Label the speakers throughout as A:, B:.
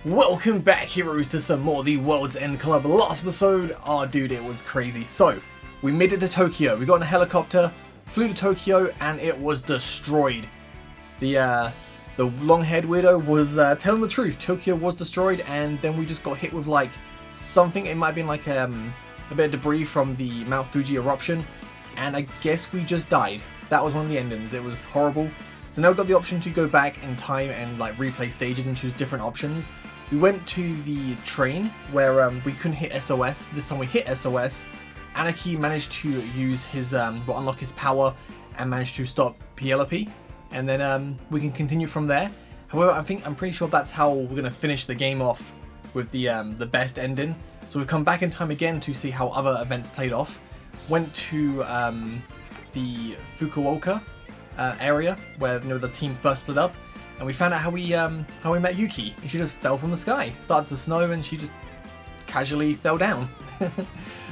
A: Welcome back, heroes, to some more The World's End Club. Last episode, oh dude, it was crazy. So, we made it to Tokyo. We got in a helicopter, flew to Tokyo, and it was destroyed. The long-haired weirdo was telling the truth. Tokyo was destroyed, and then we just got hit with like something. It might have been like a bit of debris from the Mount Fuji eruption, and I guess we just died. That was one of the endings. It was horrible. So now we've got the option to go back in time and like replay stages and choose different options. We went to the train where we couldn't hit SOS. This time we hit SOS. Anarchy managed to use his, unlock his power and managed to stop PLP. And then we can continue from there. However, I'm pretty sure that's how we're going to finish the game off with the best ending. So we've come back in time again to see how other events played off. Went to the Fukuoka area where the team first split up. And we found out how we met Yuki. And she just fell from the sky. Started to snow and she just casually fell down.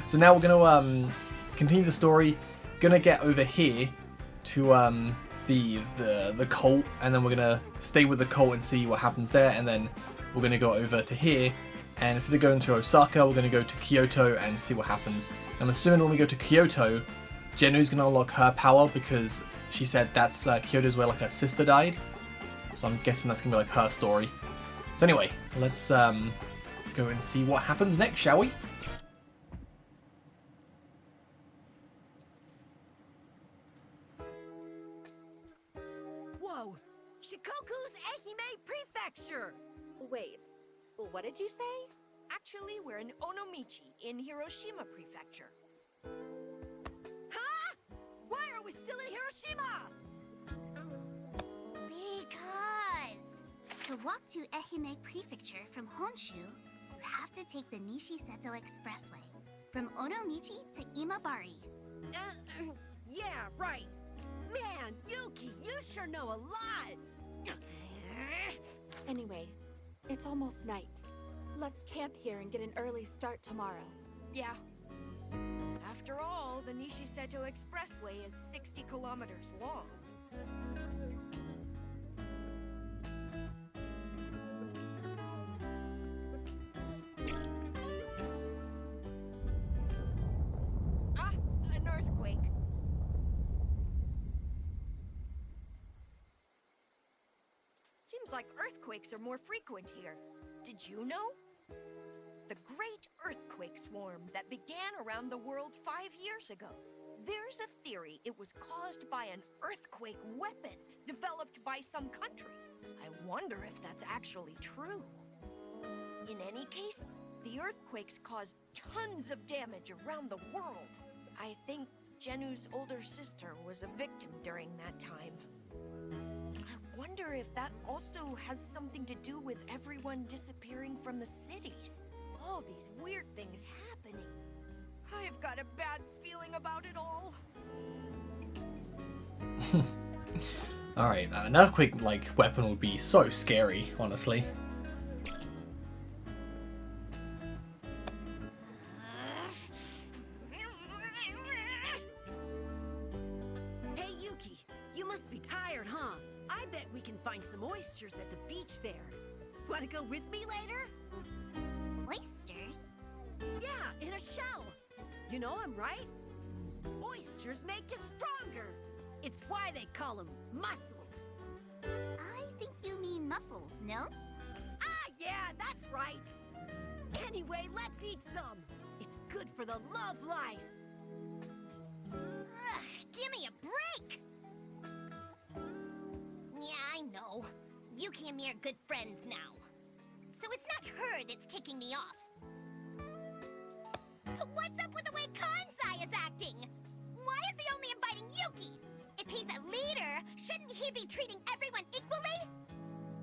A: So now we're gonna continue the story. Gonna get over here to the cult, and then we're gonna stay with the cult and see what happens there. And then we're gonna go over to here, and instead of going to Osaka, we're gonna go to Kyoto and see what happens. I'm assuming when we go to Kyoto, Jenu's gonna unlock her power because she said that's Kyoto's where like her sister died. So I'm guessing that's gonna be like her story. So anyway, let's go and see what happens next, shall we?
B: Whoa! Shikoku's Ehime Prefecture!
C: Wait, what did you say?
B: Actually, we're in Onomichi in Hiroshima Prefecture. Huh? Why are we still in Hiroshima?
D: Because to walk to Ehime Prefecture from Honshu, you have to take the Nishiseto Expressway from Onomichi to Imabari.
B: Yeah, right. Man, Yuki, you sure know a lot!
C: Anyway, it's almost night. Let's camp here and get an early start tomorrow.
B: Yeah. After all, the Nishiseto Expressway is 60 kilometers long. An earthquake. Seems like earthquakes are more frequent here. Did you know? The Great Earthquake Swarm that began around the world 5 years ago. There's a theory it was caused by an earthquake weapon developed by some country. I wonder if that's actually true. In any case, the earthquakes caused tons of damage around the world. I think Jenu's older sister was a victim during that time. I wonder if that also has something to do with everyone disappearing from the cities. All these weird things happening. I've got a bad feeling about it all.
A: Alright, an earthquake like weapon would be so scary, honestly.
B: Hey Yuki, you must be tired, huh? I bet we can find some oysters at the beach there. Wanna go with me later?
D: Oysters?
B: Yeah, in a shell. You know I'm right. Oysters make you stronger. It's why they call them mussels.
D: I think you mean mussels, no?
B: Ah, yeah, that's right. Anyway, let's eat some. It's good for the love life.
D: Ugh, give me a break! Yeah, I know. Yuki and me are good friends now. So it's not her that's ticking me off. But what's up with the way Kansai is acting? Why is he only inviting Yuki? If he's a leader, shouldn't he be treating everyone equally?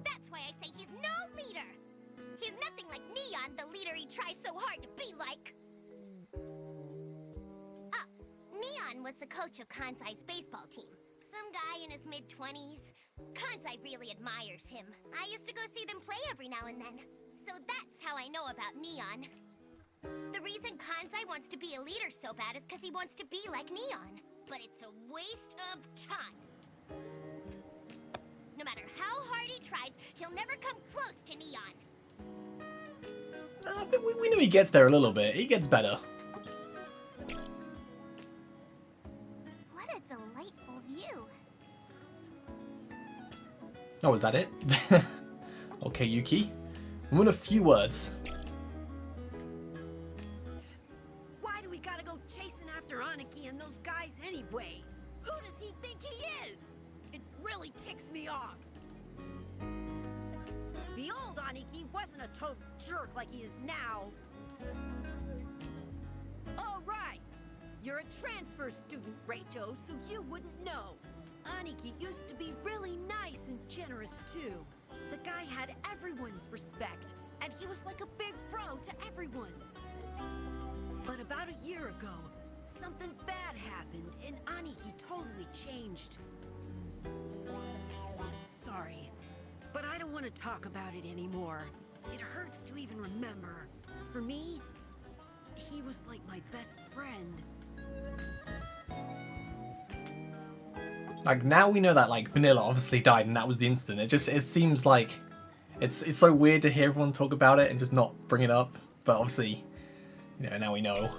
D: That's why I say he's no leader. He's nothing like Neon, the leader he tries so hard to be like. Neon was the coach of Kansai's baseball team. Some guy in his mid-20s. Kansai really admires him. I used to go see them play every now and then. So that's how I know about Neon. The reason Kansai wants to be a leader so bad is because he wants to be like Neon. But it's a waste of time. No matter how hard he tries, he'll never come close to Neon.
A: We know he gets there a little bit. He gets better.
D: What a delightful view.
A: Oh, is that it? Okay, Yuki. In a few words.
B: Why do we gotta go chasing after Aniki and those guys anyway? Who does he think he is? It really ticks me off. The old Aniki wasn't a total jerk like he is now. All right. You're a transfer student, Rachel, so you wouldn't know. Aniki used to be really nice and generous too. The guy had everyone's respect, and he was like a big bro to everyone. But about a year ago, something bad happened, and Aniki totally changed. Sorry, but I don't want to talk about it anymore. It hurts to even remember. For me, he was like my best friend.
A: Like, now we know that, like, Vanilla obviously died and that was the incident. It seems like it's so weird to hear everyone talk about it and just not bring it up. But obviously, you know, now we know.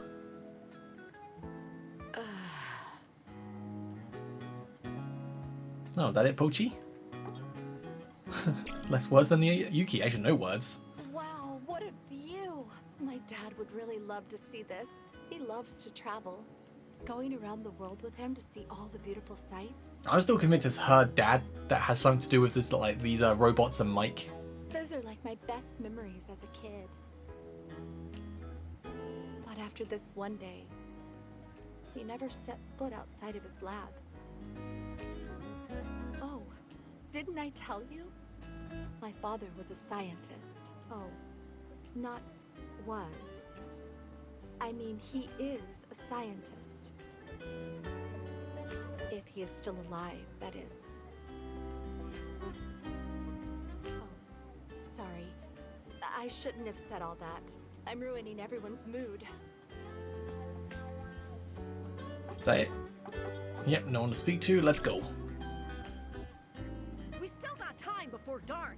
A: Oh, is that it, Pochi? Less words than the Yuki. Actually, no words.
C: Wow, what a view! My dad would really love to see this. He loves to travel. Going around the world with him to see all the beautiful sights.
A: I'm still convinced it's her dad that has something to do with this, like these robots and Mike.
C: Those are like my best memories as a kid. But after this one day, he never set foot outside of his lab. Oh, didn't I tell you? My father was a scientist. Oh, not was. I mean, he is a scientist. If he is still alive, that is. Oh, sorry. I shouldn't have said all that. I'm ruining everyone's mood.
A: Say it. Yep, no one to speak to. Let's go.
B: We still got time before dark.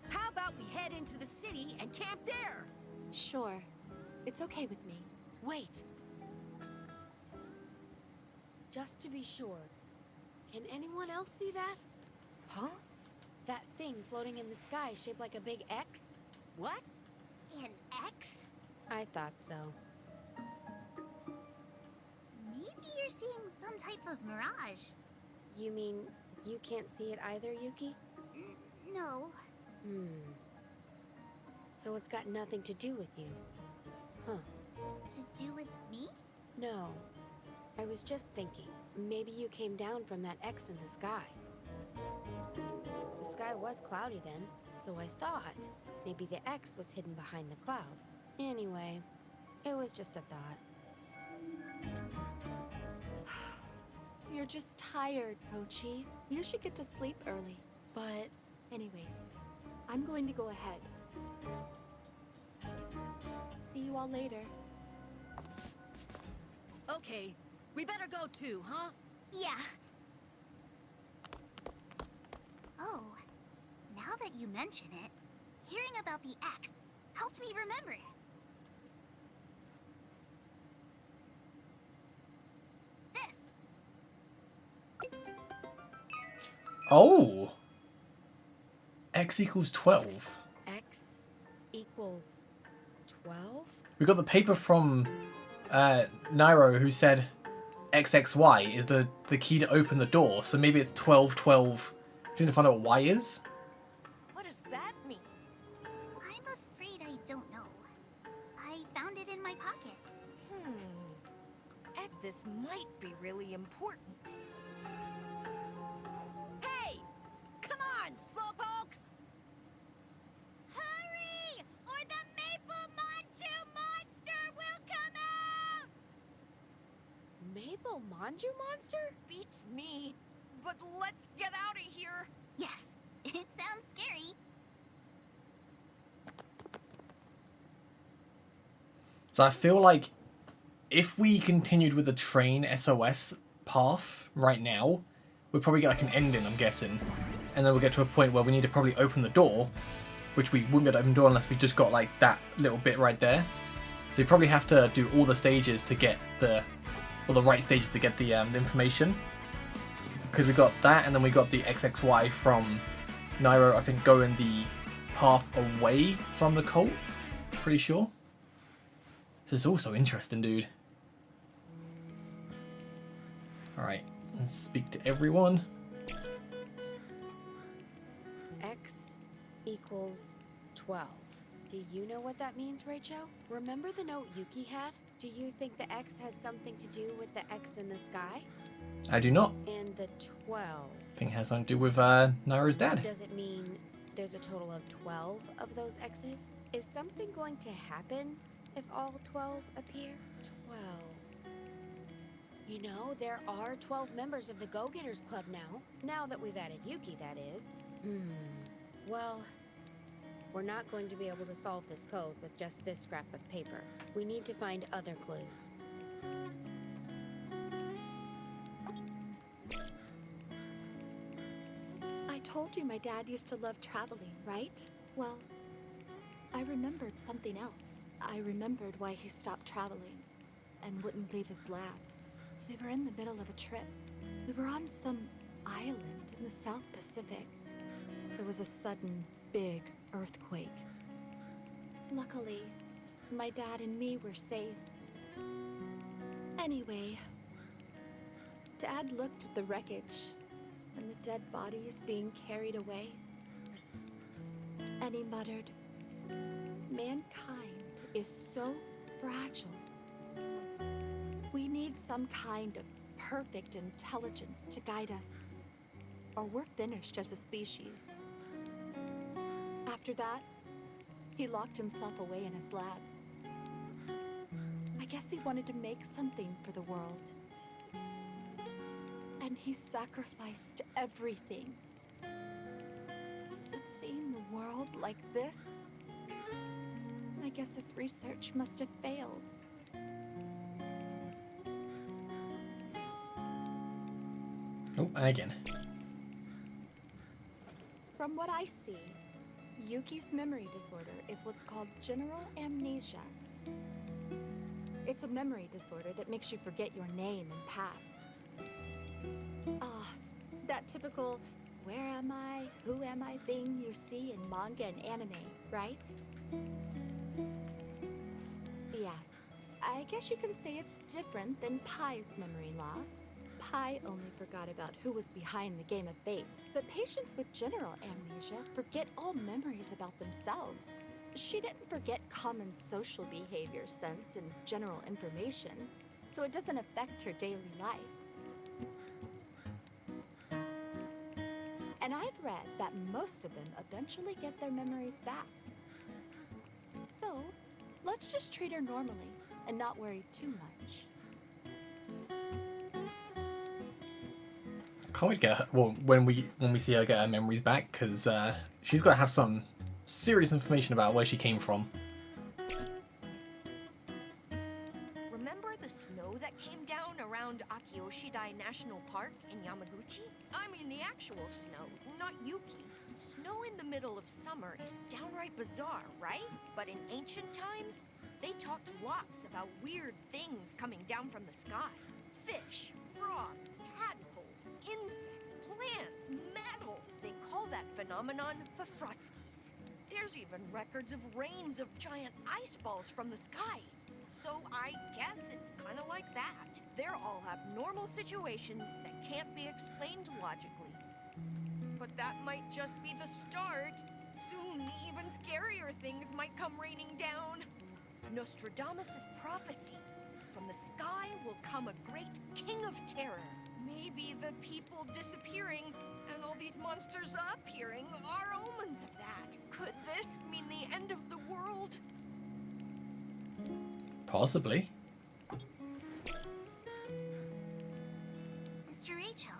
B: How about we head into the city and camp there?
C: Sure. It's okay with me.
E: Wait. Just to be sure, can anyone else see that?
B: Huh?
E: That thing floating in the sky shaped like a big X?
B: What?
D: An X?
E: I thought so.
D: Maybe you're seeing some type of mirage.
E: You mean you can't see it either, Yuki?
D: No.
E: So it's got nothing to do with you. Huh.
D: To do with me?
E: No. I was just thinking, maybe you came down from that X in the sky. The sky was cloudy then, so I thought maybe the X was hidden behind the clouds. Anyway, it was just a thought.
C: You're just tired, Pochi. You should get to sleep early.
E: But
C: Anyways, I'm going to go ahead. See you all later.
B: Okay, we better go too, huh?
D: Yeah. Oh, now that you mention it, hearing about the X helped me remember. This.
A: Oh! X equals 12.
E: X equals 12?
A: We got the paper from Nairo who said XXY is the key to open the door. So maybe it's 12, 12. Do you need to find out what Y is?
B: What does that mean?
D: I'm afraid I don't know. I found it in my pocket.
B: Ed, this might be really important. Hey! Come on, slowpokes!
D: Hurry! Or the Maple Manchu monster will come out!
E: Maple Manju monster?
B: Beats me. But let's get out of here.
D: Yes, it sounds scary.
A: So I feel like if we continued with the train SOS path right now, we'd probably get like an ending, I'm guessing. And then we'll get to a point where we need to probably open the door. which we wouldn't be able to open the door unless we just got like that little bit right there. So you probably have to do all the stages to get the right stages to get the information. Because we got that, and then we got the XXY from Nairo, I think, going the path away from the cult. Pretty sure. This is also interesting, dude. Alright, let's speak to everyone.
E: X equals 12. Do you know what that means, Rachel? Remember the note Yuki had? Do you think the X has something to do with the X in the sky?
A: I do not.
E: And the 12.
A: I think it has something to do with Nairo's dad.
E: Does it mean there's a total of 12 of those X's? Is something going to happen if all 12 appear? 12. You know, there are 12 members of the Go-Getters Club now. Now that we've added Yuki, that is. Well, we're not going to be able to solve this code with just this scrap of paper. We need to find other clues.
C: I told you my dad used to love traveling, right? Well, I remembered something else. I remembered why he stopped traveling and wouldn't leave his lab. We were in the middle of a trip. We were on some island in the South Pacific. There was a sudden, big earthquake. Luckily, my dad and me were safe. Anyway, Dad looked at the wreckage and the dead bodies being carried away. And he muttered, "Mankind is so fragile. We need some kind of perfect intelligence to guide us, or we're finished as a species." After that, he locked himself away in his lab. I guess he wanted to make something for the world. And he sacrificed everything. But seeing the world like this, I guess his research must have failed.
A: Oh, and again.
C: From what I see, Yuki's memory disorder is what's called general amnesia. It's a memory disorder that makes you forget your name and past. That typical "where am I, who am I" thing you see in manga and anime, right? Yeah, I guess you can say it's different than Pai's memory loss. Pai only forgot about who was behind the game of fate. But patients with general amnesia forget all memories about themselves. She didn't forget common social behavior, sense, and general information, so it doesn't affect her daily life. And I've read that most of them eventually get their memories back. So, let's just treat her normally and not worry too much.
A: Can't wait to get her, well, when we see her get her memories back, because she's got to have some serious information about where she came from.
B: Remember the snow that came down around Akioshidai National Park in Yamaguchi? I mean the actual snow, not Yuki. Snow in the middle of summer is downright bizarre, right? But in ancient times, they talked lots about weird things coming down from the sky. Fish, frogs, tadpoles, insects, plants, metal. They call that phenomenon Fafrotskis. There's even records of rains of giant ice balls from the sky. So I guess it's kind of like that. They're all abnormal situations that can't be explained logically. But that might just be the start. Soon, even scarier things might come raining down. Nostradamus' prophecy. From the sky will come a great king of terror. Maybe the people disappearing and all these monsters appearing are omens of that. Could this mean the end of the world?
A: Possibly.
D: Mr. Rachel,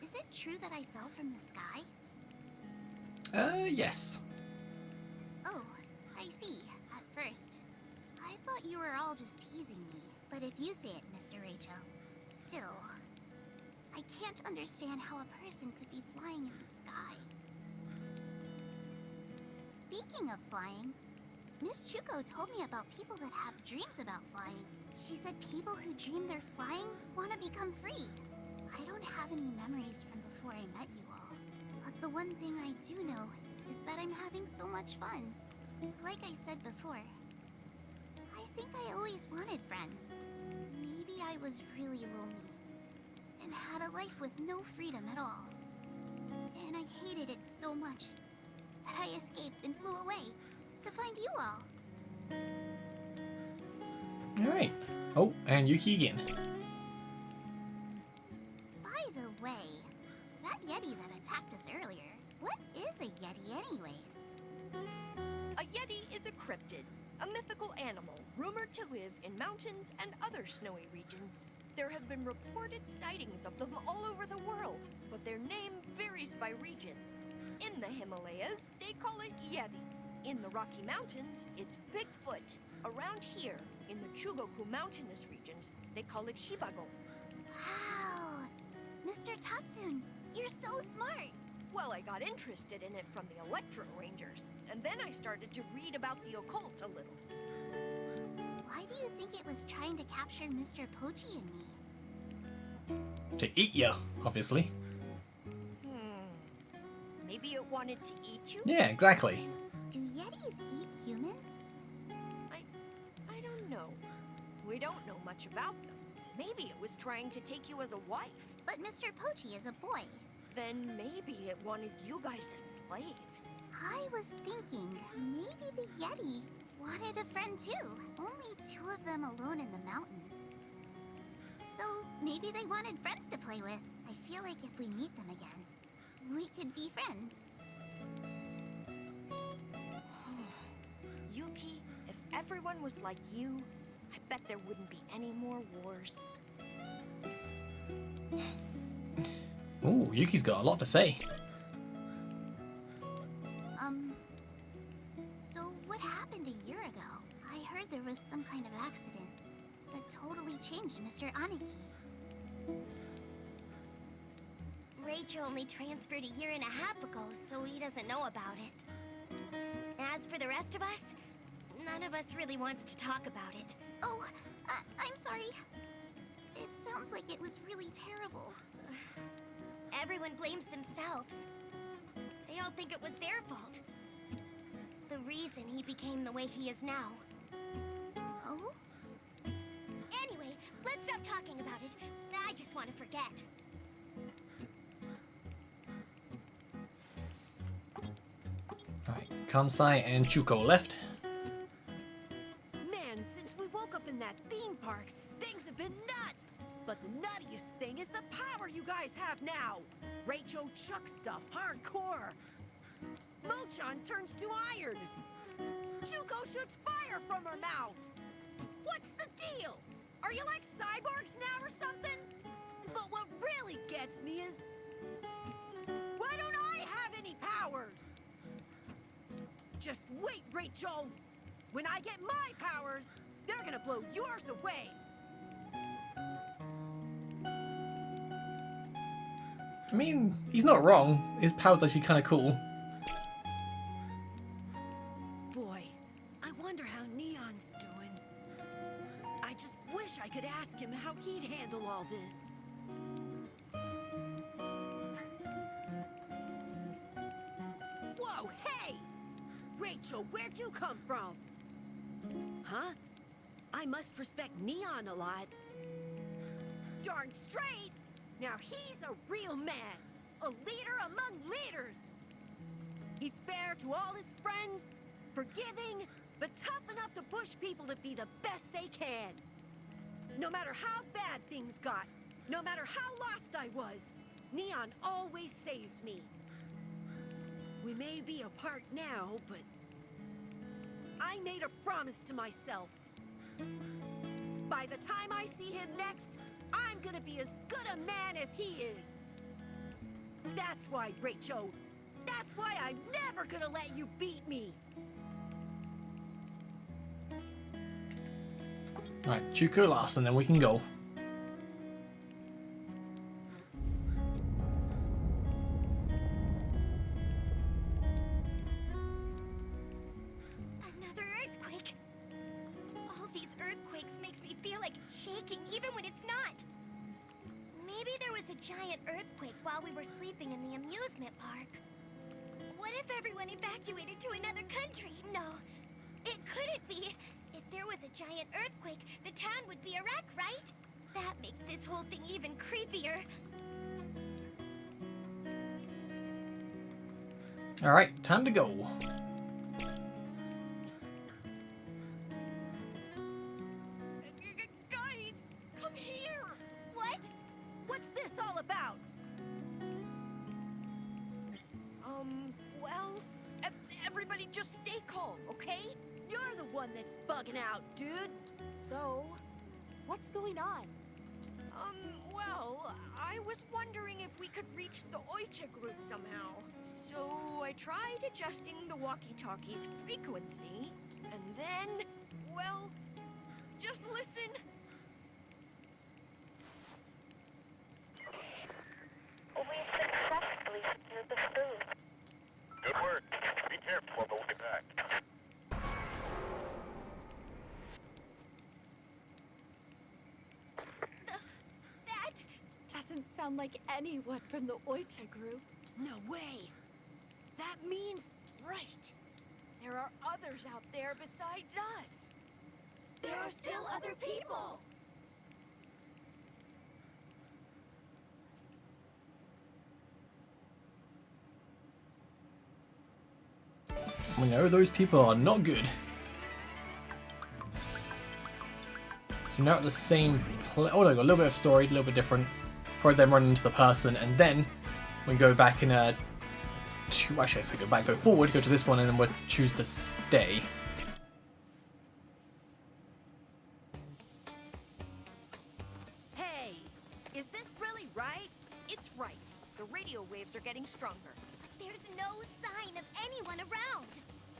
D: is it true that I fell from the sky?
A: Yes.
D: Oh, I see. At first, I thought you were all just teasing me. But if you say it, Mr. Rachel, still, I can't understand how a person could be flying in the sky. Speaking of flying, Miss Chuco told me about people that have dreams about flying. She said people who dream they're flying want to become free. I don't have any memories from before I met you all, but the one thing I do know is that I'm having so much fun. Like I said before, I think I always wanted friends. Maybe I was really lonely and had a life with no freedom at all. And I hated it so much that I escaped and flew away to find you all.
A: Alright. Oh, and Yuki again.
D: By the way, that Yeti that attacked us earlier, what is a Yeti anyways?
B: A Yeti is a cryptid, a mythical animal rumored to live in mountains and other snowy regions. There have been reported sightings of them all over the world, but their name varies by region. In the Himalayas, they call it Yeti. In the Rocky Mountains, it's Bigfoot. Around here, in the Chugoku mountainous regions, they call it Hibago.
D: Wow! Mr. Tatsun, you're so smart!
B: Well, I got interested in it from the Electro Rangers, and then I started to read about the occult a little.
D: Why do you think it was trying to capture Mr. Pochi and me?
A: To eat you, obviously.
B: Maybe it wanted to eat you?
A: Yeah, exactly.
D: Do Yetis eat humans?
B: I don't know. We don't know much about them. Maybe it was trying to take you as a wife.
D: But Mr. Pochi is a boy.
B: Then maybe it wanted you guys as slaves.
D: I was thinking, maybe the Yeti wanted a friend too. Only 2 of them alone in the mountains. So maybe they wanted friends to play with. I feel like if we meet them again, we could be friends.
B: Yuki, if everyone was like you, I bet there wouldn't be any more wars.
A: Ooh, Yuki's got a lot to say.
D: So what happened a year ago? I heard there was some kind of accident that totally changed Mr. Aniki. Rachel only transferred a year and a half ago, so he doesn't know about it. As for the rest of us, none of us really wants to talk about it. Oh, I'm sorry. It sounds like it was really terrible. Everyone blames themselves. They all think it was their fault. The reason he became the way he is now. Oh? Anyway, let's stop talking about it. I just want to forget.
A: Alright, Kansai and Chuco left.
F: Man, since we woke up in that theme park, things have been nuts! But the nuttiest thing is the power you guys have now! Rachel chucks stuff hardcore! Mochan turns to iron! Chuco shoots fire from her mouth! What's the deal? Are you like cyborgs now or something? But what really gets me is... why don't I have any powers? Just wait, Rachel! When I get my powers, they're gonna blow yours away!
A: I mean, he's not wrong. His power's actually kind of cool.
F: Boy, I wonder how Neon's doing. I just wish I could ask him how he'd handle all this. Whoa, hey! Rachel, where'd you come from? Huh? I must respect Neon a lot. Darn straight! Now he's a real man, a leader among leaders. He's fair to all his friends, forgiving, but tough enough to push people to be the best they can. No matter how bad things got, no matter how lost I was, Neon always saved me. We may be apart now, but I made a promise to myself. By the time I see him next, I'm gonna be as good a man as he is. That's why, Rachel. That's why I'm never gonna let you beat me.
A: Alright, Chuco last and then we can go.
D: working even when it's not. Maybe there was a giant earthquake while we were sleeping in the amusement park. What if everyone evacuated to another country? No, it couldn't be. If there was a giant earthquake, the town would be a wreck, right? That makes this whole thing even creepier.
A: Alright, time to go.
F: Guys, come here!
D: What?
F: What's this all about?
B: Well, everybody just stay calm, okay?
F: You're the one that's bugging out, dude.
C: So, what's going on?
B: Well, I was wondering if we could reach the Oita group somehow. So I tried adjusting the walkie-talkie's frequency, and then, well, just listen.
G: We've successfully secured the food.
H: Good work. Be careful on the way back.
D: That?
C: Doesn't sound like anyone from the Oita group.
F: No way. That means
B: Right. There are others out there besides us.
D: There are still other people.
A: We know those people are not good. So now at the same place. Oh no, got a little bit of story, a little bit different. Probably then run into the person, and then we go back in a. Actually, I say go back, go forward, go to this one, and then we'll choose to stay.
F: Hey, is this really right?
B: It's right. The radio waves are getting stronger.
D: There's no sign of anyone around.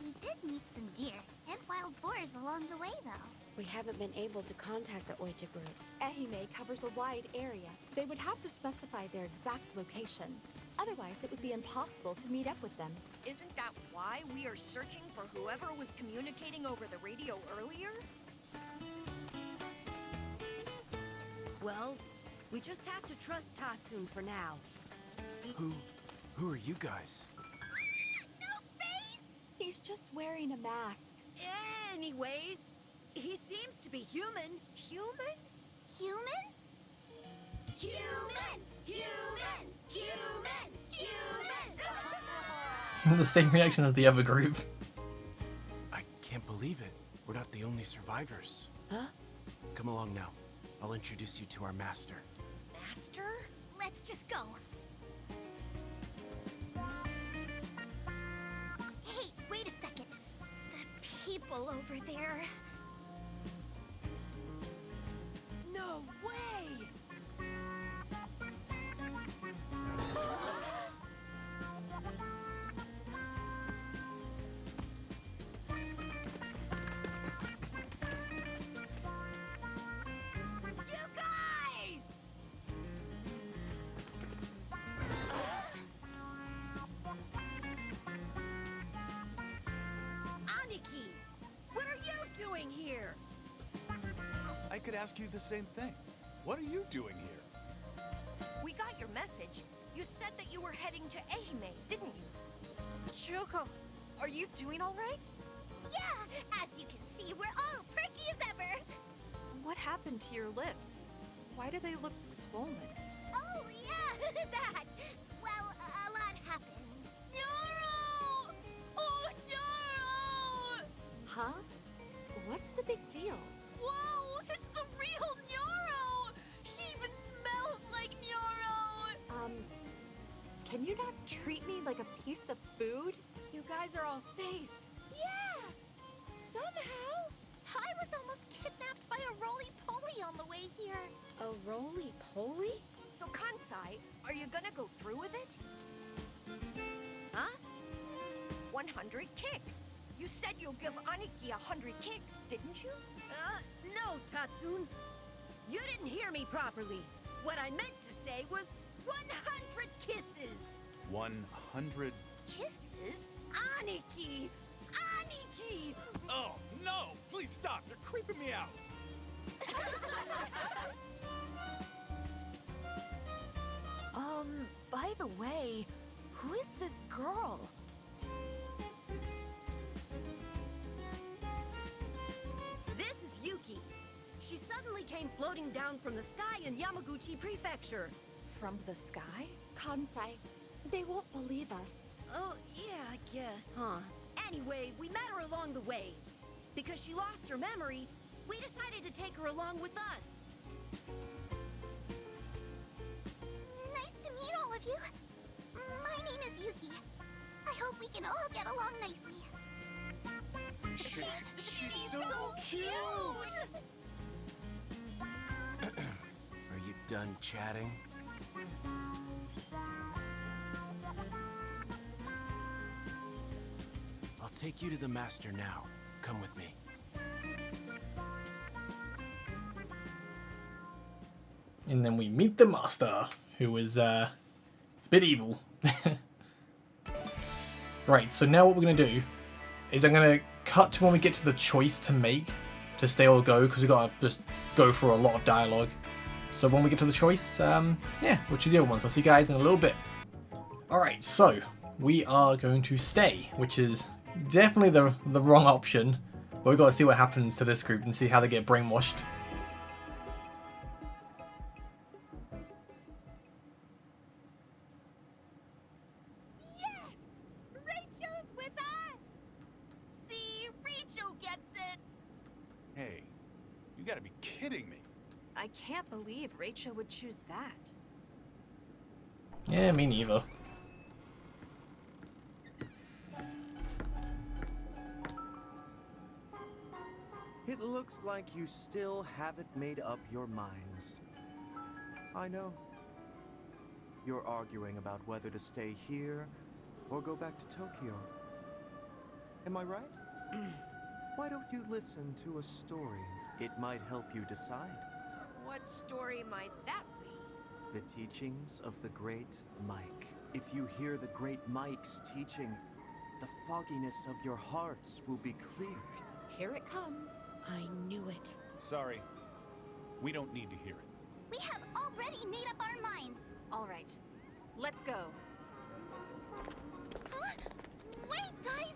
I: We did meet some deer and wild boars along the way, though.
E: We haven't been able to contact the Oita group.
C: Ehime covers a wide area. They would have to specify their exact location. Otherwise, it would be impossible to meet up with them.
B: Isn't that why we are searching for whoever was communicating over the radio earlier?
F: Well, we just have to trust Tatsune for now.
J: Who are you guys?
D: No face!
C: He's just wearing a mask.
F: Anyways, he seems to be human.
D: Human?
I: Human?
D: Human! Human! Human! Human!
A: The same reaction as the other group.
J: I can't believe it. We're not the only survivors.
E: Huh?
J: Come along now. I'll introduce you to our master.
B: Master?
D: Let's just go. Hey, wait a second. The people over there.
F: No way! You guys! Aniki, what are you doing here?
K: I could ask you the same thing. What are you doing here?
B: We got your message. You said that you were heading to Ehime, didn't you?
L: Chuco, are you doing all right?
D: Yeah, as you can see, we're all perky as ever.
L: What happened to your lips? Why do they look swollen?
D: Oh, yeah, that. Well, a lot happened. Nyoro! Oh, Nyoro!
C: Huh? What's the big deal?
D: Whoa, it's the real Nyoro! She even smells like Nyoro!
C: Can you not treat me like a piece of food?
L: You guys are all safe.
D: Yeah! Somehow, I was almost kidnapped by a roly-poly on the way here.
E: A roly-poly?
B: So Kansai, are you gonna go through with it?
F: Huh?
B: 100 kicks. You said you'll give Aniki 100 kicks, didn't you?
F: No, Tatsune. You didn't hear me properly. What I meant to say was 100 kisses.
K: 100.
B: Kisses?
F: Aniki! Aniki!
K: Oh, no! Please stop! You're creeping me out!
B: By the way, who is this girl?
F: This is Yuki. She suddenly came floating down from the sky in Yamaguchi Prefecture.
B: From the sky?
C: Kansai, they won't believe us.
F: Oh, yeah, I guess, huh? Anyway, we met her along the way. Because she lost her memory, we decided to take her along with us.
I: Nice to meet all of you. My name is Yuki. I hope we can all get along nicely.
J: She's so
I: cute!
J: Are you done chatting? I'll take you to the master now. Come with me.
A: And then we meet the master, who is a bit evil. Right, so now what we're going to do is I'm going to cut to when we get to the choice to make, to stay or go, because we've got to just go through a lot of dialogue. So when we get to the choice, yeah, we'll choose the other ones. I'll see you guys in a little bit. Alright, so we are going to stay, which is definitely the wrong option. But we've got to see what happens to this group and see how they get brainwashed.
B: Yes! Rachel's with us! See, Rachel gets it!
K: Hey, you gotta be kidding me.
L: I can't believe Rachel would choose that.
A: Yeah, me neither.
M: It looks like you still haven't made up your minds. I know. You're arguing about whether to stay here or go back to Tokyo. Am I right? Why don't you listen to a story? It might help you decide.
B: What story might that be?
M: The teachings of the Great Mike. If you hear the Great Mike's teaching, the fogginess of your hearts will be cleared.
C: Here it comes.
E: I knew it.
K: Sorry. We don't need to hear it.
I: We have already made up our minds.
L: All right, let's go.
I: Huh? Wait, guys!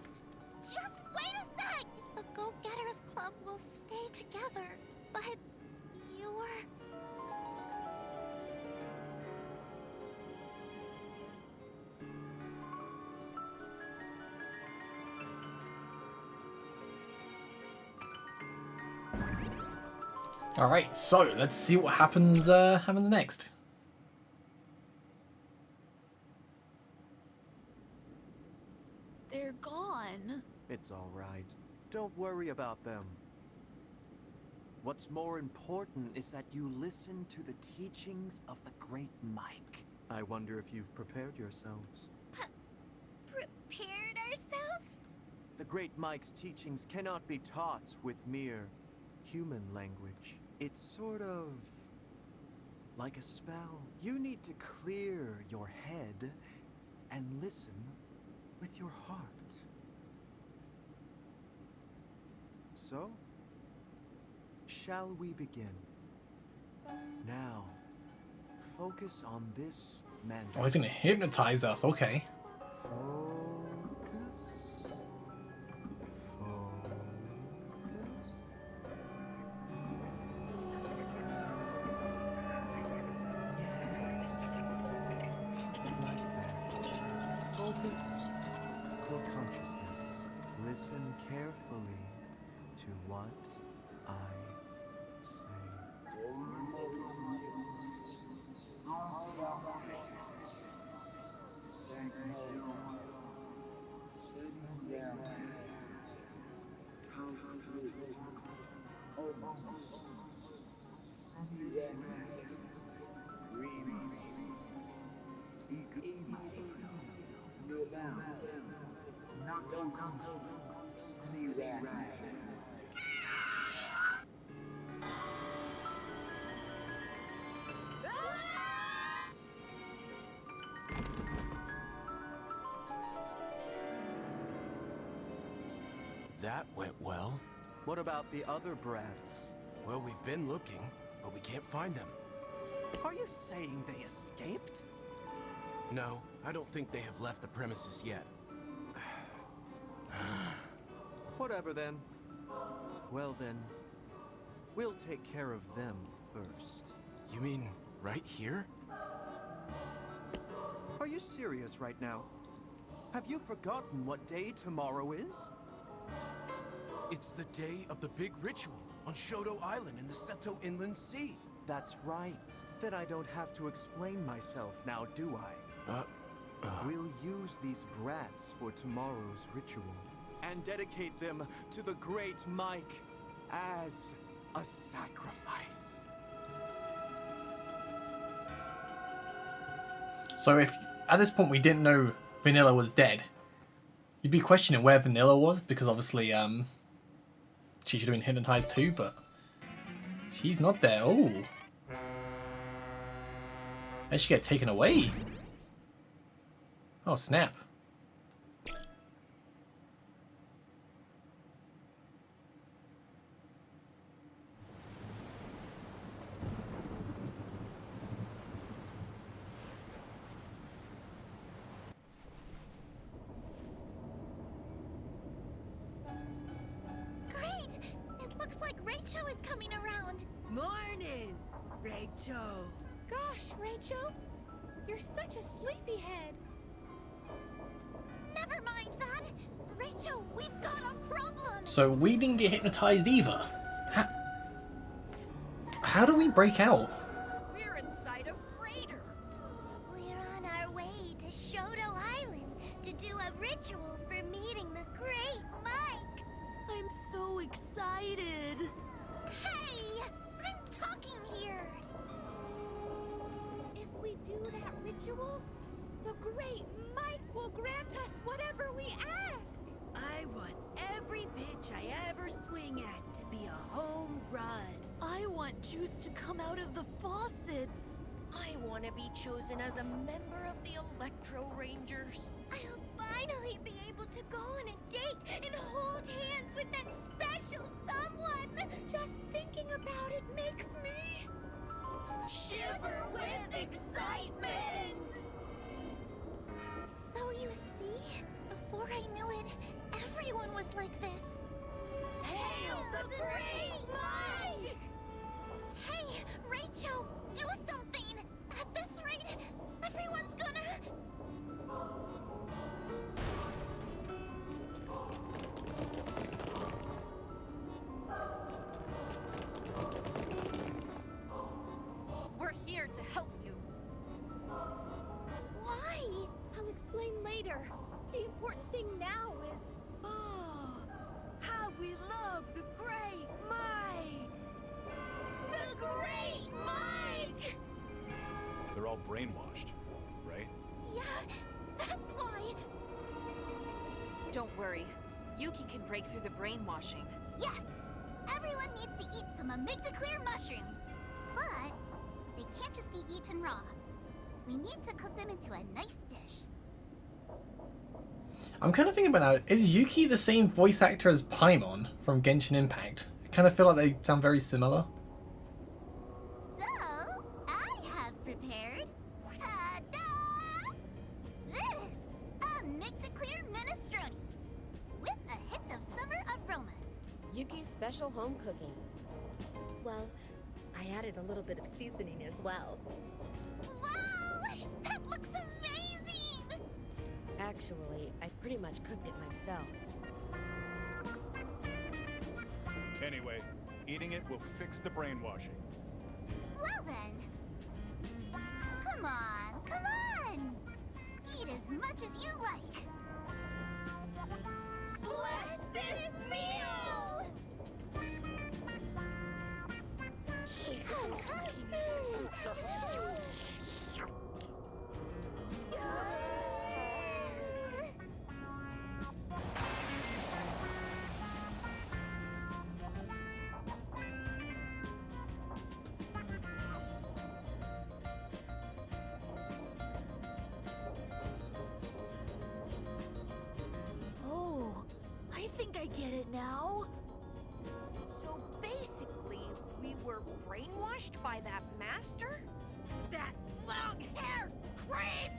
I: Just wait a sec! The Go-Getters Club will stay together, but you're...
A: Alright, so let's see what happens next.
L: They're gone.
M: It's all right. Don't worry about them. What's more important is that you listen to the teachings of the Great Mike. I wonder if you've prepared yourselves.
I: Prepared ourselves?
M: The Great Mike's teachings cannot be taught with mere human language. It's sort of like a spell. You need to clear your head and listen with your heart. So, shall we begin? Now, focus on this mantra.
A: Oh, he's gonna hypnotize us, okay.
M: Focus. Focus. Yes. Like that. Focus your consciousness. Listen carefully to what I say.
J: That went well.
M: What about the other brats?
J: Well, we've been looking, but we can't find them.
K: Are you saying they escaped?
J: No, I don't think they have left the premises yet.
M: Whatever then. Well then, we'll take care of them first.
J: You mean right here?
M: Are you serious right now? Have you forgotten what day tomorrow is?
J: It's the day of the big ritual on Kyoto Island in the Seto Inland Sea.
M: That's right. Then I don't have to explain myself now, do I? We'll use these brats for tomorrow's ritual and dedicate them to the great Mike as a sacrifice.
A: So if at this point we didn't know Vanilla was dead, you'd be questioning where Vanilla was, because obviously she should have been hypnotized too, but she's not there. Oh, and she get taken away. Oh snap.
I: Great! It looks like Rachel is coming around.
F: Morning, Rachel.
C: Gosh, Rachel, you're such a sleepyhead.
I: Never mind that. Rachel, we've got a problem.
A: So we didn't get hypnotized either. How do we break out?
B: We're inside a freighter.
D: We're on our way to Kyoto Island to do a ritual for meeting the great Mike.
C: I'm so excited.
I: Hey! I'm talking here.
C: If we do that ritual, the great Mike will grant us whatever we ask.
F: I want every pitch I ever swing at to be a home run.
C: I want juice to come out of the faucets.
B: I want to be chosen as a member of the Electro Rangers.
D: I'll finally be able to go on a date and hold hands with that special someone.
C: Just thinking about it makes me
I: Shiver with excitement. So you see, before I knew it, everyone was like this.
B: Hail the great Mike!
I: Hey, Rachel, do something! At this rate, everyone's gonna...
B: We're here to help you.
I: Why?
C: I'll explain later. The important thing now is...
F: Oh, how we love the great Mike!
I: The Great Mike!
K: They're all brainwashed, right?
I: Yeah, that's why.
L: Don't worry. Yuki can break through the brainwashing.
I: Yes, everyone needs to eat some amygdaclear mushrooms. But they can't just be eaten raw. We need to cook them into a nice dish.
A: I'm kind of thinking about now, is Yuki the same voice actor as Paimon from Genshin Impact? I kind of feel like they sound very similar.
I: So, I have prepared... Ta-da! This! Amygdaclear minestrone! With a hint of summer aromas.
E: Yuki's special home cooking.
C: Well, I added a little bit of seasoning as well.
I: Wow! That looks amazing!
E: Actually, I pretty much cooked it myself.
K: Anyway, eating it will fix the brainwashing.
I: Well then. Come on! Eat as much as you like. Bless this meal!
C: Oh, I think I get it now.
F: So basically,
B: brainwashed by that master? That long-haired creep!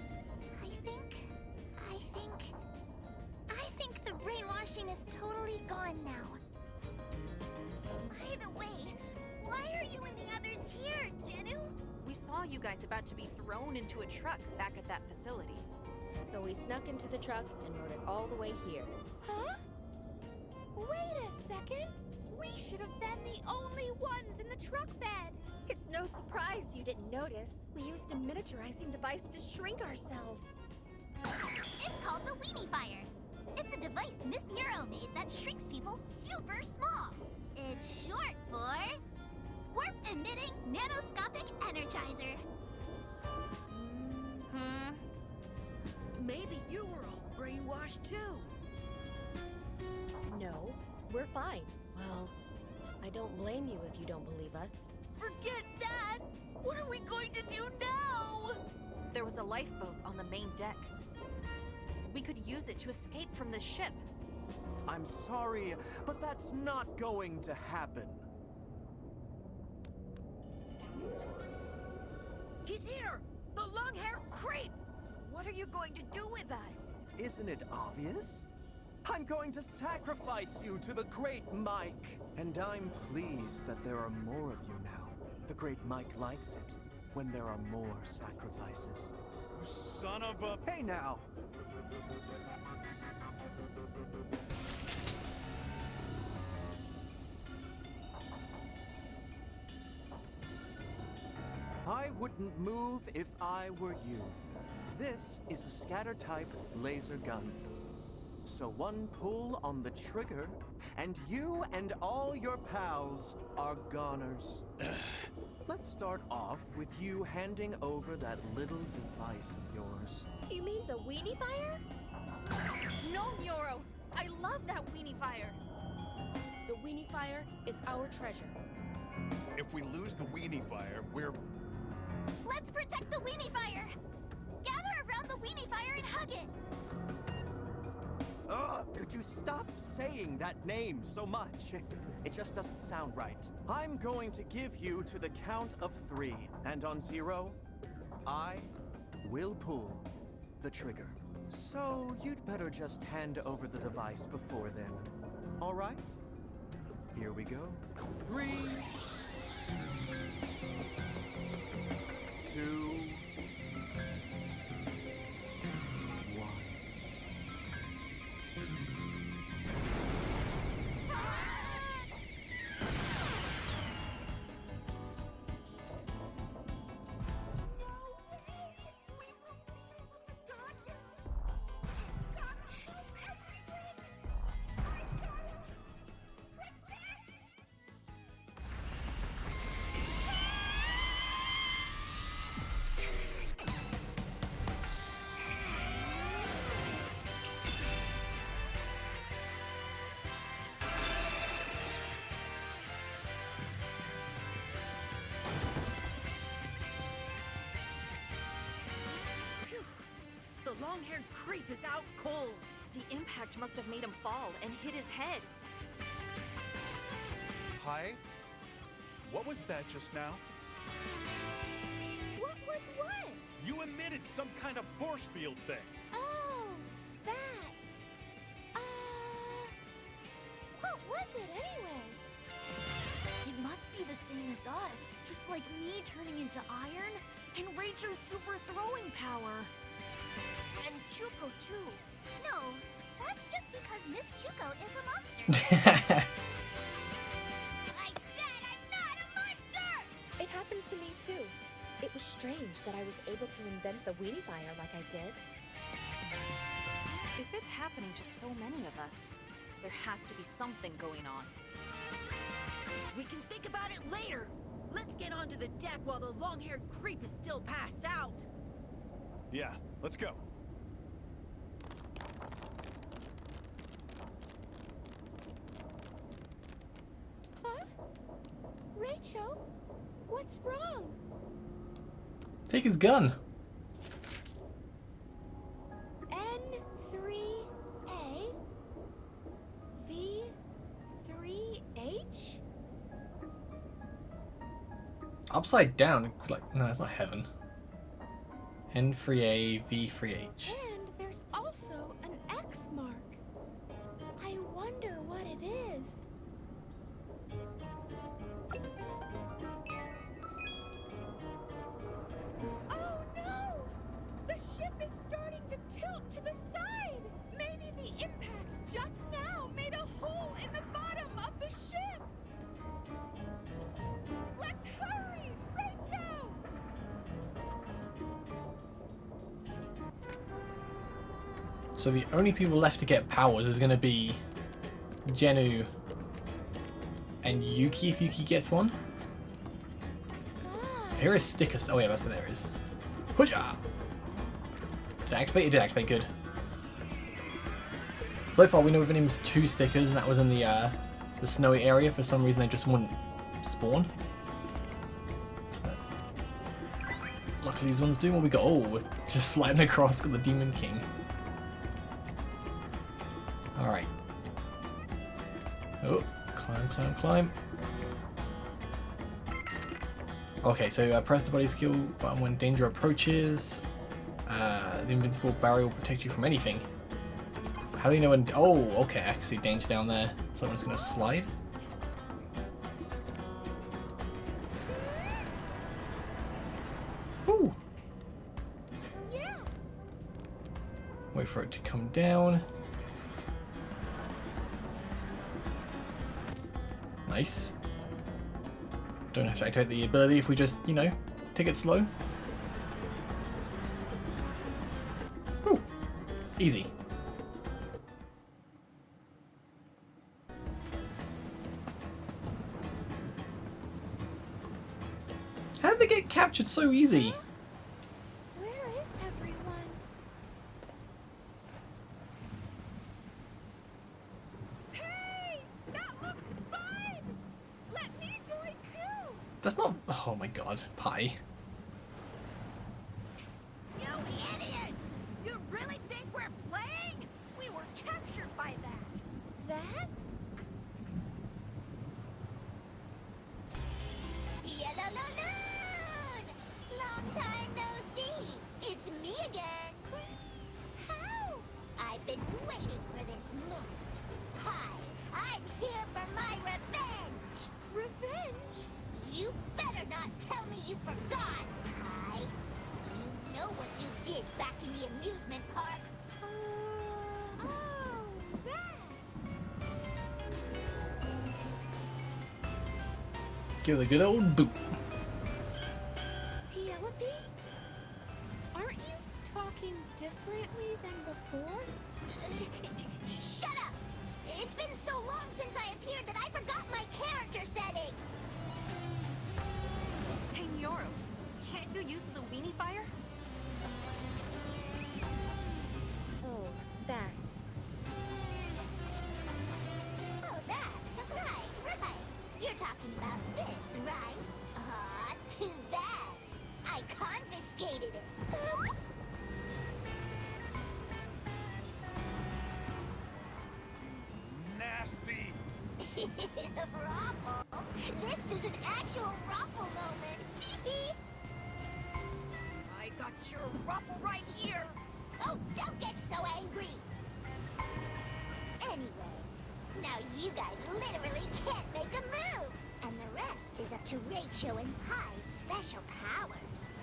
I: I think the brainwashing is totally gone now. By the way, why are you and the others here, Jenu?
L: We saw you guys about to be thrown into a truck back at that facility.
E: So we snuck into the truck and rode it all the way here.
C: Huh? Wait a second. We should have been the only ones in the truck bed. It's no surprise you didn't notice. We used a miniaturizing device to shrink ourselves.
I: It's called the Weenie Fire. It's a device Miss Euro made that shrinks people super small. It's short for Warp Emitting Nanoscopic Energizer.
F: Maybe you were all brainwashed too.
C: No, we're fine.
E: Well, I don't blame you if you don't believe us.
B: Forget that! What are we going to do now?
L: There was a lifeboat on the main deck. We could use it to escape from this ship.
M: I'm sorry, but that's not going to happen.
F: He's here! The long-haired creep!
B: What are you going to do with us?
M: Isn't it obvious? I'm going to sacrifice you to the Great Mike. And I'm pleased that there are more of you now. The Great Mike likes it when there are more sacrifices.
K: You son of a...
M: Hey now! I wouldn't move if I were you. This is a scatter-type laser gun. So one pull on the trigger, and you and all your pals are goners. Let's start off with you handing over that little device of yours.
C: You mean the Weenie Fire?
L: No, Nyoro! I love that Weenie Fire!
E: The Weenie Fire is our treasure.
K: If we lose the Weenie Fire, we're...
I: Let's protect the Weenie Fire! Gather around the Weenie Fire and hug it!
M: Ugh, could you stop saying that name so much? It just doesn't sound right. I'm going to give you to the count of 3, and on 0, I will pull the trigger. So you'd better just hand over the device before then. All right? Here we go. 3, 2, 1.
F: The long-haired creep is out cold.
L: The impact must have made him fall and hit his head.
K: Hi? What was that just now?
C: What was what?
K: You emitted some kind of force field thing.
C: Oh, that. What was it anyway?
B: It must be the same as us. Just like me turning into iron and Rachel's super throwing power. And Chuco too.
I: No, that's just because Miss Chuco is a monster. I said I'm not a monster!
C: It happened to me too. It was strange that I was able to invent the Weenie Fire like I did.
L: If it's happening to so many of us, there has to be something going on.
F: We can think about it later. Let's get onto the deck while the long-haired creep is still passed out.
K: Yeah, let's go.
C: Huh? Rachel? What's wrong?
A: Take his gun.
C: N3A V3H?
A: upside down. Like, no, it's not heaven. N3A, V3H.
C: And there's also an X mark. I wonder what it is. Oh no! The ship is starting to tilt to the side! Maybe the impact just now made a hole in the bottom of the ship! Let's hurry! Rachel!
A: So the only people left to get powers is going to be Genu and Yuki, if Yuki gets one. Here is stickers. Oh yeah, that's there it is. Hoo-yah! Did it activate? It did activate, good. So far we know we've been in 2 stickers, and that was in the snowy area. For some reason they just wouldn't spawn. But luckily these ones do. What we got? Oh, we're just sliding across, got the Demon King. Alright. Oh, climb, climb, climb. Okay, so press the body skill button when danger approaches. The invincible barrier will protect you from anything. How do you know when... Oh, okay, I can see danger down there. Someone's gonna slide. Ooh!
C: Yeah.
A: Wait for it to come down. Nice. Don't have to activate the ability if we just, you know, take it slow. Ooh. Easy. How did they get captured so easy?
C: Where is everyone? Hey! That looks fun! Let me join too!
A: That's not... Oh my god. Pie.
F: You idiots! You really think we're playing? We were captured by that.
C: That?
I: Yellow-loon! Long time no see. It's me again.
C: How?
I: I've been waiting for this moment. Hi, I'm here for my revenge.
C: Revenge?
I: You better not tell me you forgot. Hi. You know what you did back in the amusement park.
C: Oh, that!
A: Give it a good old boot.
C: Penelope? Aren't you talking differently than before?
I: Shut up! It's been so long since I appeared that I forgot my character setting.
L: Hey, Nyoro, can't you use the weenie fire?
C: Oh, that.
I: Oh, that. Right. You're talking about this, right? Aw, too bad. I confiscated it. Oops.
K: Nasty!
I: Ruffle. This is an actual ruffle moment.
F: I got your ruffle right here.
I: Oh, don't get so angry. Anyway, now you guys literally can't make a move. And the rest is up to Rachel and Pie's special powers.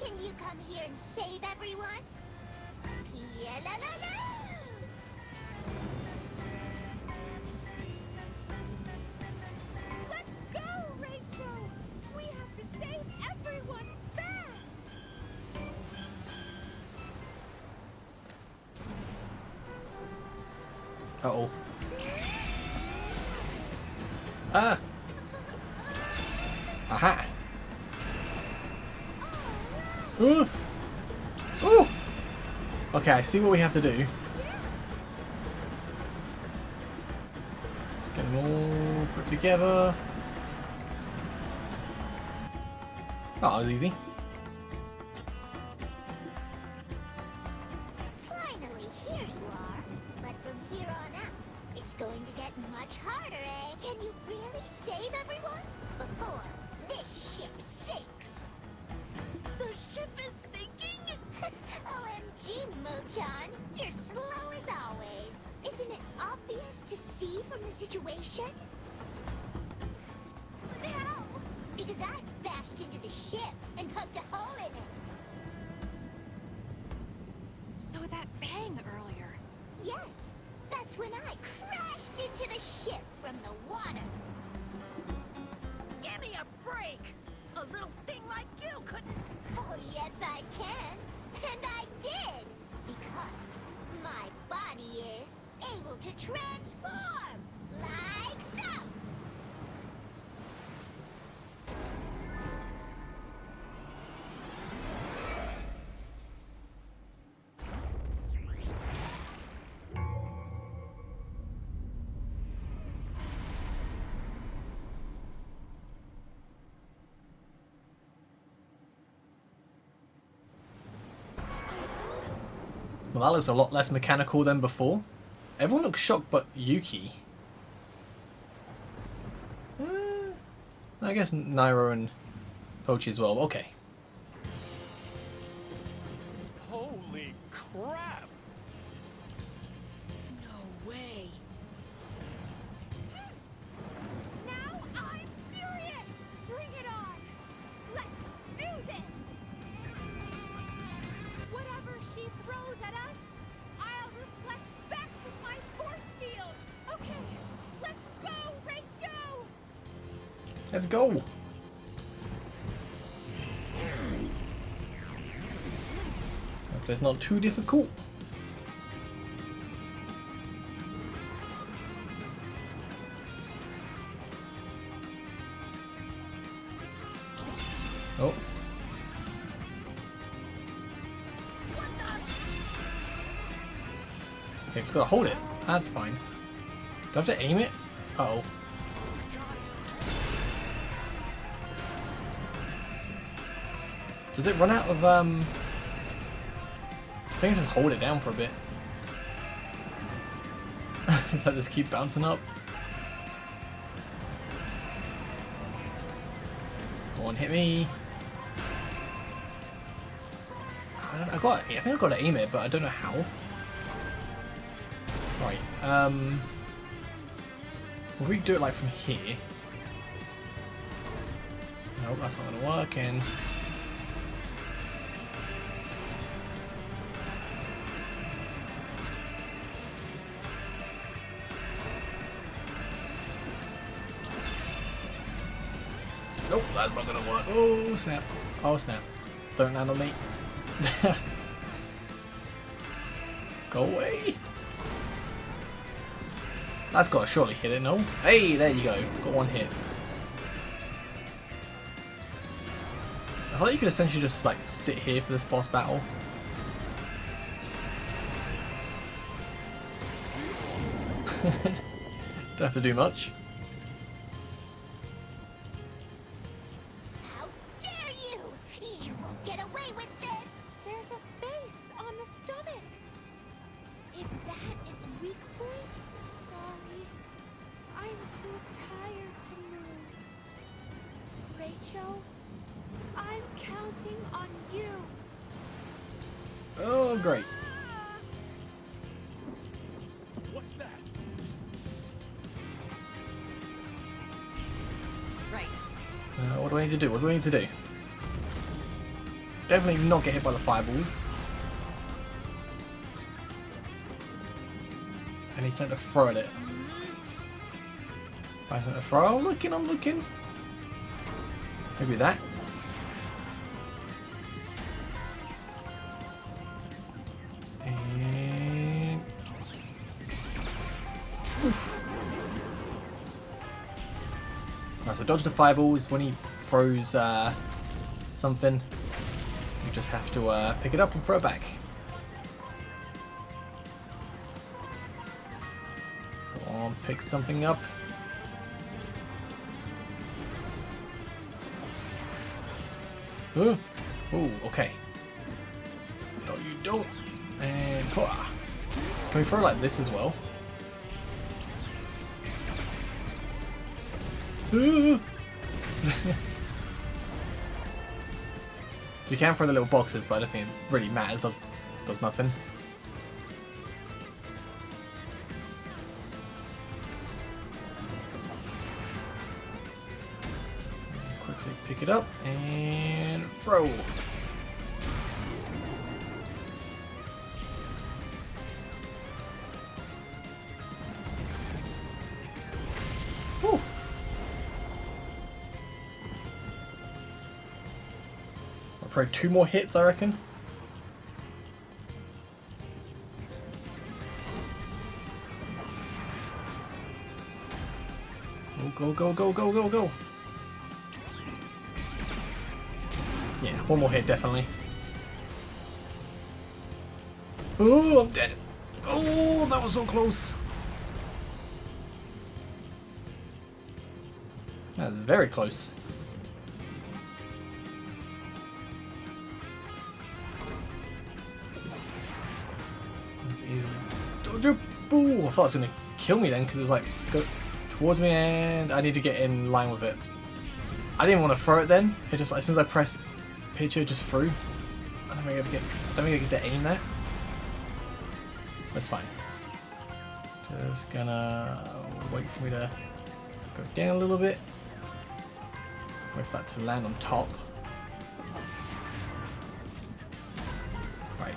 I: Can you come here and save everyone? Yellow-loon!
C: Let's go, Rachel! We have to save everyone fast!
A: Uh-oh. Ah! Aha! Ooh! Ooh! Okay, I see what we have to do. Let's get them all put together. Oh, that was easy.
I: Finally, here you are. But from here on out, it's going to get much harder, eh? Can you really save save everyone before this ship sinks.
B: The ship is sinking?
I: OMG, Mochan. You're slow as always. Isn't it obvious to see from the situation?
B: How?
I: Because I bashed into the ship and poked a hole in it.
L: So that bang earlier.
I: Yes, that's when I crashed into the ship from the water.
F: Give me a break! A little thing like you couldn't...
I: Oh, yes, I can. And I did. Because my body is able to transform. Like so.
A: Well, that looks a lot less mechanical than before. Everyone looks shocked but Yuki. I guess Nairo and Pochi as well. Okay.
K: Holy crap!
F: No way.
B: Now I'm serious! Bring it on! Let's do this! Whatever she throws at us, I'll reflect back with my force field! Okay, let's go, Rachel!
A: Let's go! Hopefully it's not too difficult. Oh. Okay, just gotta hold it. That's fine. Do I have to aim it? Uh-oh. Does it run out of, I think I just hold it down for a bit. Just let this keep bouncing up. Go on, hit me. I think I've got to aim it, but I don't know how. Right, if we do it like from here. Nope, that's not gonna work, and nope, that's not gonna work. Oh snap. Oh snap. Don't land on me. Go away. That's gotta surely hit it, no? Hey, there you go. Got one hit. I thought you could essentially just like sit here for this boss battle. Don't have to do much.
I: How dare you! You won't get away with this!
C: There's a face on the stomach. Is that its weak point? Sorry. I'm too tired to move. Rachel, I'm counting on you.
A: Oh, great.
K: What's that?
L: Right.
A: What do I need to do? What do I need to do? Definitely not get hit by the fireballs. I need something to throw at it. Find something to throw. I'm looking. Maybe that. And... oof. Right, so dodge the fireballs when he throws something. You just have to pick it up and throw it back. Go on, pick something up. Oh, okay. No, you don't. And can we throw like this as well? You can throw the little boxes, but I don't think it really matters. Does nothing. Quickly pick it up and throw. Whew. Probably 2 more hits, I reckon. Go, go, go, go, go, go. Yeah, 1 more hit, definitely. Oh, I'm dead. Oh, that was so close. That was very close. Ooh, I thought it was going to kill me then because it was like, go towards me and I need to get in line with it. I didn't want to throw it then. It just, as soon as I pressed picture, it just threw. I don't think I get to aim there. That's fine. Just gonna wait for me to go down a little bit. Wait for that to land on top. Right.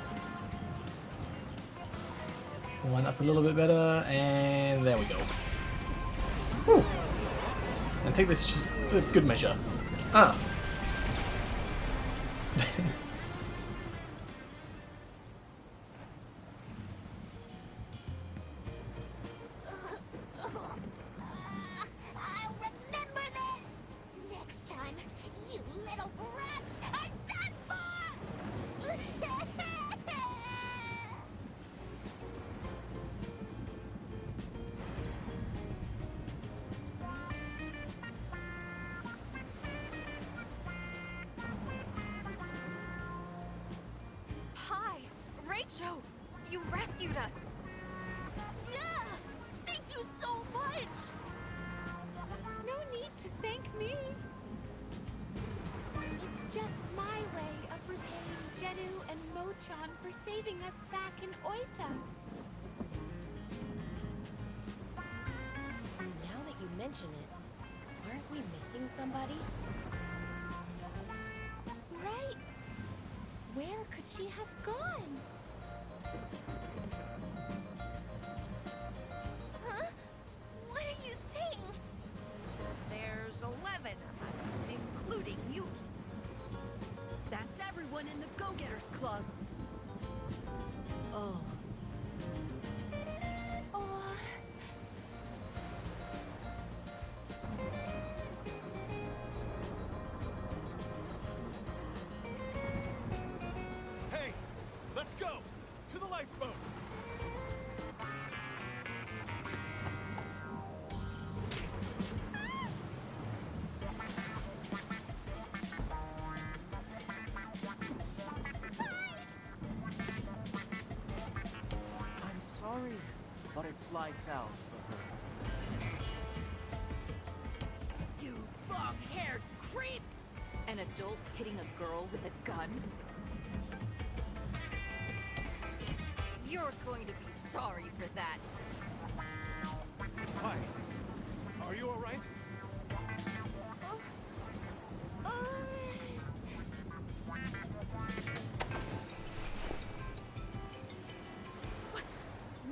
A: Line up a little bit better, and there we go. Whew. And take this just for good measure. Ah.
I: I'll remember this! Next time, you little brats are done for!
L: Hi, Rachel! You rescued us!
C: Yeah! Thank you so much! No need to thank me. It's just my way of repaying Jedu and Mochan for saving us back in Oita.
E: Now that you mention it, aren't we missing somebody?
C: Right? Where could she have gone?
I: Huh? What are you saying?
F: There's 11 of us, including Yuki. That's everyone in the Go-Getters Club.
E: Oh.
C: Oh,
K: Hey, let's go! To the lifeboat!
M: I'm sorry, but it's lights out for her.
F: You long-haired creep!
L: An adult hitting a girl with a gun? You're going to be sorry for that.
K: Hi. Are you alright?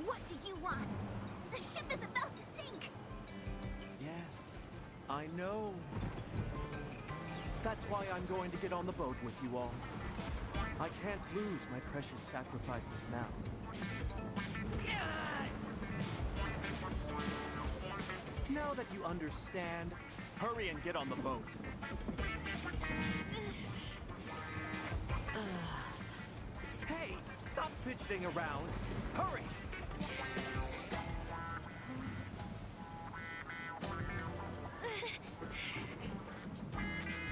I: What do you want? The ship is about to sink!
M: Yes, I know. That's why I'm going to get on the boat with you all. I can't lose my precious sacrifices now. Now that you understand, hurry and get on the boat. Hey, stop fidgeting around. Hurry!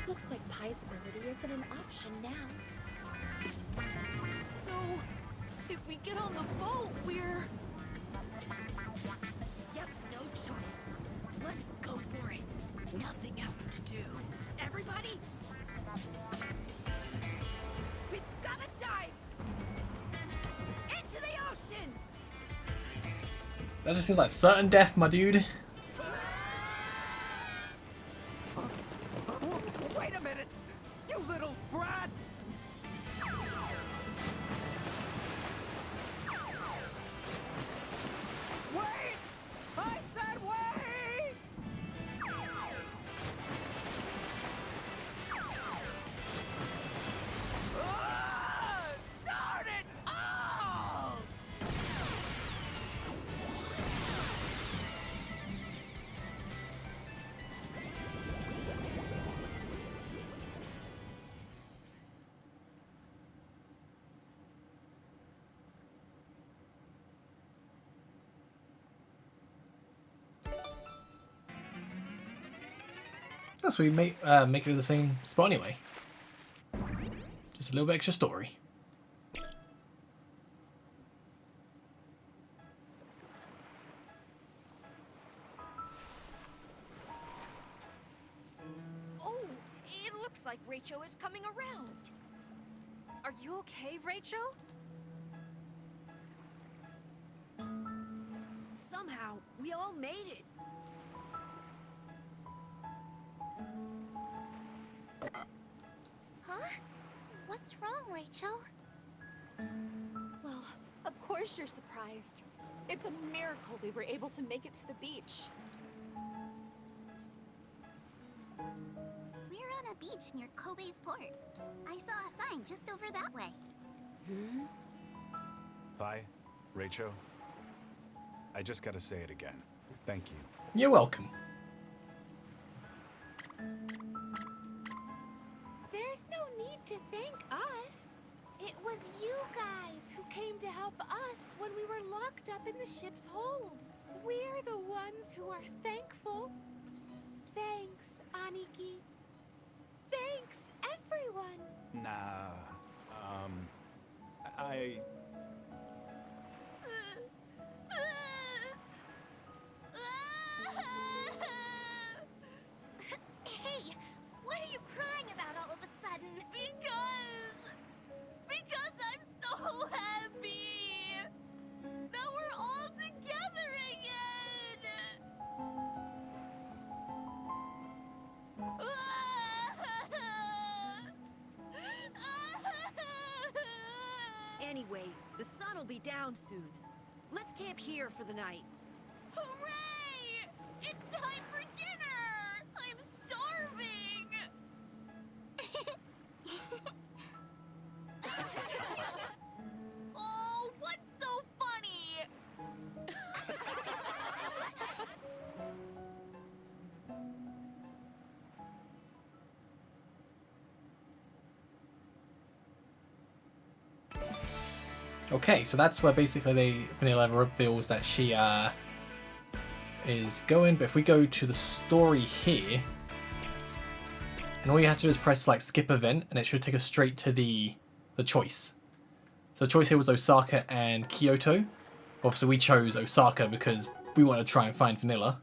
C: looks like Pai's ability isn't an option now.
L: So, if we get on the boat, we're...
F: Yep, no choice. Let's go for it. No
A: That just seems like certain death, my dude.
M: Wait a minute! You little brats! Wait! I said wait! Darn it! Oh!
A: Oh, so we make it to the same spot anyway. Just a little bit extra story.
B: Oh, it looks like Rachel is coming around.
L: Are you okay, Rachel?
F: Somehow, we all made it.
I: Huh? What's wrong, Rachel?
C: Well, of course you're surprised. It's a miracle we were able to make it to the beach.
I: We're on a beach near Kobe's port. I saw a sign just over that way.
K: Hi, Rachel. I just gotta say it again. Thank you.
A: You're welcome.
N: There's no need to thank us. It was you guys who came to help us when we were locked up in the ship's hold. We're the ones who are thankful. Thanks, Aniki. Thanks, everyone.
K: Nah,
I: Hey, what are you crying about all of a sudden?
N: Because I'm so happy that we're all together again.
F: Anyway, the sun will be down soon. Let's camp here for the night.
N: Hooray! It's time for dinner! I'm starving! Oh, what's so funny?
A: Okay, so that's where basically Vanilla reveals that she is going. But if we go to the story here, and all you have to do is press like skip event, and it should take us straight to the choice. So the choice here was Osaka and Kyoto. Obviously, we chose Osaka because we want to try and find Vanilla.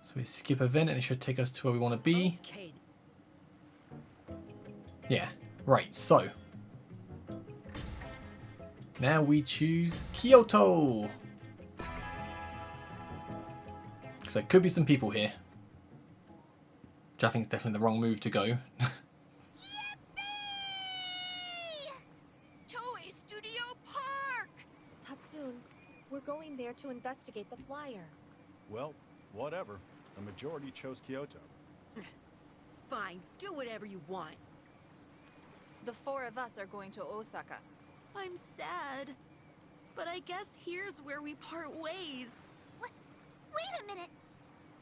A: So we skip event, and it should take us to where we want to be.
F: Okay.
A: Yeah, right. So now we choose Kyoto. So there could be some people here. Which I think is definitely the wrong move to go.
B: Toei Studio Park!
C: Tatsun, we're going there to investigate the flyer.
K: well, whatever. The majority chose Kyoto.
F: Fine, do whatever you want.
L: The four of us are going to Osaka.
N: I'm sad, but I guess here's where we part ways.
I: Wait a minute!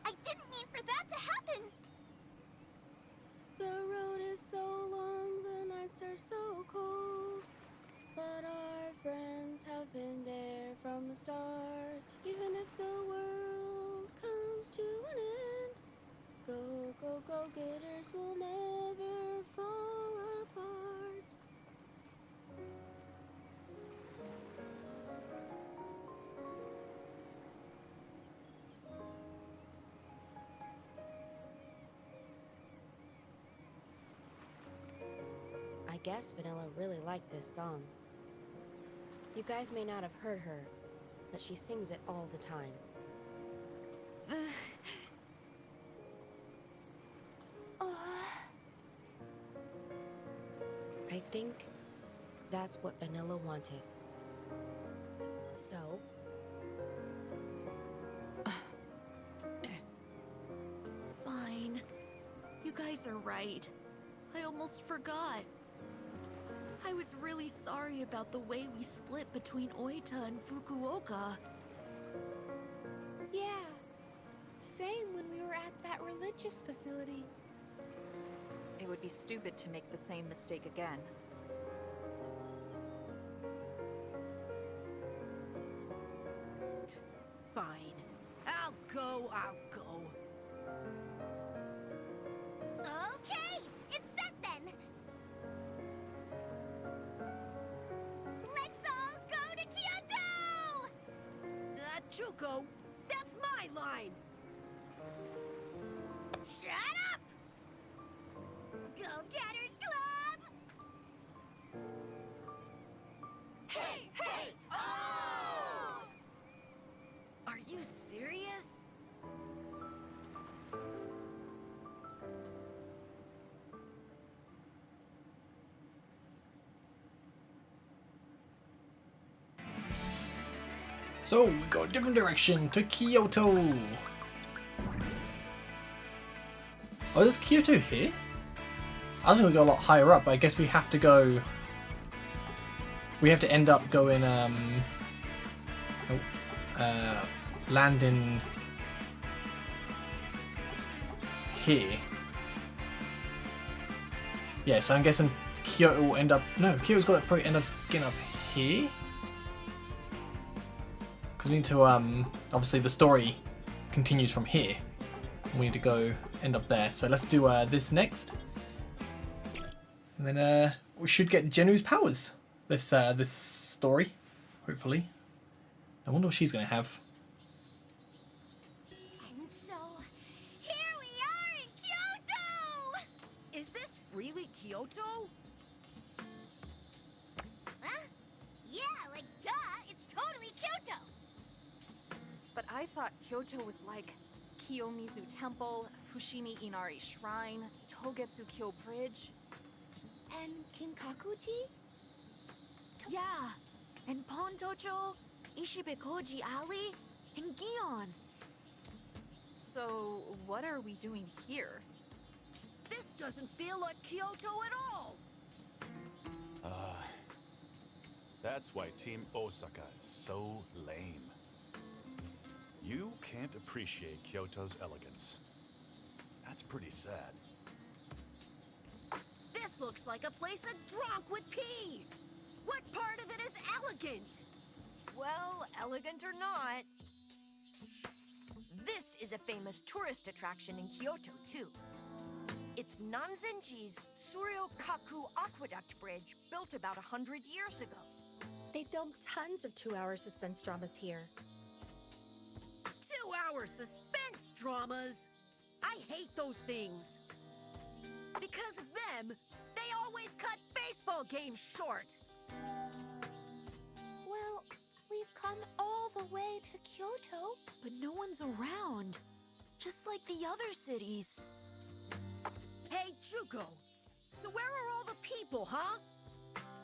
I: I didn't mean for that to happen!
E: The road is so long, the nights are so cold. But our friends have been there from the start. Even if the world comes to an end, go, go, go getters will never fall apart. I guess Vanilla really liked this song. You guys may not have heard her, that she sings it all the time. I think that's what Vanilla wanted. So?
L: Fine. You guys are right. I almost forgot. I was really sorry about the way we split between Oita and Fukuoka.
N: Yeah. Same when we were at that religious facility.
L: It would be stupid to make the same mistake again.
F: Fine. I'll go.
I: Okay, it's set then. Let's all go to Kyoto!
F: Chuco, that's my line!
I: Shut up! Go-Getters Club! Hey, hey, oh!
F: Are you serious?
A: So we go a different direction to Kyoto. Oh, is Kyoto here? I was gonna go a lot higher up, but I guess we have to go. We have to end up going landing here. Yeah, so I'm guessing Kyoto will end up. No, Kyoto's got to probably end up getting up here. Because we need to, obviously the story continues from here. We need to go end up there. So let's do this next. And then we should get Genu's powers. This story, hopefully. I wonder what she's going to have.
I: And so, here we are in Kyoto!
F: Is this really Kyoto?
I: Huh? Yeah, like duh, it's totally Kyoto!
L: But I thought Kyoto was like Kiyomizu Temple, Fushimi Inari Shrine, Togetsu Kyo Bridge.
N: And Kinkakuji?
L: Yeah, and Pontocho, Ishibe Koji Alley, and Gion. So, what are we doing here?
F: This doesn't feel like Kyoto at all!
K: That's why Team Osaka is so lame. You can't appreciate Kyoto's elegance. That's pretty sad.
F: This looks like a place drunk with pee! What part of it is elegant?
B: Well, elegant or not, this is a famous tourist attraction in Kyoto, too. It's Nanzenji's Suryo-Kaku Aqueduct Bridge, built about 100 years ago.
C: They filmed tons of 2-hour suspense dramas here.
F: 2-hour suspense dramas? I hate those things. Because of them, they always cut baseball games short.
N: Well, we've come all the way to Kyoto.
L: But no one's around. Just like the other cities.
F: Hey, Chuco. So where are all the people, huh?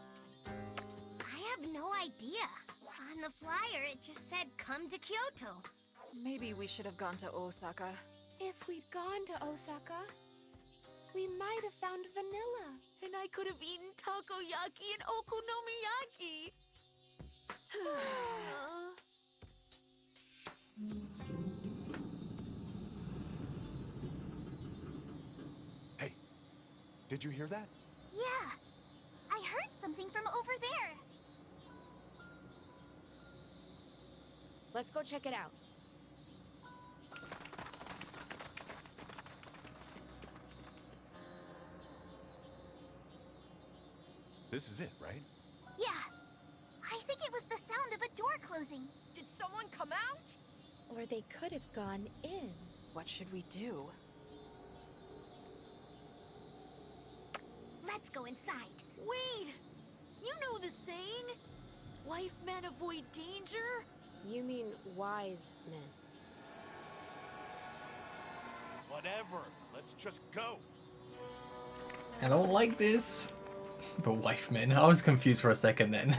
I: I have no idea. On the flyer, it just said, come to Kyoto.
L: Maybe we should have gone to Osaka.
N: If we'd gone to Osaka, we might have found Vanilla.
L: And I could have eaten takoyaki and okonomiyaki.
K: Hey, did you hear that?
I: Yeah, I heard something from over there.
E: Let's go check it out.
K: This is it, right?
I: Yeah, I think it was the sound of a door closing.
B: Did someone come out?
C: Or they could have gone in.
L: What should we do?
I: Let's go inside.
L: Wait! You know the saying? Wife men avoid danger?
E: You mean wise men.
K: Whatever. Let's just go.
A: I don't like this. But wife men. I was confused for a second then.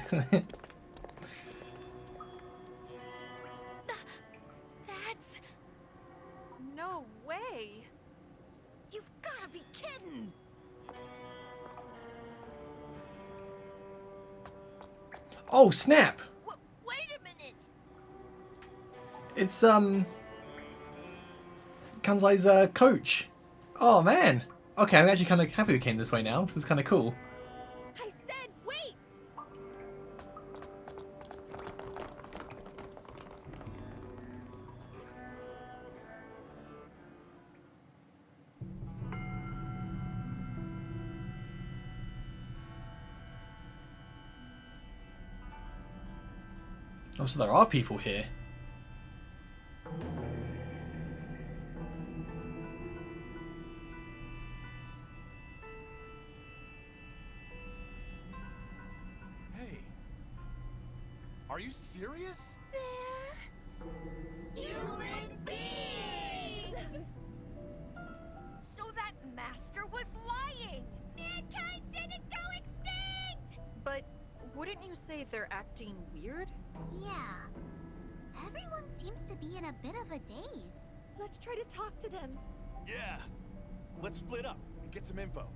F: That's...
L: No way!
F: You've gotta be kidding!
A: Oh, snap!
F: Wait a minute!
A: It's, Kansai's, coach. Oh, man. Okay, I'm actually kind of happy we came this way now. This is kind of cool.
F: I said wait!
A: Oh, so there are people here.
K: Hey. Are you serious?
F: Human beings!
B: So that master was lying!
I: Mankind didn't go extinct!
L: But wouldn't you say they're acting weird?
I: Yeah. Everyone seems to be in a bit of a daze.
C: Let's try to talk to them.
K: Yeah. Let's split up and get some info.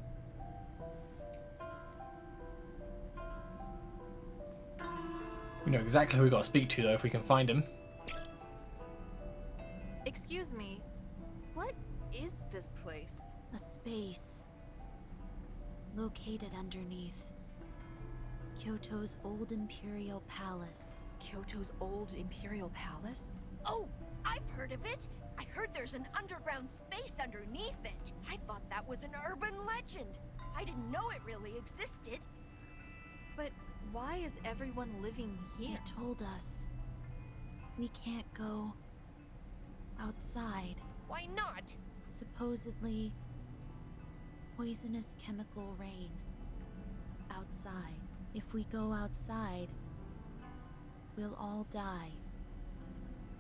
A: We know exactly who we gotta speak to though if we can find him.
L: Excuse me. What is this place?
E: A space located underneath Kyoto's old imperial palace.
L: Kyoto's old imperial palace?
B: Oh, I've heard of it. I heard there's an underground space underneath it. I thought that was an urban legend. I didn't know it really existed.
L: But why is everyone living here?
E: It told us we can't go outside.
B: Why not?
E: Supposedly poisonous chemical rain outside. If we go outside, we'll all die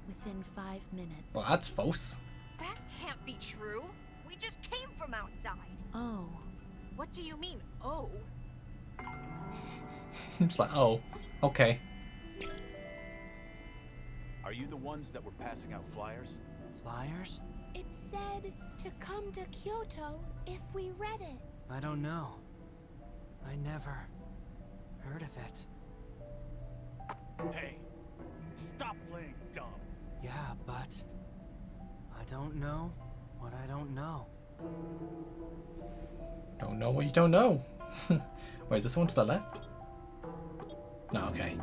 E: within 5 minutes.
A: Well, that's false.
B: That can't be true. We just came from outside.
E: Oh.
B: What do you mean, oh?
A: It's like, oh, okay.
K: Are you the ones that were passing out flyers?
O: Flyers?
N: It said to come to Kyoto if we read it.
O: I don't know. I never heard of it.
K: Hey, stop playing dumb.
O: Yeah, but I don't know what I don't know.
A: Don't know what you don't know. Wait, is this one to the left? No, okay.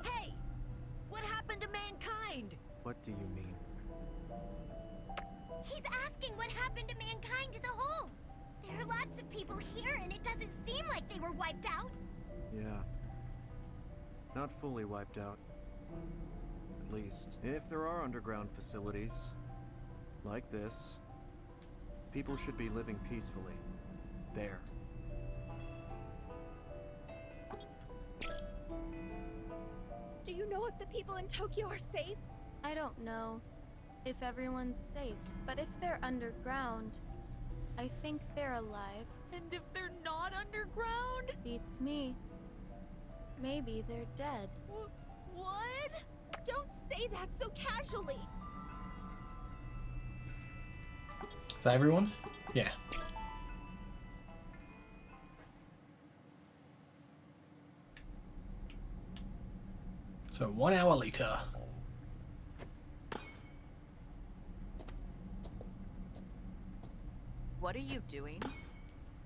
F: Hey! What happened to mankind?
M: What do you mean?
I: He's asking what happened to mankind as a whole. There are lots of people here, and it doesn't seem like they were wiped out.
M: Yeah. Not fully wiped out. At least, if there are underground facilities, like this, people should be living peacefully. There.
C: Do you know if the people in Tokyo are safe?
P: I don't know if everyone's safe, but if they're underground, I think they're alive.
L: And if they're not underground?
P: Beats me. Maybe they're dead.
C: What? Don't say that so casually.
A: Is that everyone? Yeah. So 1 hour later.
L: What are you doing?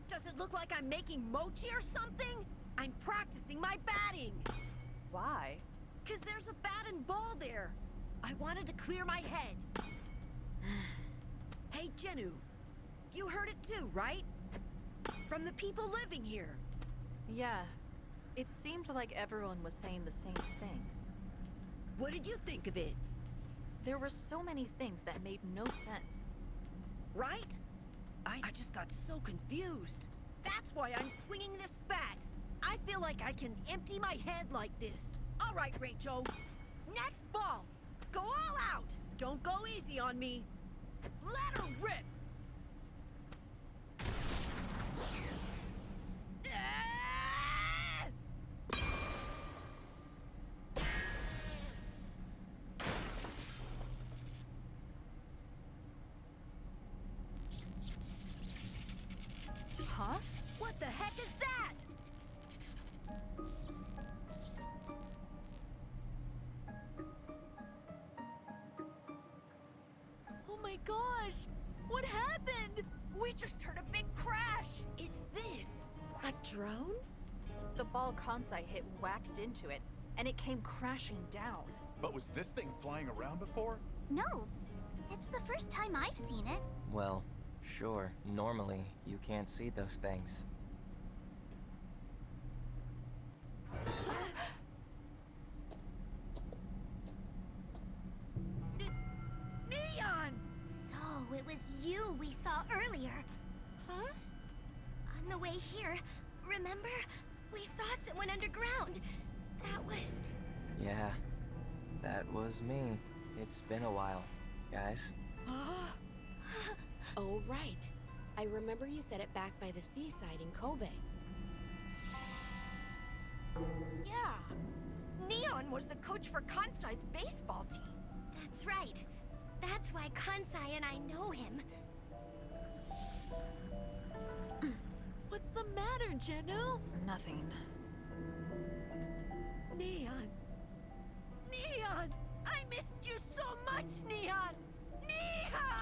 F: Does it look like I'm making mochi or something? I'm practicing my batting.
L: Why?
F: 'Cause there's a bat and ball there. I wanted to clear my head. Hey, Jennu. You heard it too, right? From the people living here.
L: Yeah. It seemed like everyone was saying the same thing.
F: What did you think of it?
L: There were so many things that made no sense.
F: Right? I just got so confused. That's why I'm swinging this bat. I feel like I can empty my head like this. All right, Rachel. Next ball. Go all out. Don't go easy on me. Let her rip.
B: Huh?
F: What the heck is that?
L: Oh my gosh! What happened?
B: We just heard a big crash.
F: It's this. A drone?
B: The ball Kansai hit whacked into it, and it came crashing down.
K: But was this thing flying around before?
I: No, it's the first time I've seen it.
Q: Well, sure. Normally, you can't see those things.
F: Neon!
I: So it was you we saw earlier.
N: Huh?
I: On the way here, remember? We saw someone underground. That was...
Q: Yeah, that was me. It's been a while, guys.
E: Oh, right. I remember you said it back by the seaside in Kobe.
B: Yeah. Neon was the coach for Kansai's baseball team.
I: That's right. That's why Kansai and I know him.
L: What's the matter, Jenu?
B: Nothing.
F: Neon! Neon! I missed you so much, Neon!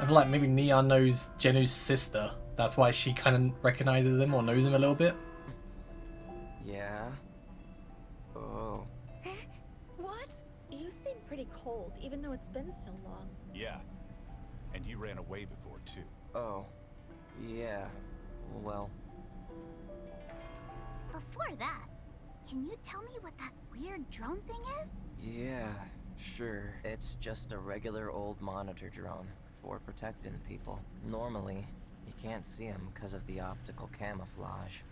A: I feel like maybe Neon knows Jenu's sister. That's why she kind of recognizes him or knows him a little bit.
Q: Yeah? Oh.
F: What?
C: You seem pretty cold, even though it's been so long.
K: Yeah. And you ran away before, too.
Q: Oh. Yeah. Well.
I: Before that, can you tell me what that weird drone thing is?
Q: Yeah, sure. It's just a regular old monitor drone for protecting people. Normally, you can't see them because of the optical camouflage.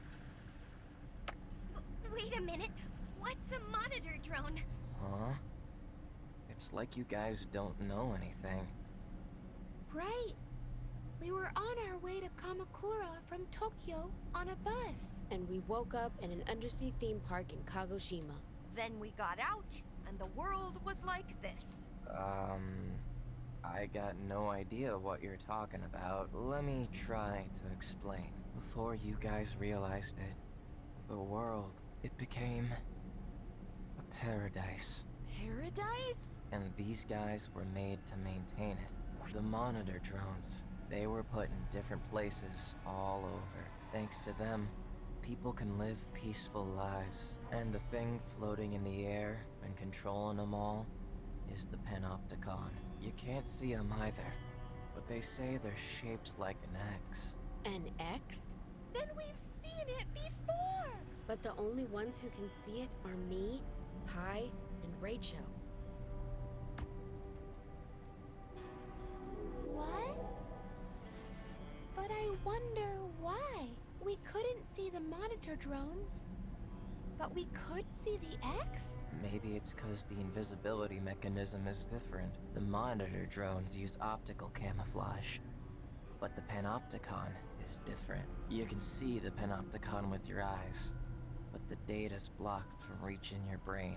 I: Wait a minute. What's a monitor drone?
Q: Huh? It's like you guys don't know anything.
N: Right. We were on our way to Kamakura from Tokyo on a bus.
E: And we woke up in an undersea theme park in Kagoshima.
B: Then we got out, and the world was like this.
Q: I got no idea what you're talking about. Let me try to explain. Before you guys realized it, the world, it became a paradise.
L: Paradise?
Q: And these guys were made to maintain it. The monitor drones, they were put in different places all over. Thanks to them, people can live peaceful lives. And the thing floating in the air and controlling them all is the Panopticon. You can't see them either, but they say they're shaped like an X.
E: An X?
N: Then we've seen it before!
E: But the only ones who can see it are me, Pai, and Rachel.
N: What? But I wonder why. We couldn't see the monitor drones, but we could see the X?
Q: Maybe it's because the invisibility mechanism is different. The monitor drones use optical camouflage, but the Panopticon is different. You can see the Panopticon with your eyes, but the data's blocked from reaching your brain.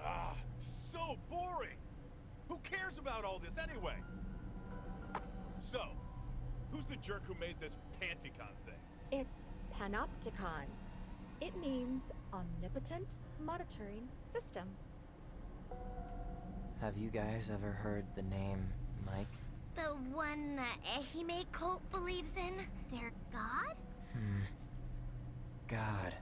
K: Ah, so boring! Who cares about all this anyway? So, who's the jerk who made this Panticon thing?
C: It's Panopticon. It means Omnipotent Monitoring System.
Q: Have you guys ever heard the name Mike?
I: The one the Ehime cult believes in? Their god?
Q: God.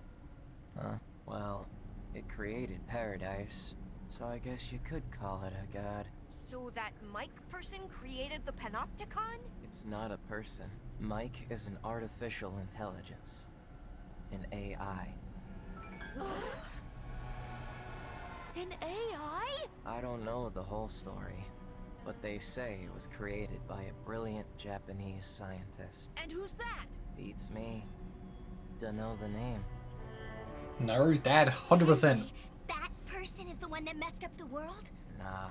Q: Huh? Well, it created paradise, so I guess you could call it a god.
B: So that Mike person created the Panopticon?
Q: It's not a person. Mike is an artificial intelligence. An AI.
B: An AI?
Q: I don't know the whole story, but they say it was created by a brilliant Japanese scientist.
F: And who's that?
Q: Beats me. Don't know the name.
A: Naru's dad, 100%.
D: That person is the one that messed up the world?
Q: Nah,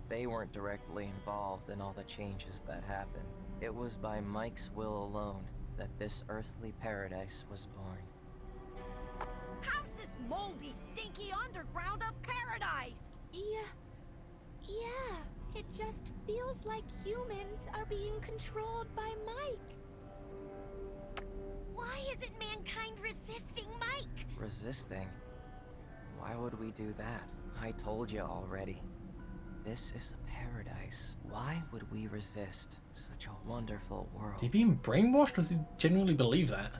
Q: they weren't directly involved in all the changes that happened. It was by Mike's will alone that this earthly paradise was born.
F: How's this moldy, stinky underground a paradise?
N: Yeah, it just feels like humans are being controlled by Mike.
D: Why isn't mankind resisting Mike?
Q: Resisting? Why would we do that? I told you already. This is a paradise. Why would we resist such a wonderful world?
A: Is he being brainwashed, or does he genuinely believe that?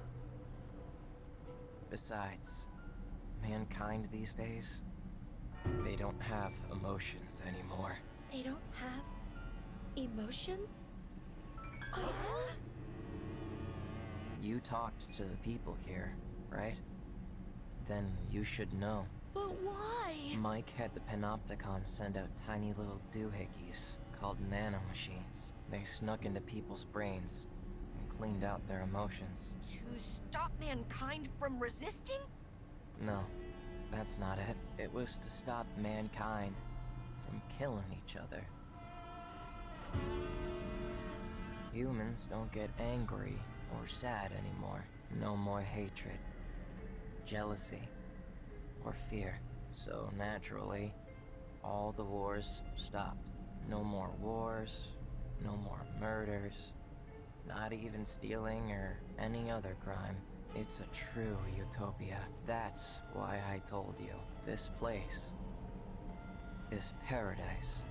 Q: Besides, mankind these days, they don't have emotions anymore.
C: They don't have emotions?
Q: You talked to the people here, right? Then you should know.
F: But why?
Q: Mike had the Panopticon send out tiny little doohickeys called nanomachines. They snuck into people's brains and cleaned out their emotions.
B: To stop mankind from resisting?
Q: No, that's not it. It was to stop mankind from killing each other. Humans don't get angry or sad anymore. No more hatred, jealousy, or fear. So naturally, all the wars stopped. No more wars, no more murders, not even stealing or any other crime. It's a true utopia. That's why I told you. This place is paradise.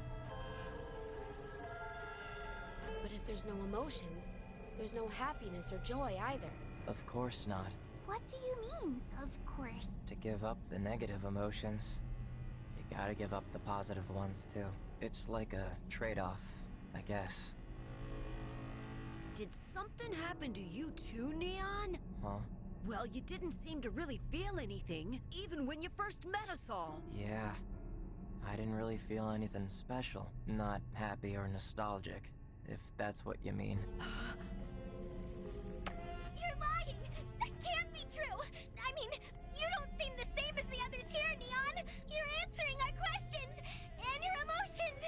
E: But if there's no emotions, there's no happiness or joy either.
Q: Of course not.
D: What do you mean, of course?
Q: To give up the negative emotions, you gotta give up the positive ones too. It's like a trade-off, I guess.
F: Did something happen to you too, Neon?
Q: Huh?
F: Well, you didn't seem to really feel anything, even when you first met us all.
Q: Yeah. I didn't really feel anything special. Not happy or nostalgic, if that's what you mean.
D: You're lying! That can't be true! I mean, you don't seem the same as the others here, Neon! You're answering our questions, and your emotions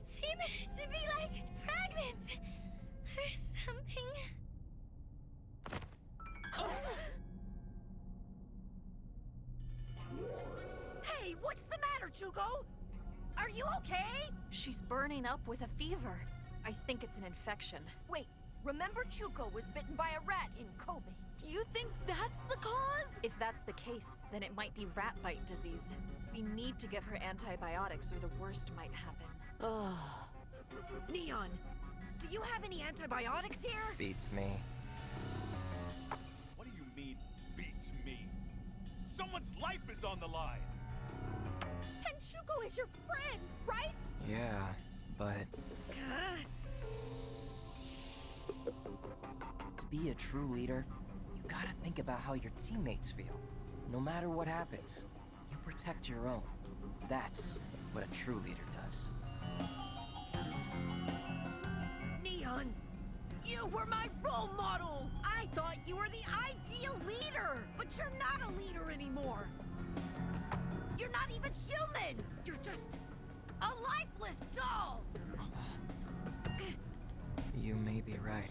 D: seem to be like fragments or something.
F: Hey, what's the matter, Chuco? Are you okay?
L: She's burning up with a fever. I think it's an infection.
B: Wait, remember Chuco was bitten by a rat in Kobe?
L: You think that's the cause? If that's the case, then it might be rat bite disease. We need to give her antibiotics or the worst might happen.
F: Ugh. Neon, do you have any antibiotics here?
Q: Beats me.
K: What do you mean, beats me? Someone's life is on the line!
N: And Chuco is your friend, right?
Q: Yeah, but... To be a true leader, you gotta think about how your teammates feel. No matter what happens, you protect your own. That's what a true leader does.
F: Neon, you were my role model! I thought you were the ideal leader, but you're not a leader anymore. You're not even human! You're just a lifeless doll!
Q: You may be right.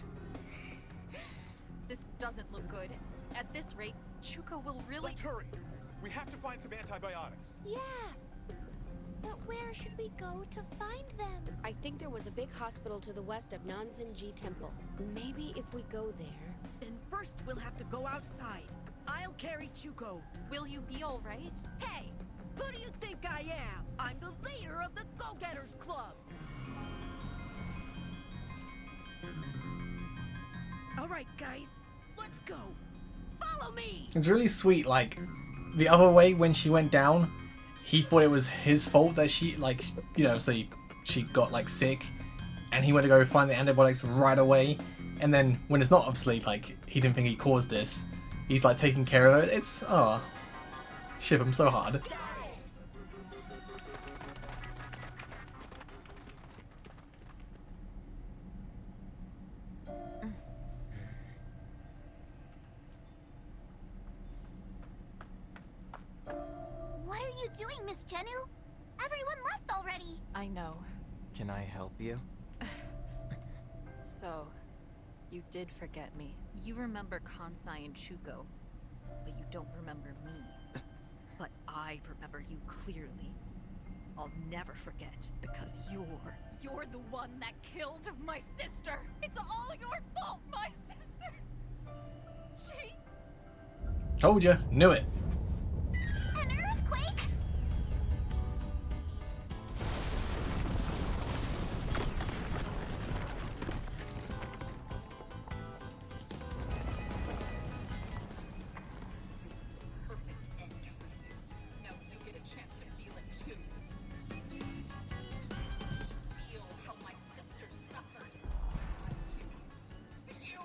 L: This doesn't look good. At this rate, Chuco will really—
K: Let's hurry! We have to find some antibiotics.
N: Yeah. But where should we go to find them?
E: I think there was a big hospital to the west of Nanzenji Temple. Maybe if we go there...
F: Then first we'll have to go outside. I'll carry Chuco.
L: Will you be all right?
F: Hey! Who do you think I am? I'm the leader of the Go-Getters Club! Alright, guys. Let's go. Follow me!
A: It's really sweet, like, the other way when she went down, he thought it was his fault that she, like, you know, so she got, like, sick, and he went to go find the antibiotics right away, and then when it's not, obviously, like, he didn't think he caused this, he's, like, taking care of it. It's, oh, ship him so hard.
I: you doing, Miss Jennu? Everyone left already.
P: I know.
Q: Can I help you?
P: So, you did forget me. You remember Kansai and Chuco, but you don't remember me.
F: But I remember you clearly. I'll never forget.
P: Because you're the one that killed my sister! It's all your fault, my sister! She...
A: Told you. Knew it.
I: An earthquake?
P: This is the perfect end for you. Now you get a chance to feel it too. To feel how my sister suffered. You...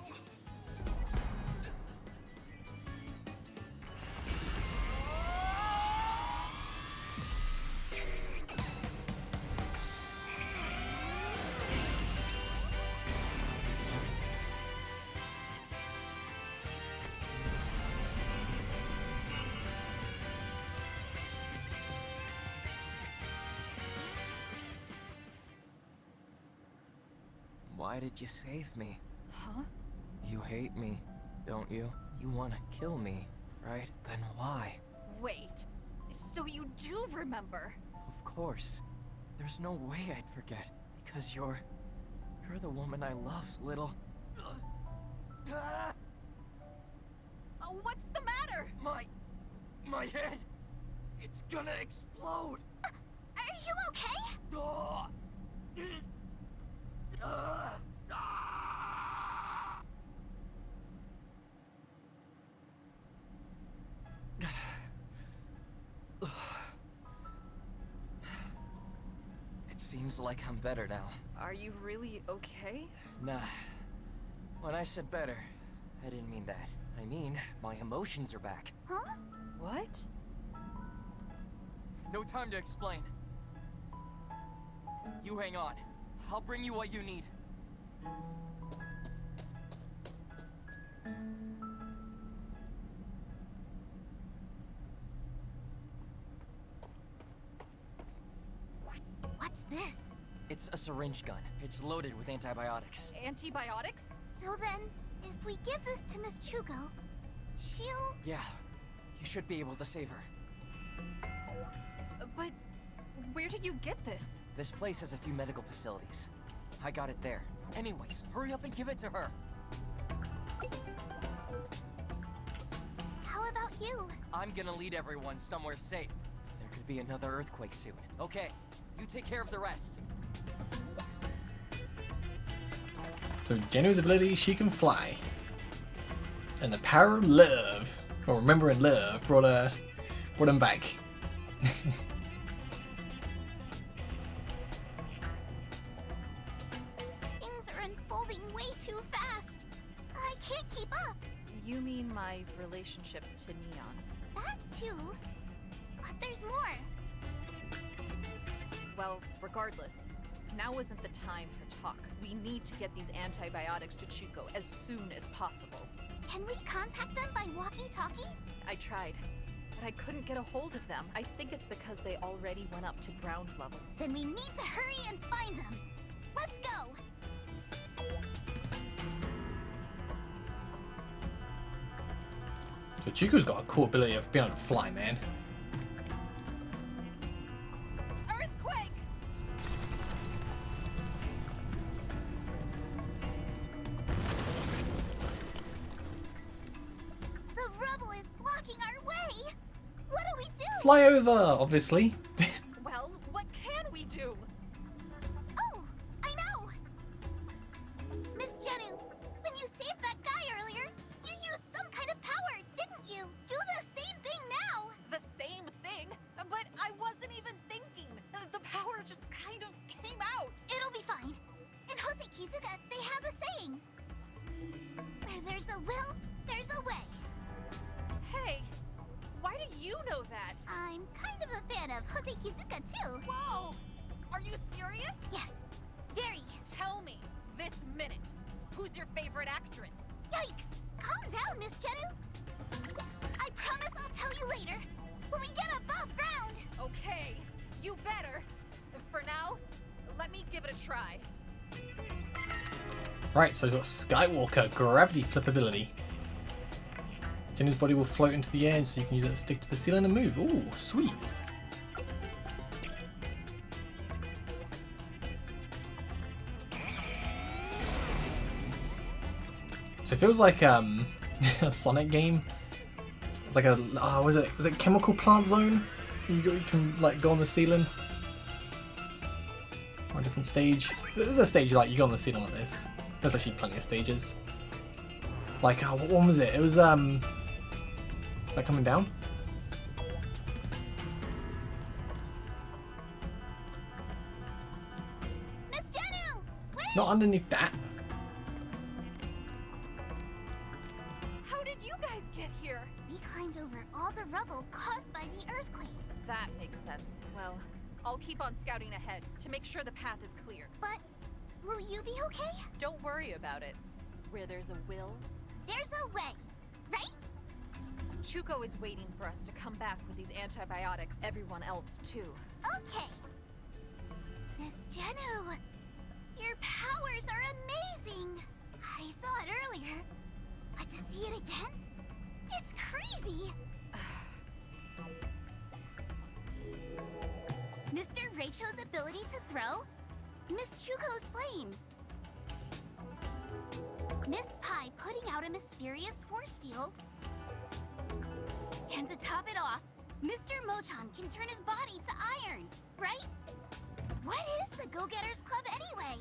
Q: Why did you save me?
P: Huh?
Q: You hate me, don't you? You want to kill me, right? Then why?
P: Wait, so you do remember?
Q: Of course. There's no way I'd forget. Because you're the woman I love's little...
P: What's the matter?
Q: My head! It's gonna explode!
I: Are you okay?
Q: It seems like I'm better now.
P: Are you really okay?
Q: Nah. When I said better, I didn't mean that. I mean, my emotions are back.
I: Huh?
P: What?
Q: No time to explain. You hang on. I'll bring you what you need.
I: What's this?
Q: It's a syringe gun. It's loaded with antibiotics.
P: Antibiotics?
I: So then, if we give this to Miss Chuco, she'll...
Q: Yeah, you should be able to save her.
P: But where did you get this?
Q: This place has a few medical facilities. I got it there. Anyways, hurry up and give it to her.
I: How about you?
Q: I'm gonna lead everyone somewhere safe. There could be another earthquake soon. Okay, you take care of the rest.
A: So Jennu's ability, she can fly. And the power of love, or remembering love, brought him back.
I: Things are unfolding way too fast. I can't keep up.
P: You mean my relationship to Neon?
I: That too. But there's more.
P: Well, regardless, now isn't the time for talk. We need to get these antibiotics to Chuco as soon as possible.
I: Can we contact them by walkie-talkie?
P: I tried, but I couldn't get a hold of them. I think it's because they already went up to ground level.
I: Then we need to hurry and find them. Let's go.
A: So Chuco's got a cool ability of being able to fly, man.
P: Earthquake!
I: The rubble is blocking our way. What do we do?
A: Fly over, obviously.
P: Well, what can we do?
I: Oh, I know. Miss Jennu, when you saved that guy earlier, you used some kind of power, didn't you? Do the same thing now.
P: The same thing? But I wasn't even thinking. The power just kind of came out.
I: It'll be fine. In Jose Kizuga, they have a saying. Where there's a will, there's a way.
P: Hey, why do you know that?
I: I'm kind of a fan of Jose Kizuka too.
P: Whoa! Are you serious?
I: Yes, very.
P: Tell me, this minute, who's your favorite actress?
I: Yikes! Calm down, Miss Jennu. I promise I'll tell you later.
D: when we get above ground.
P: Okay, you better. For now, let me give it a try.
A: Right, so we've got Skywalker gravity flip ability. Jenny's body will float into the air, so you can use it to stick to the ceiling and move. Ooh, sweet. So it feels like a Sonic game. It's like a was it Chemical Plant Zone? You can like go on the ceiling. Or a different stage. There's a stage like you go on the ceiling like this. There's actually plenty of stages. Like what one was it? It was like coming down.
D: Miss Jenu, wait!
A: Not underneath that.
P: How did you guys get here?
D: We climbed over all the rubble caused by the earthquake.
P: That makes sense. Well, I'll keep on scouting ahead to make sure the path is clear.
D: But will you be okay?
P: Don't worry about it. Where there's a will,
D: there's a way, right?
P: Chuco is waiting for us to come back with these antibiotics. Everyone else too.
D: Okay. Miss Jenu, your powers are amazing. I saw it earlier, but to see it again, it's crazy. Mr. Reicho's ability to throw, Miss Chuco's flames, Miss Pai putting out a mysterious force field, and to top it off, Mr. Mochan can turn his body to iron, right? What is the Go-Getters Club anyway?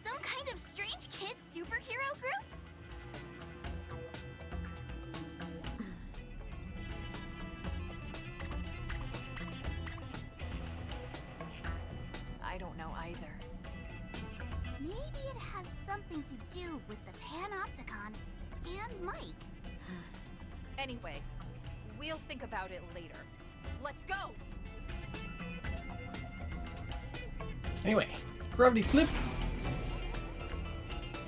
D: Some kind of strange kid superhero group?
P: I don't know either.
D: Maybe it has something to do with the Panopticon and Mike.
P: Anyway, we'll think about it later. Let's go!
A: Anyway, gravity flip.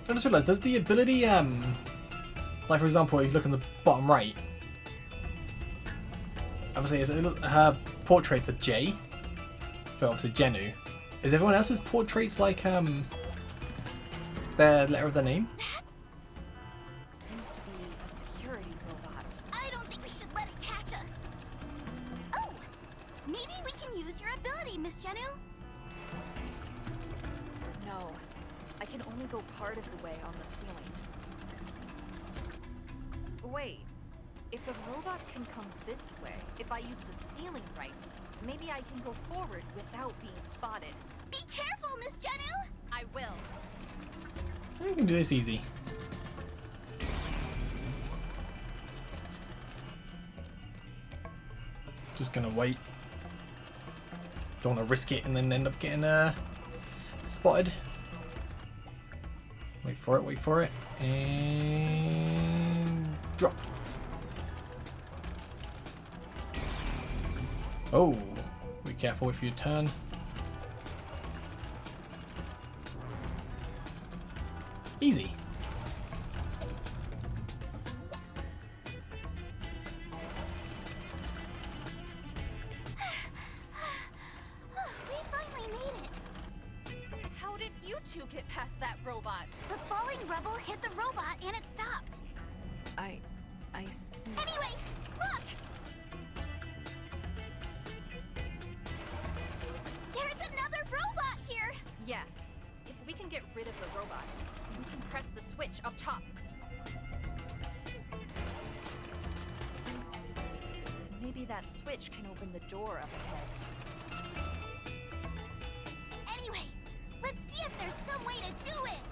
A: I just realised, does the ability, like for example, if you look on the bottom right, obviously her portrait's a J, for obviously Jenu. Is everyone else's portraits like, their letter of their name?
P: Seems to be a security robot.
D: I don't think we should let it catch us. Oh, maybe we can use your ability, Miss Jenu.
P: No, I can only go part of the way on the ceiling. Wait, if the robots can come this way, if I use the ceiling right, maybe I can go forward without being spotted.
D: Be careful, Miss Jenu!
P: I will.
A: I can do this easy. Just gonna wait. Don't want to risk it and then end up getting spotted. Wait for it, and drop. Oh, be careful if you turn. Easy.
D: We finally made it.
P: How did you two get past that robot?
D: The falling rubble hit the robot and it stopped.
P: I see.
D: Anyway, look! There's another robot here!
P: Yeah, if we can get rid of the robot, we can press the switch up top. Maybe that switch can open the door up ahead.
D: Anyway, let's see if there's some way to do it!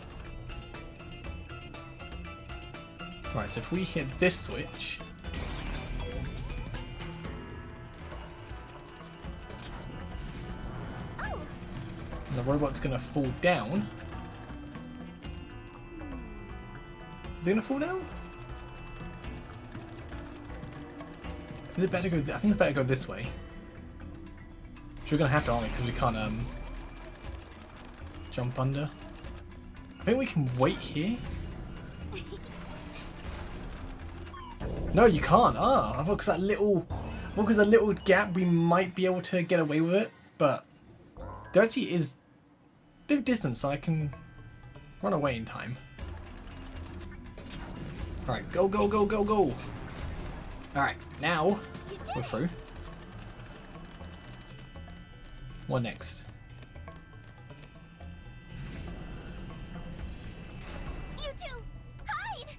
A: Right, so if we hit this switch,
D: Oh!
A: and the robot's gonna fall down. Is it gonna fall down? Is it better to go? I think it's better to go this way. So we're gonna have to, aren't we? Because we can't jump under. I think we can wait here. No, you can't. Ah, I thought because that little Well, because a little gap, we might be able to get away with it, but there actually is a bit of distance, so I can run away in time. Alright, go, go, go, go, go! Alright, now we're through. What next?
I: You two, hide!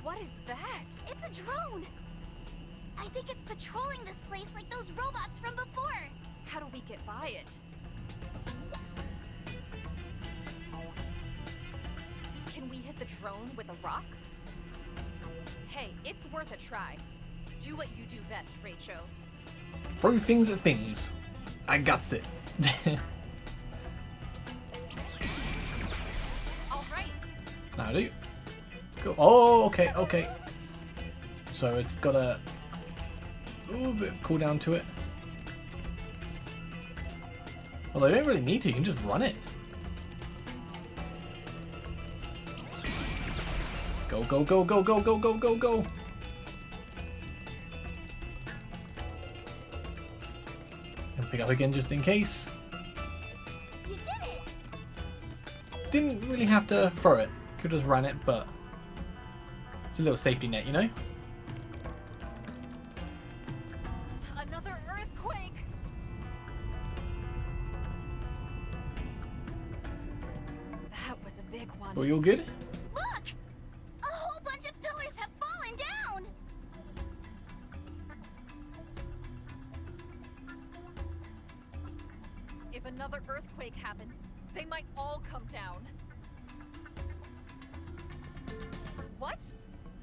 B: What is that?
I: It's a drone! I think it's patrolling this place like those robots from before.
B: How do we get by it? Can we hit the drone with a rock? Hey, it's worth a try. Do what you do best, Rachel.
A: Throw things at things. I guts it.
B: Alright.
A: Now do. Go. Oh, okay, okay. So it's got a bit of cooldown to it. Well, they don't really need to. You can just run it. Go, go, go, go, go, go, go, go, go. And pick up again just in case.
I: You did it!
A: Didn't really have to throw it. Could just run it, but it's a little safety net, you know?
B: Another earthquake! That was a big one.
A: Are you all good?
I: Look! A whole bunch of pillars have fallen down!
B: If another earthquake happens, they might all come down. What?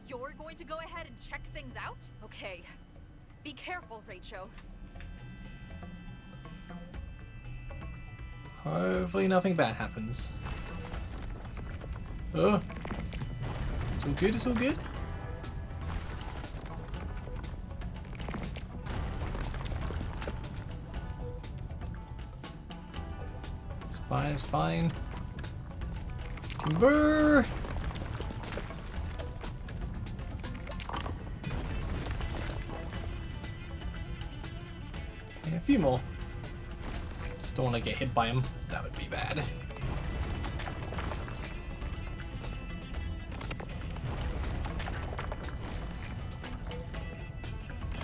B: You're going to go ahead and check things out? Okay. Be careful, Rachel.
A: Hopefully nothing bad happens. Oh. It's all good, it's all good. It's fine, it's fine. Timber! And a few more. Just don't want to get hit by him. That would be bad.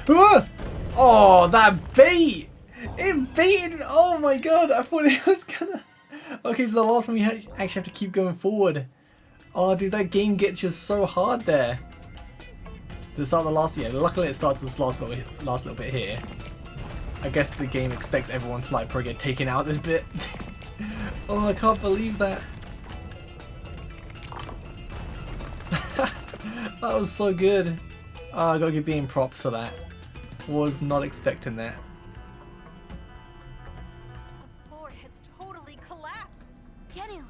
A: Ah! Oh, that bait! It baited! Oh my god, I thought it was gonna... Okay, so the last one we actually have to keep going forward. Oh, dude, that game gets you so hard there. To start the last... Yeah, luckily it starts this last little bit here. I guess the game expects everyone to like probably get taken out this bit. Oh, I can't believe that. That was so good. Oh, I gotta give the game props for that. Was not expecting that.
B: The floor has totally collapsed.
I: Jennu,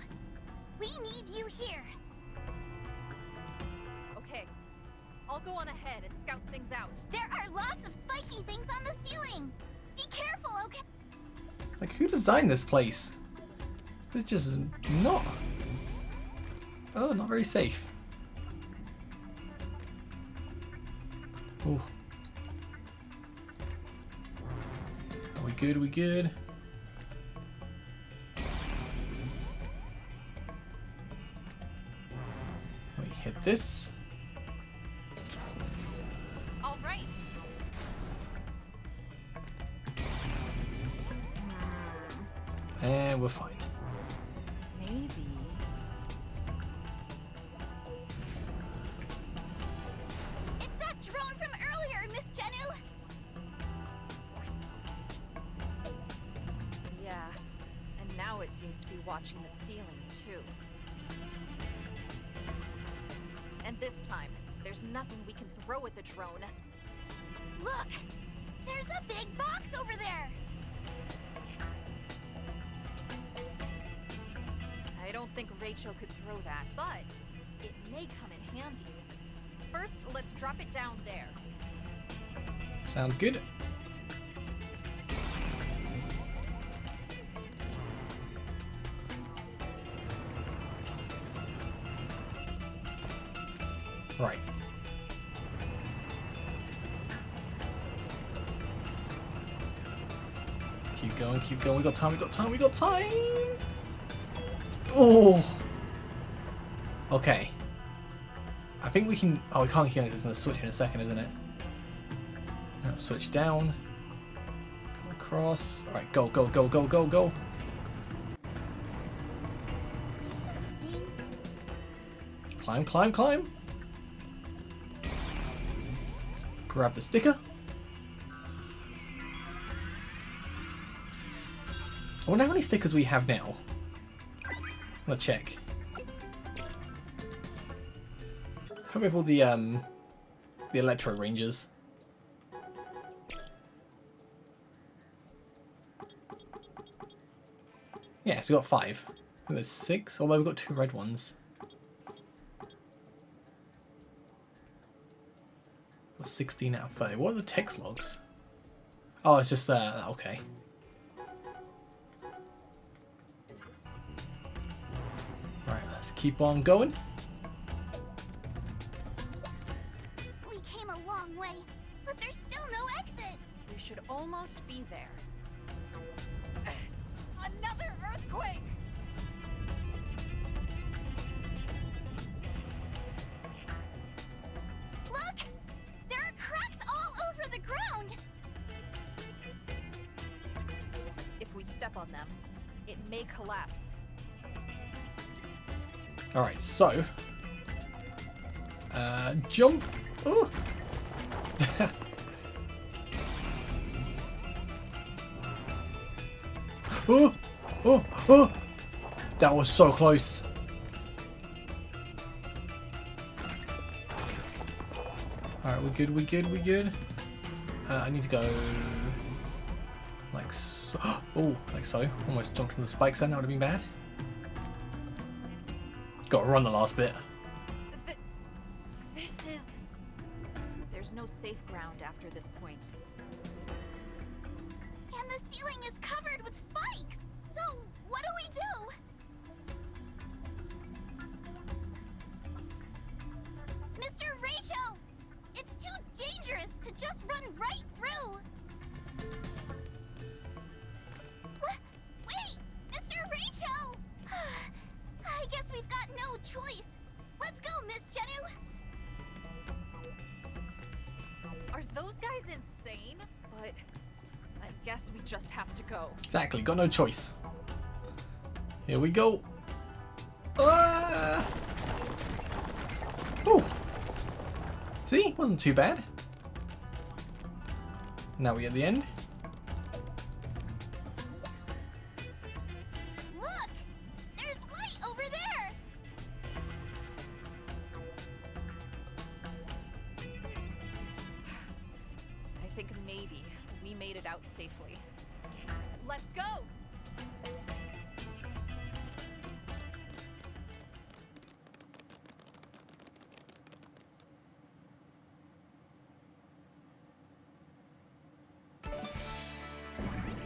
I: we need you here.
B: Okay, I'll go on ahead and scout things out.
I: There are lots of spiky things on the ceiling. Be careful, okay?
A: Like, who designed this place? It's just not... Oh, not very safe. Ooh. Are we good? Are we good? We hit this.
B: All right.
A: And we're fine.
B: Maybe.
I: It's that drone from earlier, Miss Jennu.
B: Yeah, and now it seems to be watching the ceiling too. And this time, there's nothing we can throw at the drone.
I: Look, there's a big box over there.
B: I don't think Rachel could throw that, but it may come in handy. First, let's drop it down there.
A: Sounds good. Right. Keep going, keep going. We got time, we got time, we got time! Oh! Okay. I think we can... Oh, we can't keep going. It's going to switch in a second, isn't it? No, switch down. Come across. Alright, go, go, go, go, go, go. Climb, climb, climb. Grab the sticker. I wonder how many stickers we have now. Let's check. How about all the Electro Rangers? Yeah, so we got 5. And there's 6, although we've got 2 red ones. Got 16 out of 30. What are the text logs? Oh, it's just okay. Right, let's keep on going.
I: We came a long way, but there's still no exit.
B: We should almost be there. Another earthquake!
I: Look! There are cracks all over the ground!
B: If we step on them, it may collapse.
A: Alright, so... jump! Oh! Oh! Oh! Oh! That was so close. Alright, we're good, we're good, we're good. I need to go... like so. Oh, like so. Almost jumped from the spikes then, that would have been bad. Gotta run the last bit.
B: This is... There's no safe ground after this point.
I: And the ceiling is covered with spikes! So, what do we do? Mr. Rachel! It's too dangerous to just run right through! Wait! Mr. Rachel! I guess we've got no choice. Let's go, Miss Jennu!
B: Are those guys insane? But I guess we just have to go.
A: Exactly, got no choice. Here we go. Ah! Oh! See, wasn't too bad. Now we at the end.
I: Look! There's light over there!
B: I think maybe we made it out safely. Let's go!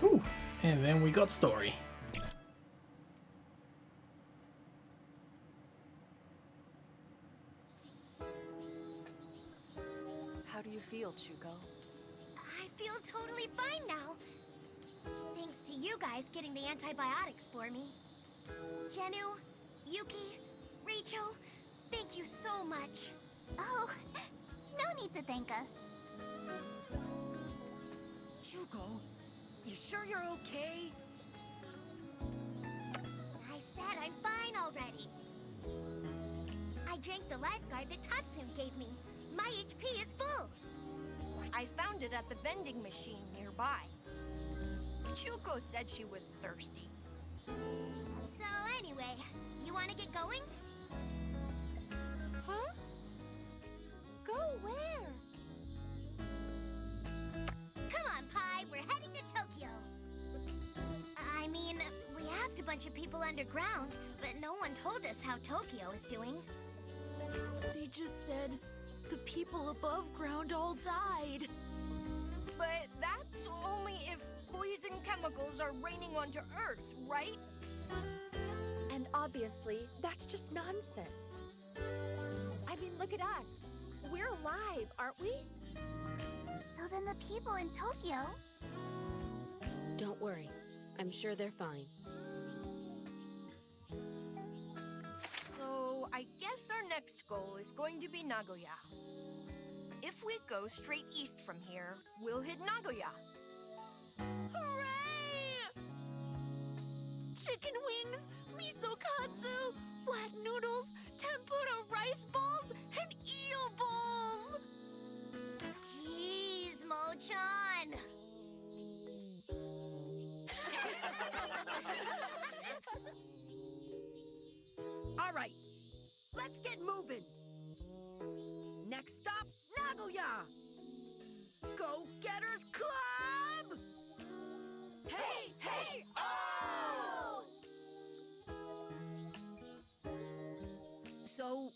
A: Ooh, and then we got story.
B: How do you feel, Chuco?
D: I feel totally fine now. Thanks to you guys getting the antibiotics for me. Jennu, Yuki, Rachel, thank you so much.
I: Oh, no need to thank us.
F: Chuco, you sure you're okay?
D: I said I'm fine already. I drank the lifeguard that Tatsum gave me. My HP is full.
B: I found it at the vending machine nearby. Chuco said she was thirsty.
D: So anyway, you want to get going?
N: Huh? Go where?
D: Come on, Pi, we're heading to Tokyo. I mean, we asked a bunch of people underground, but no one told us how Tokyo is doing.
L: They just said the people above ground all died.
B: But that's only if poison chemicals are raining onto Earth, right?
C: And obviously, that's just nonsense.
F: I
C: mean, look at us. We're alive, aren't we?
I: So then the people in Tokyo...
E: Don't worry. I'm sure they're fine.
B: So, I guess our next goal is going to be Nagoya. If we go straight east from here, we'll hit Nagoya.
L: Hooray! Chicken wings, miso katsu, flat noodles, tempura rice balls, and eel balls!
I: Jeez, Mo-chan!
F: All right, let's get moving. Next stop, Nagoya! Go-Getters Club!
L: Hey, hey, oh!
F: So,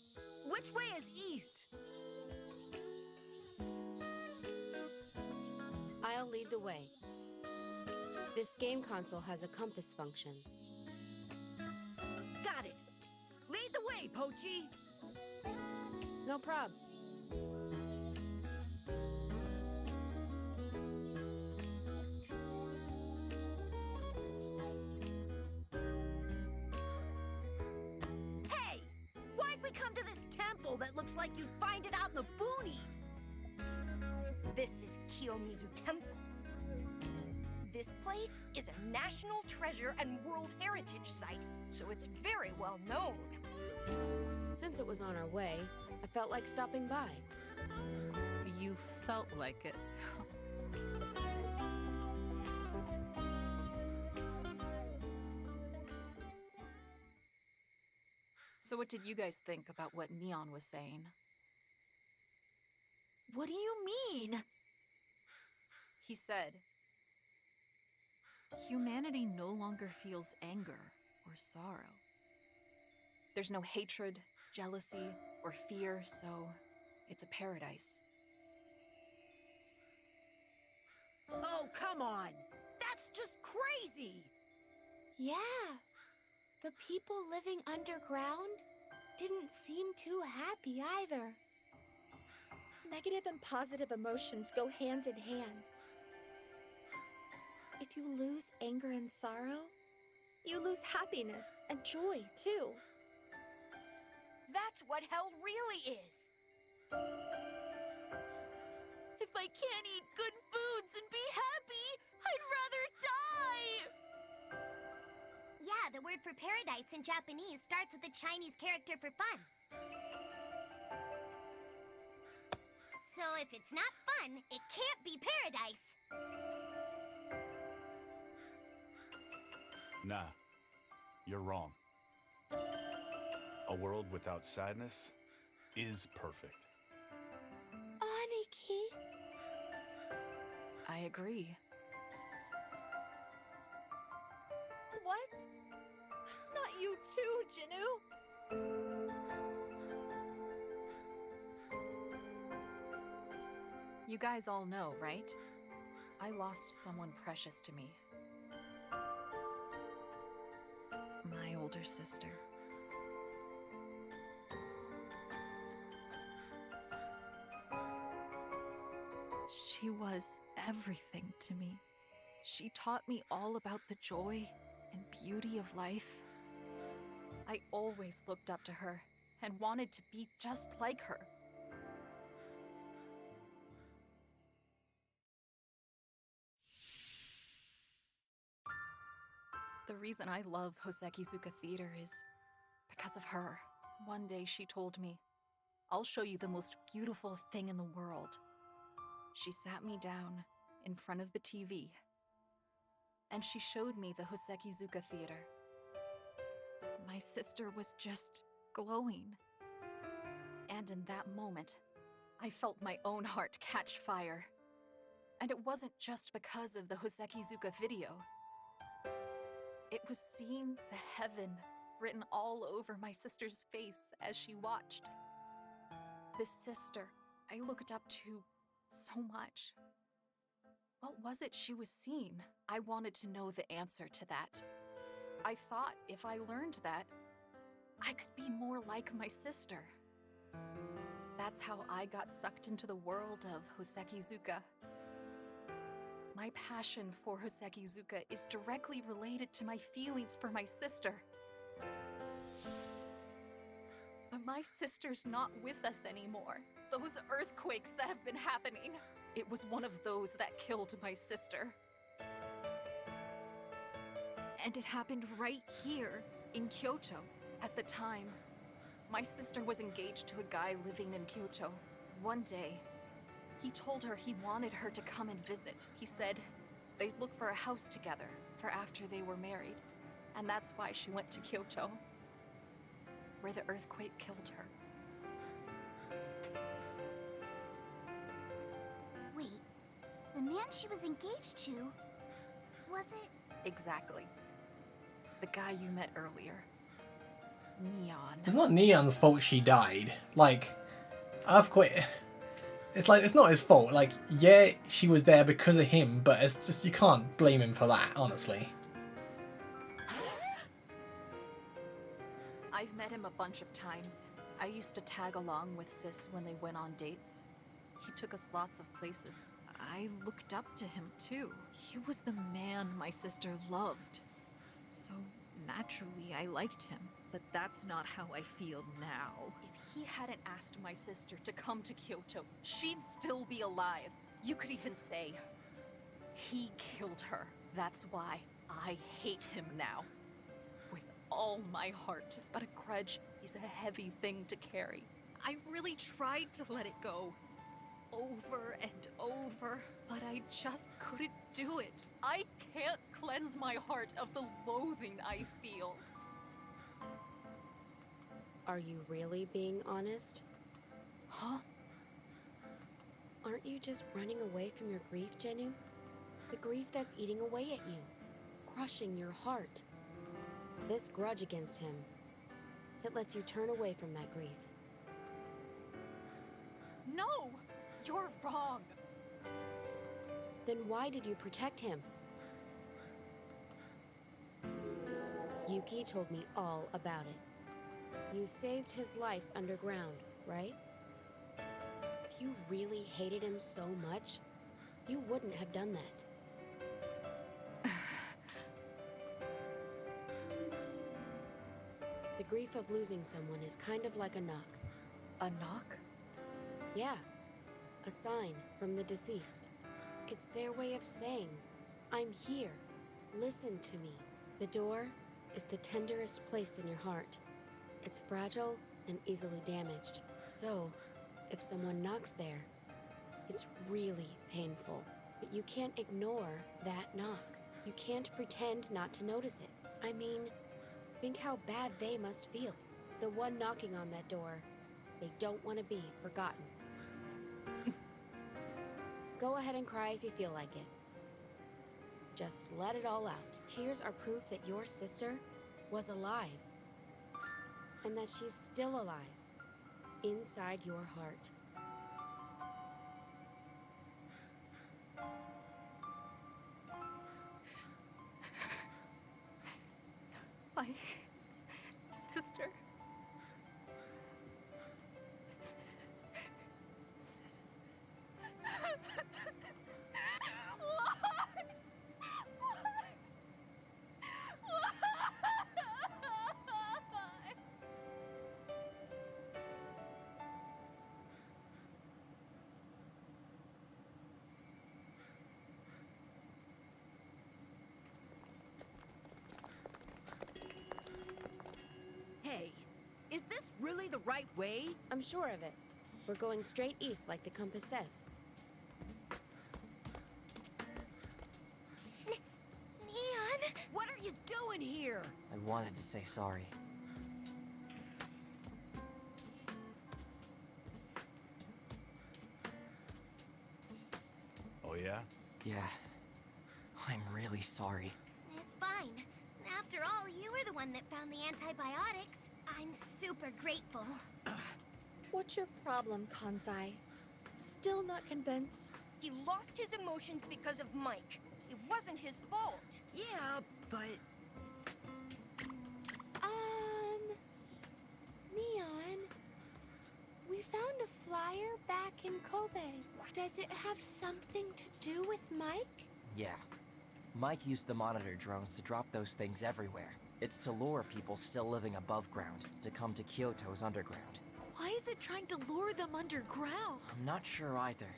F: which way is east?
E: I'll lead the way. This game console has a compass function.
F: Got it. Lead the way, Pochi.
E: No prob.
F: Hey! Why'd we come to this temple that looks like you'd find it out in the boonies?
B: This is Kiyomizu Temple. This place is a national treasure and World Heritage Site, so it's very well known.
E: Since it was on our way, I felt like stopping by.
P: You felt like it. So what did you guys think about what Neon was saying?
B: What do you mean?
P: He said, humanity no longer feels anger or sorrow. There's no hatred, jealousy, or fear, so it's a paradise.
F: Oh, come on! That's just crazy!
N: Yeah. The people living underground didn't seem too happy either.
C: Negative and positive emotions go hand in hand. If you lose anger and sorrow, you lose happiness and joy, too.
B: That's what hell really is.
L: If I can't eat good foods and be happy, I'd rather die!
I: Yeah, the word for paradise in Japanese starts with a Chinese character for fun. So if it's not fun, it can't be paradise.
K: Nah, you're wrong. A world without sadness is perfect.
N: Aniki.
P: I agree.
C: What? Not you too, Jinu.
P: You guys all know, right? I lost someone precious to me. My older sister. She was everything to me. She taught me all about the joy and beauty of life. I always looked up to her and wanted to be just like her. The reason I love Hosekizuka Theater is because of her. One day she told me, "I'll show you the most beautiful thing in the world." She sat me down in front of the TV, and she showed me the Hosekizuka Theater. My sister was just glowing. And in that moment, I felt my own heart catch fire. And it wasn't just because of the Hosekizuka video. It was seeing the heaven written all over my sister's face as she watched. This sister I looked up to so much. What was it she was seeing? I wanted to know the answer to that. I thought if I learned that, I could be more like my sister. That's how I got sucked into the world of Hosekizuka. My passion for Hosekizuka is directly related to my feelings for my sister. But my sister's not with us anymore. Those earthquakes that have been happening, it was one of those that killed my sister. And it happened right here in Kyoto. At the time, my sister was engaged to a guy living in Kyoto. One day, he told her he wanted her to come and visit. He said they'd look for a house together for after they were married. And that's why she went to Kyoto, where the earthquake killed her.
I: Wait, the man she was engaged to, was it?
P: Exactly. The guy you met earlier. Neon.
A: It's not Neon's fault she died. Like, earthquake. It's like, it's not his fault. Like, yeah, she was there because of him, but it's just, you can't blame him for that, honestly.
P: I've met him a bunch of times. I used to tag along with Sis when they went on dates. He took us lots of places. I looked up to him too. He was the man my sister loved. So naturally I liked him. But that's not how I feel now. If he hadn't asked my sister to come to Kyoto, she'd still be alive. You could even say, he killed her. That's why I hate him now. With all my heart. But a grudge is a heavy thing to carry. I really tried to let it go. Over and over, but I just couldn't do it. I can't cleanse my heart of the loathing I feel.
E: Are you really being honest?
P: Huh?
E: Aren't you just running away from your grief, Jennu? The grief that's eating away at you, crushing your heart. This grudge against him, it lets you turn away from that grief.
P: No! You're wrong!
E: Then why did you protect him? Yuki told me all about it. You saved his life underground, right? If you really hated him so much, you wouldn't have done that. The grief of losing someone is kind of like a knock.
P: A knock?
E: Yeah. A sign from the deceased. It's their way of saying, I'm here. Listen to me. The door is the tenderest place in your heart. It's fragile and easily damaged. So, if someone knocks there, it's really painful. But you can't ignore that knock. You can't pretend not to notice it. I mean, think how bad they must feel. The one knocking on that door, they don't want to be forgotten. Go ahead and cry if you feel like it. Just let it all out. Tears are proof that your sister was alive. And that she's still alive. Inside your heart.
P: My sister.
F: Hey, is this really the right way?
E: I'm sure of it. We're going straight east like the compass says.
F: Neon! What are you doing here?
Q: I wanted to say sorry.
K: Oh yeah?
Q: Yeah. I'm really sorry.
D: It's fine. After all, you were the one that found the antibiotics. I'm super grateful.
C: What's your problem, Kansai? Still not convinced?
B: He lost his emotions because of Mike. It wasn't his fault.
F: Yeah, but...
C: Neon,
N: Does it have something to do with Mike?
Q: Yeah. Mike used the monitor drones to drop those things everywhere. It's to lure people still living above ground to come to Kyoto's underground.
L: Why is it trying to lure them underground?
Q: I'm not sure either,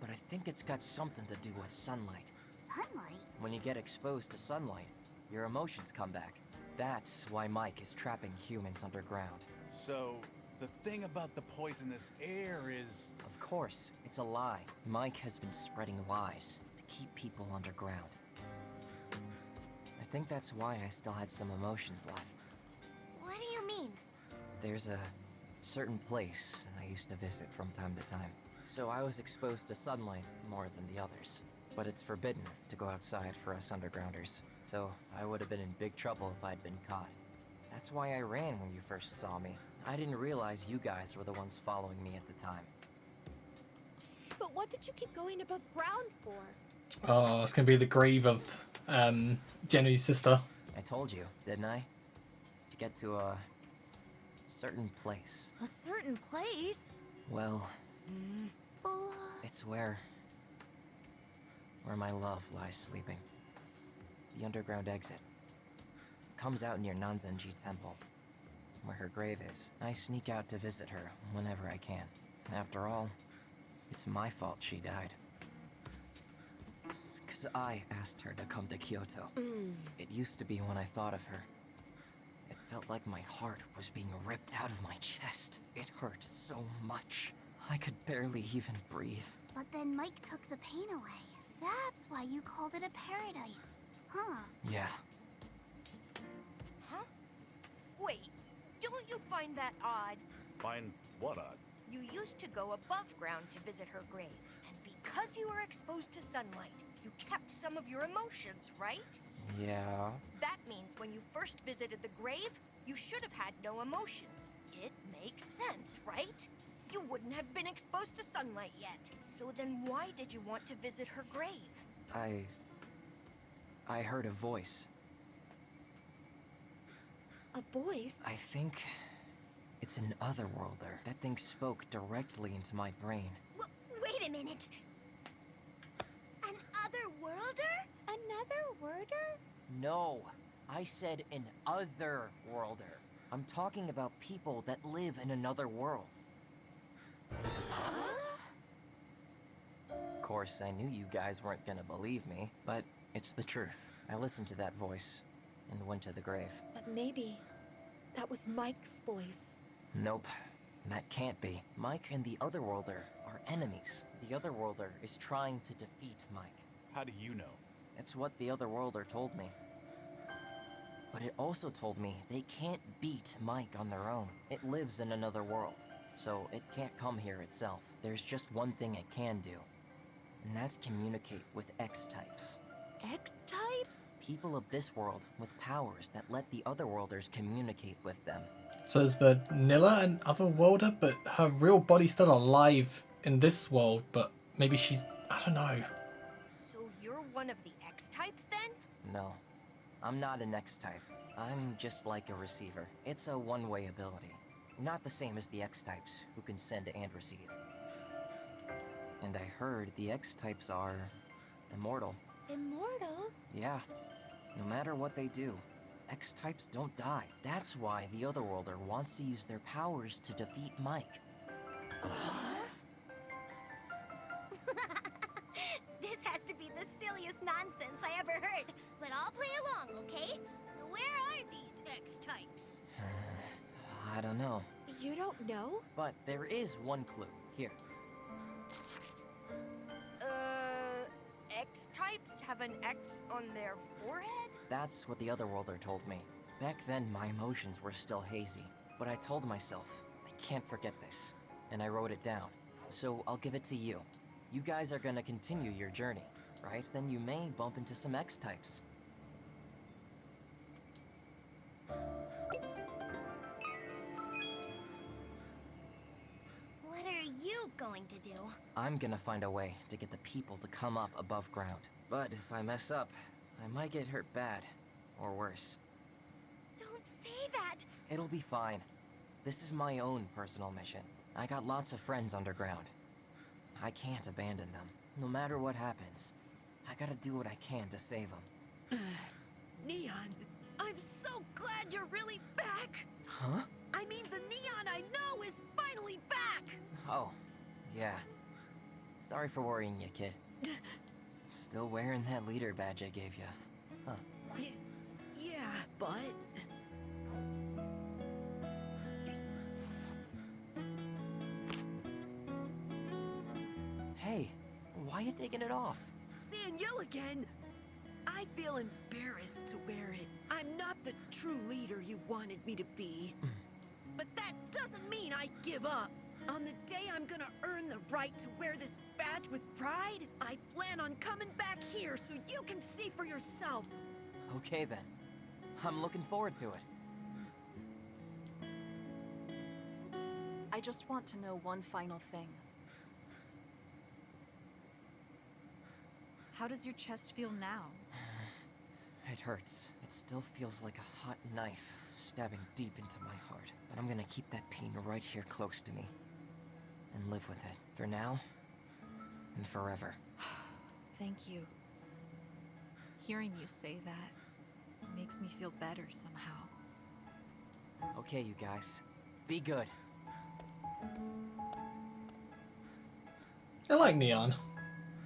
Q: but I think it's got something to do with sunlight.
I: Sunlight?
Q: When you get exposed to sunlight, your emotions come back. That's why Mike is trapping humans underground.
K: So, the thing about the poisonous air is...
Q: Of course, it's a lie. Mike has been spreading lies to keep people underground. I think that's why I still had some emotions left.
I: What do you mean?
Q: There's a certain place I used to visit from time to time. So I was exposed to sunlight more than the others. But it's forbidden to go outside for us undergrounders. So I would have been in big trouble if I'd been caught. That's why I ran when you first saw me. I didn't realize you guys were the ones following me at the time.
C: But what did you keep going above ground for?
A: Oh, it's gonna be the grave of Genu's sister.
Q: I told you, didn't I? To get to a certain place.
L: A certain place?
Q: Well, it's where my love lies sleeping. The underground exit. Comes out near Nanzenji Temple, where her grave is. I sneak out to visit her whenever I can. After all, it's my fault she died. 'Cause I asked her to come to Kyoto. It used to be when I thought of her. It felt like my heart was being ripped out of my chest. It hurt so much. I could barely even breathe.
I: But then Mike took the pain away. That's why you called it a paradise. Huh?
Q: Yeah.
B: Huh? Wait, don't you find that odd?
K: Find what odd?
B: You used to go above ground to visit her grave, and because you were exposed to sunlight, you kept some of your emotions, right?
Q: Yeah.
B: That means when you first visited the grave, you should have had no emotions. It makes sense, right? You wouldn't have been exposed to sunlight yet. So then why did you want to visit her grave?
Q: I heard a voice.
C: A voice?
Q: I think it's an otherworlder. That thing spoke directly into my brain.
I: Wait a minute. An otherworlder?
C: Another worder?
Q: No, I said an otherworlder. I'm talking about people that live in another world. Of course, I knew you guys weren't gonna believe me, but it's the truth. I listened to that voice and went to the grave.
C: But maybe that was Mike's voice.
Q: Nope, that can't be. Mike and the Otherworlder are enemies. The Otherworlder is trying to defeat Mike.
K: How do you know?
Q: It's what the Otherworlder told me. But it also told me they can't beat Mike on their own. It lives in another world, so it can't come here itself. There's just one thing it can do, and that's communicate with X-types.
L: X-types?
Q: People of this world with powers that let the Otherworlders communicate with them.
A: So is Vanilla an otherworlder, but her real body's still alive in this world, but maybe she's... I don't know.
B: So you're one of the X-types then?
Q: No, I'm not an X-type. I'm just like a receiver. It's a one-way ability. Not the same as the X-types, who can send and receive. And I heard the X-types are immortal.
C: Immortal?
Q: Yeah. No matter what they do, X-types don't die. That's why the Otherworlder wants to use their powers to defeat Mike.
I: This has to be the silliest nonsense I ever heard. But I'll play along, okay? So where are these X-types?
Q: I don't know.
C: You don't know?
Q: But there is one clue. Here.
B: X-types have an X on their forehead?
Q: That's what the Otherworlder told me. Back then, my emotions were still hazy. But I told myself, I can't forget this. And I wrote it down. So I'll give it to you. You guys are gonna continue your journey, right? Then you may bump into some X-types.
I: What are you going to do?
Q: I'm gonna find a way to get the people to come up above ground. But if I mess up, I might get hurt bad. Or worse.
I: Don't say that!
Q: It'll be fine. This is my own personal mission. I got lots of friends underground. I can't abandon them. No matter what happens, I gotta do what I can to save them.
F: Neon, I'm so glad you're really back!
Q: Huh?
F: I mean, the Neon I know is finally back!
Q: Oh, yeah. Sorry for worrying you, kid. Still wearing that leader badge I gave you, huh?
F: Yeah, but...
Q: Hey, why you taking it off?
F: Seeing you again, I feel embarrassed to wear it. I'm not the true leader you wanted me to be. But that doesn't mean I give up. On the day I'm gonna earn the right to wear this badge with pride, I plan on coming back here so you can see for yourself.
Q: Okay then. I'm looking forward to it.
P: I just want to know one final thing. How does your chest feel now?
Q: It hurts. It still feels like a hot knife stabbing deep into my heart. But I'm gonna keep that pain right here close to me. And live with it. For now, and forever.
P: Thank you. Hearing you say that makes me feel better somehow.
Q: Okay, you guys. Be good.
A: I like Neon.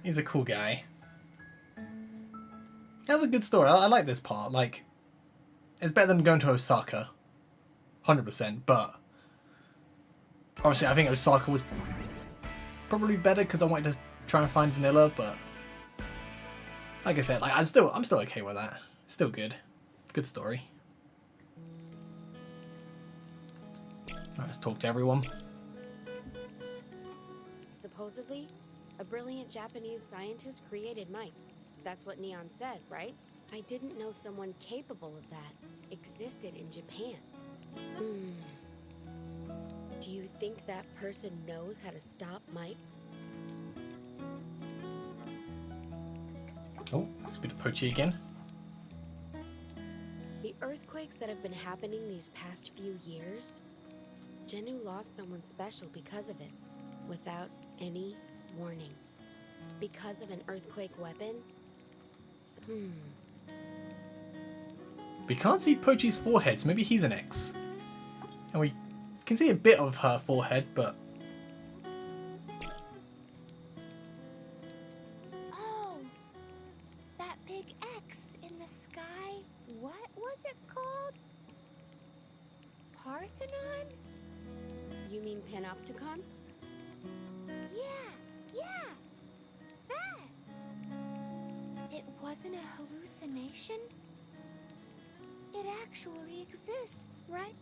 A: He's a cool guy. That's a good story. I like this part. Like, it's better than going to Osaka. 100%, but obviously I think Osaka was probably better because I wanted to try and find Vanilla, but like I said, like I'm still okay with that. Still good. Good story. Alright, let's talk to everyone.
E: Supposedly, a brilliant Japanese scientist created Mike. That's what Neon said, right? I didn't know someone capable of that existed in Japan. Do you think that person knows how to stop Mike?
A: Oh, speak to Pochi again.
E: The earthquakes that have been happening these past few years, Genu lost someone special because of it, without any warning. Because of an earthquake weapon?
A: We can't see Pochi's forehead, so maybe he's an X. And we can see a bit of her forehead, but...
N: Oh, that big X in the sky. What was it called? Parthenon?
E: You mean Panopticon?
N: Yeah, that. It wasn't a hallucination? It actually exists, right?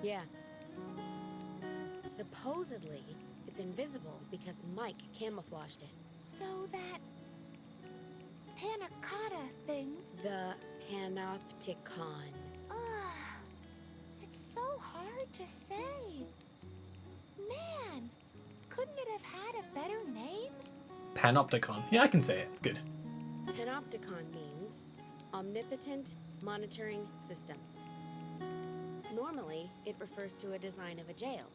E: Yeah. Supposedly, it's invisible because Mike camouflaged it.
N: So that panna cotta thing.
E: The Panopticon.
N: Ugh, it's so hard to say. Man, couldn't it have had a better name?
A: Panopticon. Yeah, I can say it. Good.
E: Panopticon means Omnipotent Monitoring System. Normally, it refers to a design of a jail.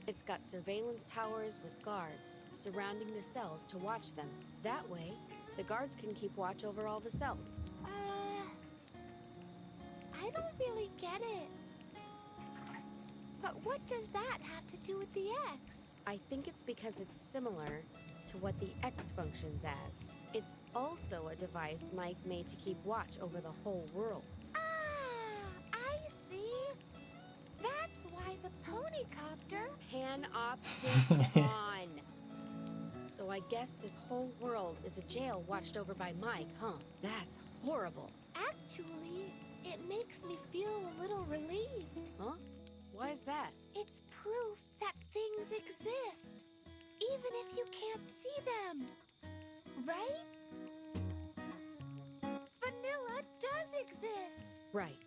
E: It's got surveillance towers with guards surrounding the cells to watch them. That way, the guards can keep watch over all the cells.
N: I don't really get it. But what does that have to do with the X?
E: I think it's because it's similar to what the X functions as. It's also a device Mike made to keep watch over the whole world.
N: I see. That's why the ponycopter...
E: Panopticon. So I guess this whole world is a jail watched over by Mike, huh? That's horrible.
N: Actually, it makes me feel a little relieved.
E: Huh? Why is that?
N: It's proof that things exist, even if you can't see them. Right? Vanilla does exist.
E: Right.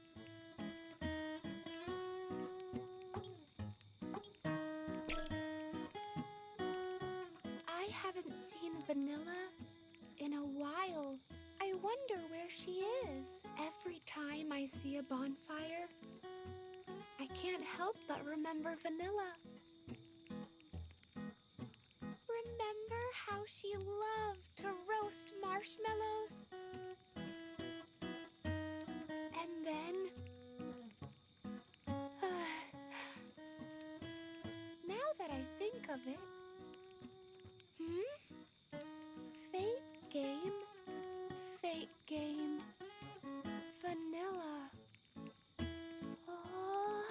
N: I haven't seen Vanilla in a while. I wonder where she is. Every time I see a bonfire, I can't help but remember Vanilla. Remember how she loved to roast marshmallows? And then... now that I think of it... Fate game, vanilla. Oh.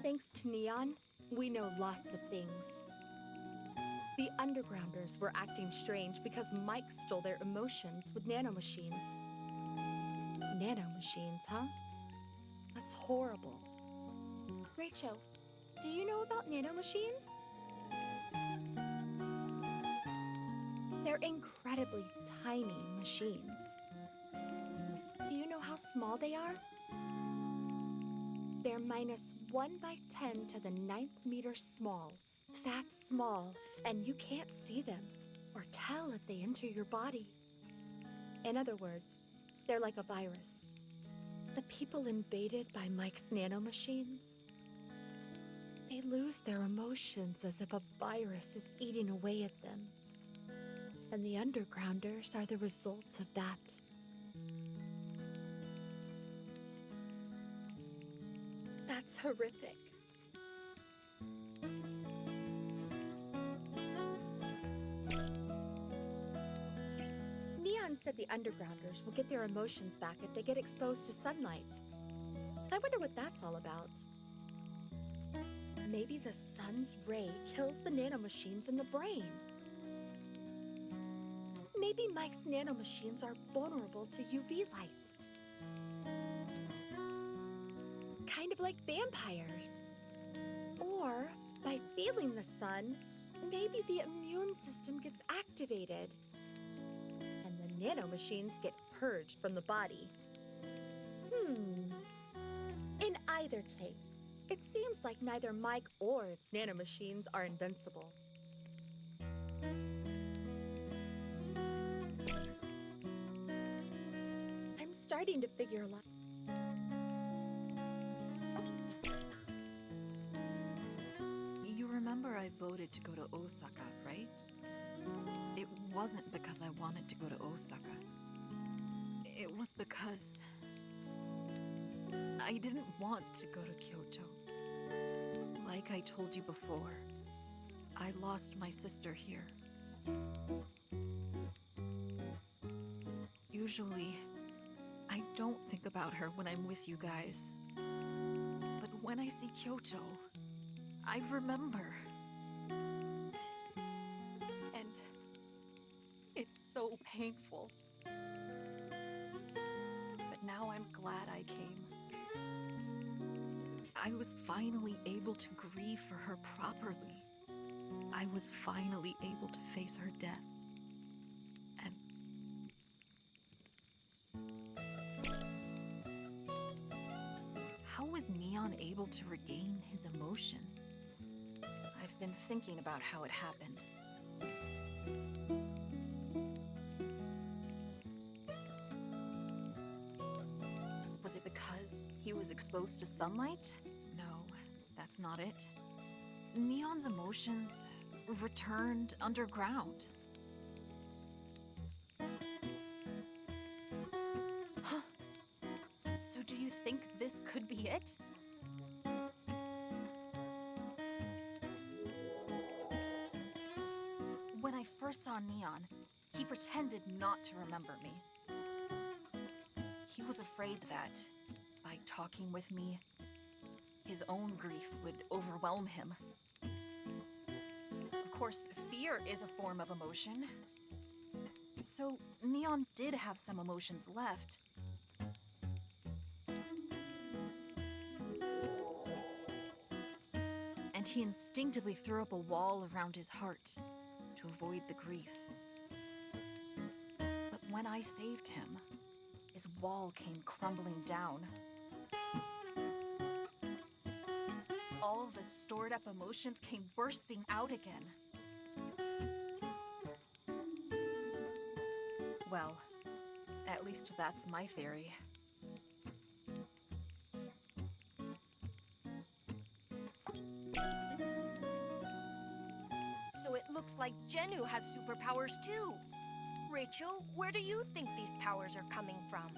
N: Thanks to Neon, we know lots of things. The Undergrounders were acting strange because Mike stole their emotions with nanomachines. Nanomachines, huh? That's horrible. Rachel, do you know about nanomachines? They're incredibly tiny machines. Do you know how small they are? They're -1/10 to the 9th meter small. That's small, and you can't see them or tell if they enter your body. In other words, they're like a virus. The people invaded by Mike's nanomachines, they lose their emotions as if a virus is eating away at them. And the Undergrounders are the result of that. That's horrific. Neon said the Undergrounders will get their emotions back if they get exposed to sunlight. I wonder what that's all about. Maybe the sun's ray kills the nanomachines in the brain. Maybe Mike's nanomachines are vulnerable to UV light. Kind of like vampires. Or, by feeling the sun, maybe the immune system gets activated. And the nanomachines get purged from the body. In either case, it seems like neither Mike or its nanomachines are invincible. I'm starting to figure a lot.
P: You remember I voted to go to Osaka, right? It wasn't because I wanted to go to Osaka. It was because I didn't want to go to Kyoto. Like I told you before, I lost my sister here. Usually, I don't think about her when I'm with you guys. But when I see Kyoto, I remember. And it's so painful. But now I'm glad I came. I was finally able to grieve for her properly. I was finally able to face her death. And how was Neon able to regain his emotions? I've been thinking about how it happened. Was it because he was exposed to sunlight? No, that's not it. Neon's emotions returned underground. Huh. So do you think this could be it? When I first saw Neon, he pretended not to remember me. He was afraid that, by talking with me, his own grief would overwhelm him. Of course, fear is a form of emotion. So, Neon did have some emotions left. And he instinctively threw up a wall around his heart to avoid the grief. But when I saved him, his wall came crumbling down. All the stored up emotions came bursting out again. Well, at At least that's my theory.
B: So it looks like Genu has superpowers too. Rachel, where do you think these powers are coming from?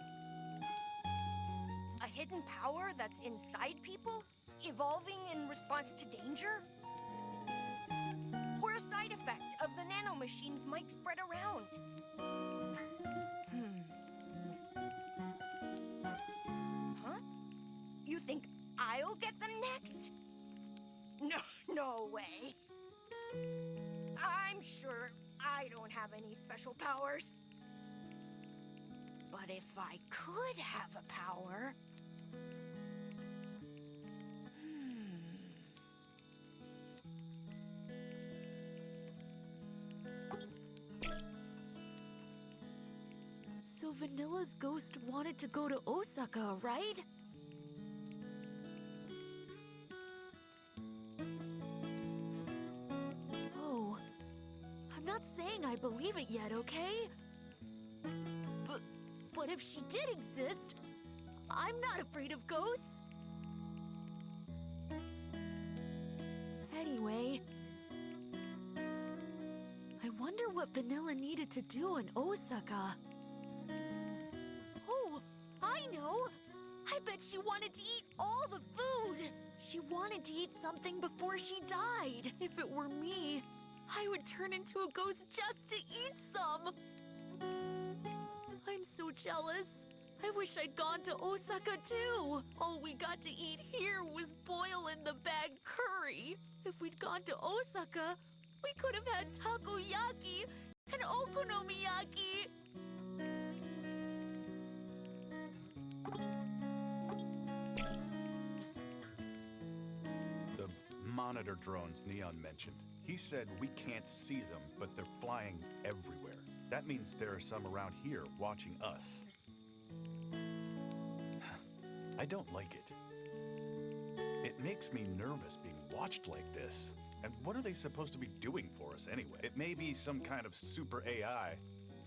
B: A hidden power that's inside people? Evolving in response to danger? Or a side effect of the nanomachines Mike spread around? Huh? You think I'll get them next? No way. I'm sure I don't have any special powers. But if I could have a power...
L: So Vanilla's ghost wanted to go to Osaka, right? Oh, I'm not saying I believe it yet, okay? But if she did exist, I'm not afraid of ghosts. Anyway, I wonder what Vanilla needed to do in Osaka. Oh, I know! I bet she wanted to eat all the food! She wanted to eat something before she died. If it were me, I would turn into a ghost just to eat some! I'm so jealous. I wish I'd gone to Osaka too. All we got to eat here was boil in the bag curry. If we'd gone to Osaka, we could have had takoyaki and okonomiyaki.
K: The monitor drones Neon mentioned. He said we can't see them, but they're flying everywhere. That means there are some around here watching us. I don't like it. It makes me nervous being watched like this. And what are they supposed to be doing for us anyway? It may be some kind of super AI,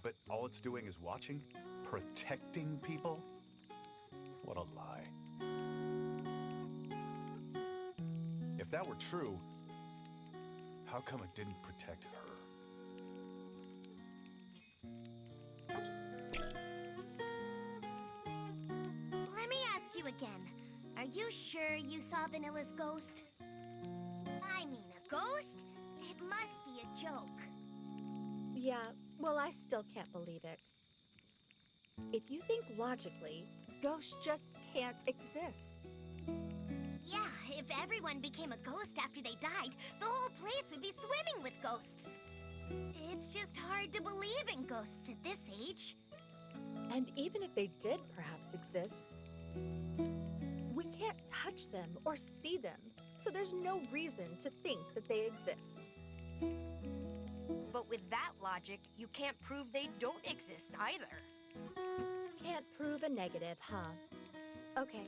K: but all it's doing is watching? Protecting people? What a lie. If that were true, how come it didn't protect her?
D: Let me ask you again. Are you sure you saw Vanilla's ghost? I mean, a ghost? It must be a joke.
C: Yeah, well, I still can't believe it. If you think logically, ghosts just can't exist.
D: Yeah, if everyone became a ghost after they died, the whole place would be swimming with ghosts. It's just hard to believe in ghosts at this age.
C: And even if they did perhaps exist, we can't touch them or see them, so there's no reason to think that they exist.
B: But with that logic, you can't prove they don't exist either.
C: Can't prove a negative, huh? Okay.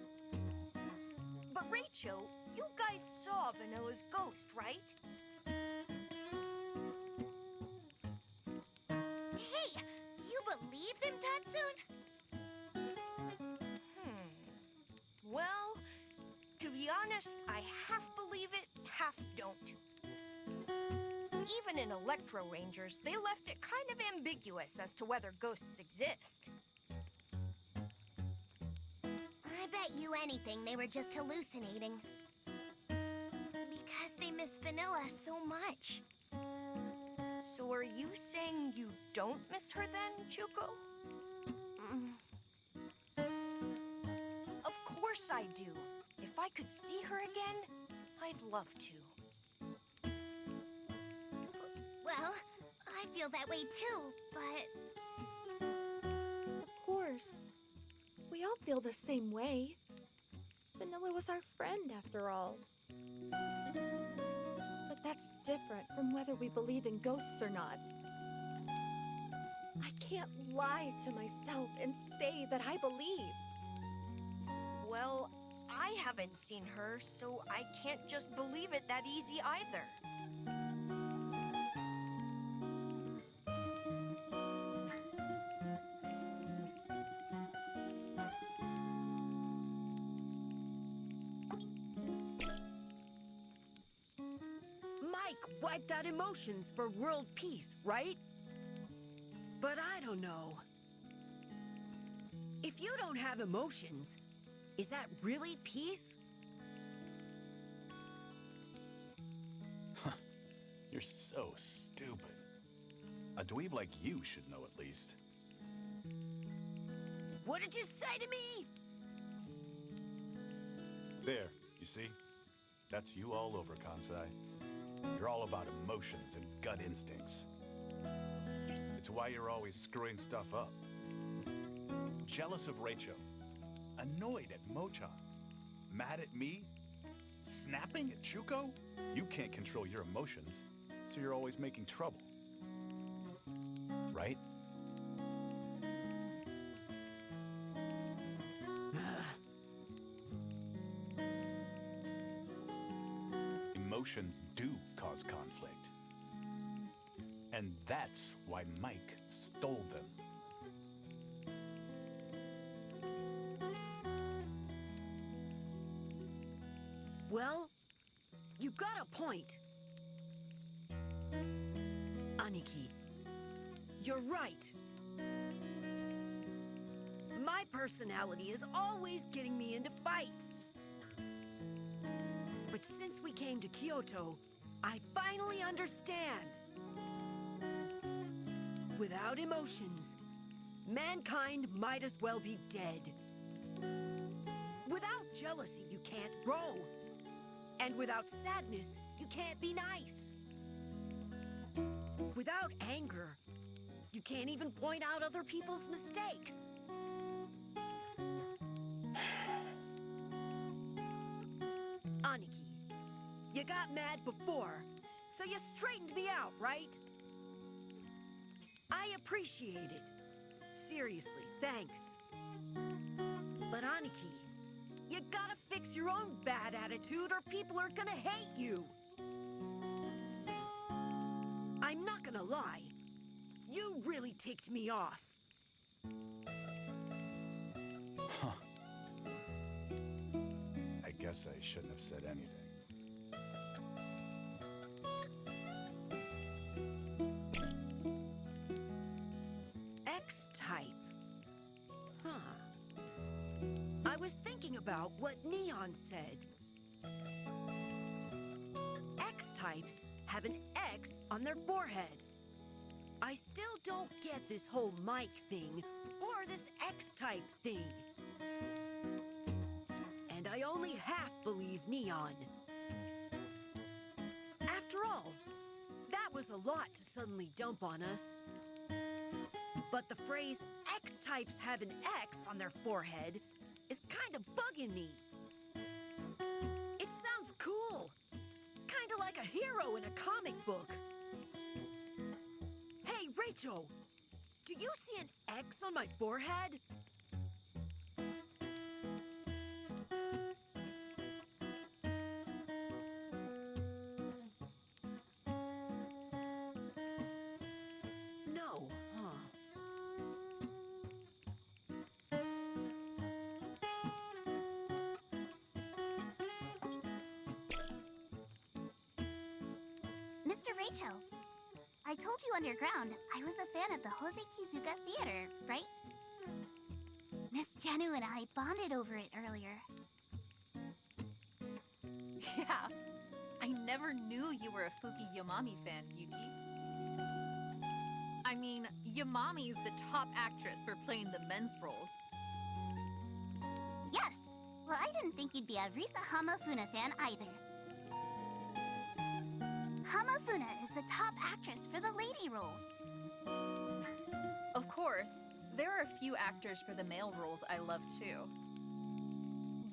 B: But Rachel, you guys saw Vanilla's ghost, right?
D: Hey, you believed him, Tatsun?
B: Well, to be honest, I half believe it, half don't. Even in Electro Rangers, they left it kind of ambiguous as to whether ghosts exist.
D: I bet you anything they were just hallucinating. Because they miss Vanilla so much.
B: So are you saying you don't miss her then, Chuco? Of course I do. If I could see her again, I'd love to.
D: Well, I feel that way too, but...
C: Of course. We all feel the same way. Vanilla was our friend, after all. But that's different from whether we believe in ghosts or not. I can't lie to myself and say that I believe.
B: Well, I haven't seen her, so I can't just believe it that easy either.
F: wiped out emotions for world peace, right? But I don't know. If you don't have emotions, is that really peace?
K: You're so stupid. A dweeb like you should know at least.
F: What did you say to me?
K: There, you see? That's you all over, Kansai. You're all about emotions and gut instincts. It's why you're always screwing stuff up. Jealous of Rachel. Annoyed at Mochan. Mad at me? Snapping at Chuco? You can't control your emotions, so you're always making trouble. Right? Emotions do cause conflict. And that's why Mike stole them.
F: Well, you got a point. Aniki, you're right. My personality is always getting me into fights. But since we came to Kyoto, I finally understand. Without emotions, mankind might as well be dead. Without jealousy, you can't grow. And without sadness, you can't be nice. Without anger, you can't even point out other people's mistakes. Aniki, you got mad before, so you straightened me out, right? I appreciate it. Seriously, thanks. But Aniki, you gotta fix your own bad attitude or people are gonna hate you. I'm not gonna lie. You really ticked me off.
K: Huh. I guess I shouldn't have said anything.
F: X-type. Huh. I was thinking about what Neon said. X-types have an X on their forehead. I still don't get this whole Mike thing or this X-type thing. And I only half believe Neon. After all, that was a lot to suddenly dump on us. But the phrase X-types have an X on their forehead is kind of bugging me. It sounds cool. Kind of like a hero in a comic book. Hey, Rachel, do you see an X on my forehead? No, huh?
I: Mr. Rachel, I told you underground I was a fan of the Kizuka Theater, right? Miss Janu and I bonded over it earlier.
P: Yeah, I never knew you were a Fuki Yamami fan, Yuki. I mean, Yamami's the top actress for playing the men's roles.
I: Yes! Well, I didn't think you'd be a Risa Hamafuna fan either. Hamafuna is the top actress for the lady roles.
P: Of course, there are a few actors for the male roles I love too.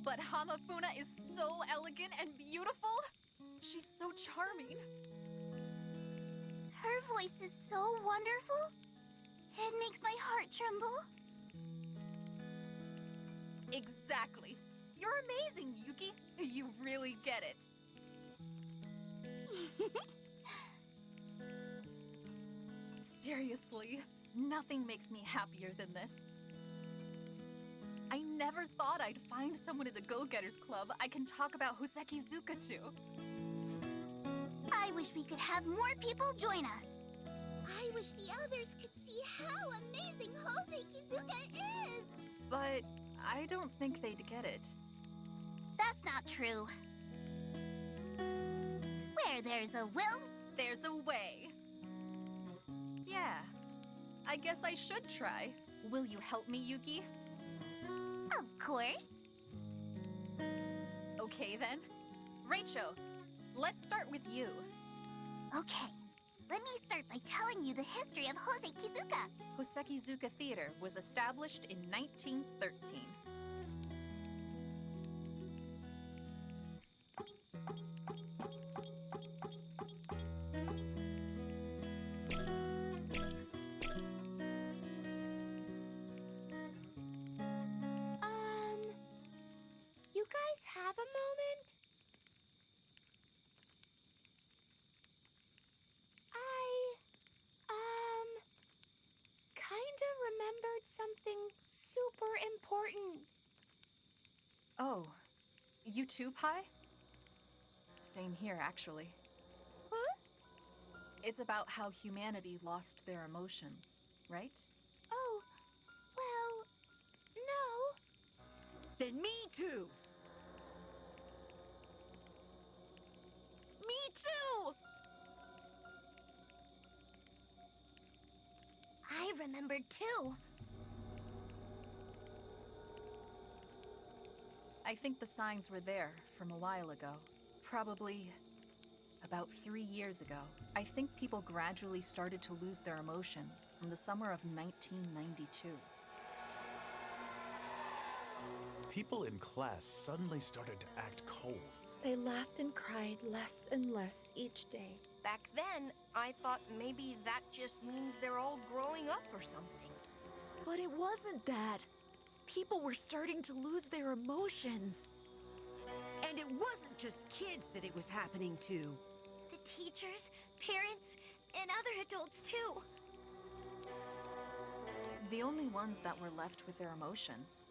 P: But Hamafuna is so elegant and beautiful. She's so charming.
I: Her voice is so wonderful. It makes my heart tremble.
P: Exactly. You're amazing, Yuki. You really get it. Seriously, nothing makes me happier than this. I never thought I'd find someone in the Go-Getters Club I can talk about Hosekizuka to.
I: I wish we could have more people join us. I wish the others could see how amazing Jose Kizuka is.
P: But I don't think they'd get it.
I: That's not true. Where there's a will,
P: There's a way. Yeah, I guess I should try. Will you help me, Yuki?
I: of course.
P: Okay then. Rachel, let's start with you.
I: Okay, let me start by telling you the history of Jose Kizuka.
P: Hosekizuka Theater was established in 1913.
N: You guys have a moment? Kinda remembered something super important.
P: Oh, you too, Pi? Same here, actually.
N: Huh?
P: It's about how humanity lost their emotions, right?
N: Oh, well, no.
F: Then me too.
P: Me too!
I: I remembered too.
P: I think the signs were there from a while ago. Probably about 3 years ago. I think people gradually started to lose their emotions from the summer of 1992.
K: People in class suddenly started to act cold.
C: They laughed and cried less and less each day.
B: Back then, I thought maybe that just means they're all growing up or something.
L: But it wasn't that. People were starting to lose their emotions.
F: And it wasn't just kids that it was happening to.
I: The teachers, parents, and other adults too.
P: The only ones that were left with their emotions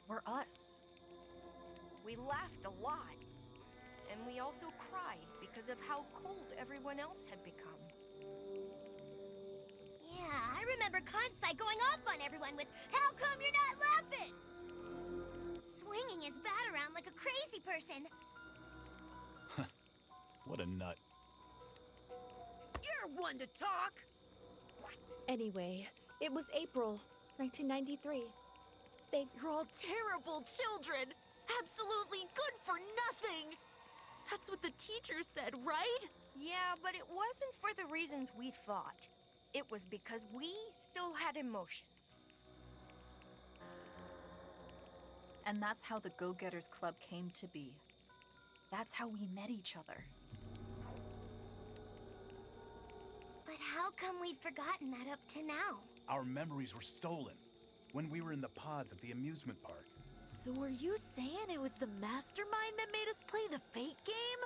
P: were us.
B: We laughed a lot. And we also cried because of how cold everyone else had become.
I: Yeah, I remember Kansai going off on everyone with, "How come you're not laughing?" Swinging his bat around like a crazy person.
K: What a nut.
F: You're one to talk.
C: Anyway, it was April 1993.
L: You're all terrible children. Absolutely good for nothing. That's what the teacher said, right?
B: Yeah, but it wasn't for the reasons we thought. It was because we still had emotions.
P: And that's how the Go-Getters Club came to be. That's how we met each other.
I: But how come we'd forgotten that up to now?
K: Our memories were stolen when we were in the pods at the amusement park.
L: So are you saying it was the mastermind that made us play the fate game?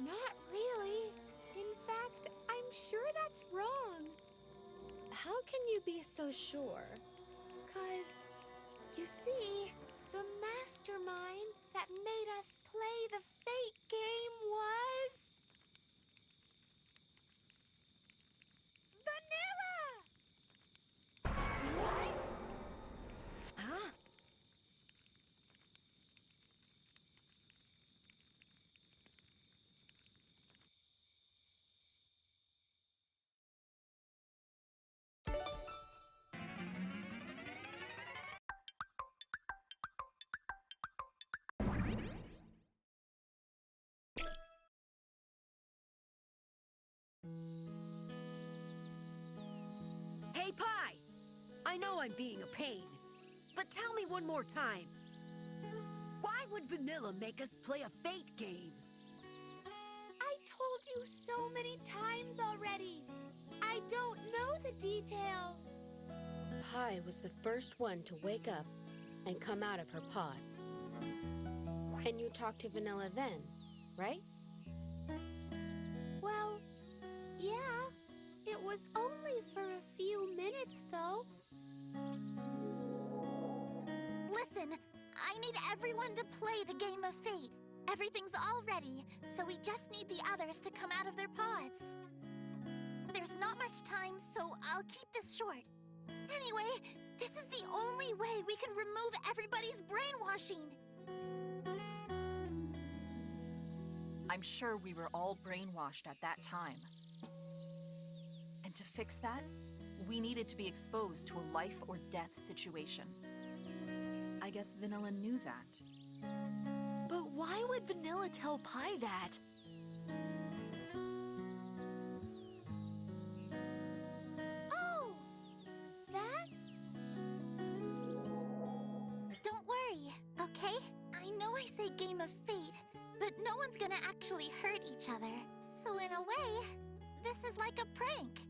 N: Not really. In fact, I'm sure that's wrong.
C: How can you be so sure?
N: 'Cause, you see, the mastermind that made us play the fate game was... Vanilla!
F: What? Huh? Hey, Pi! I know I'm being a pain, but tell me one more time. Why would Vanilla make us play a fate game?
N: I told you so many times already. I don't know the details.
E: Pi was the first one to wake up and come out of her pod. And you talked to Vanilla then, right?
N: Well, yeah. It was only for a few minutes, though.
I: Listen, I need everyone to play the game of fate. Everything's all ready, so we just need the others to come out of their pods. There's not much time, so I'll keep this short. Anyway, this is the only way we can remove everybody's brainwashing.
P: I'm sure we were all brainwashed at that time. And to fix that, we needed to be exposed to a life or death situation. I guess Vanilla knew that.
B: But why would Vanilla tell Pi that?
I: Oh! That? Don't worry, okay? I know I say game of fate, but no one's gonna actually hurt each other. So in a way, this is like a prank.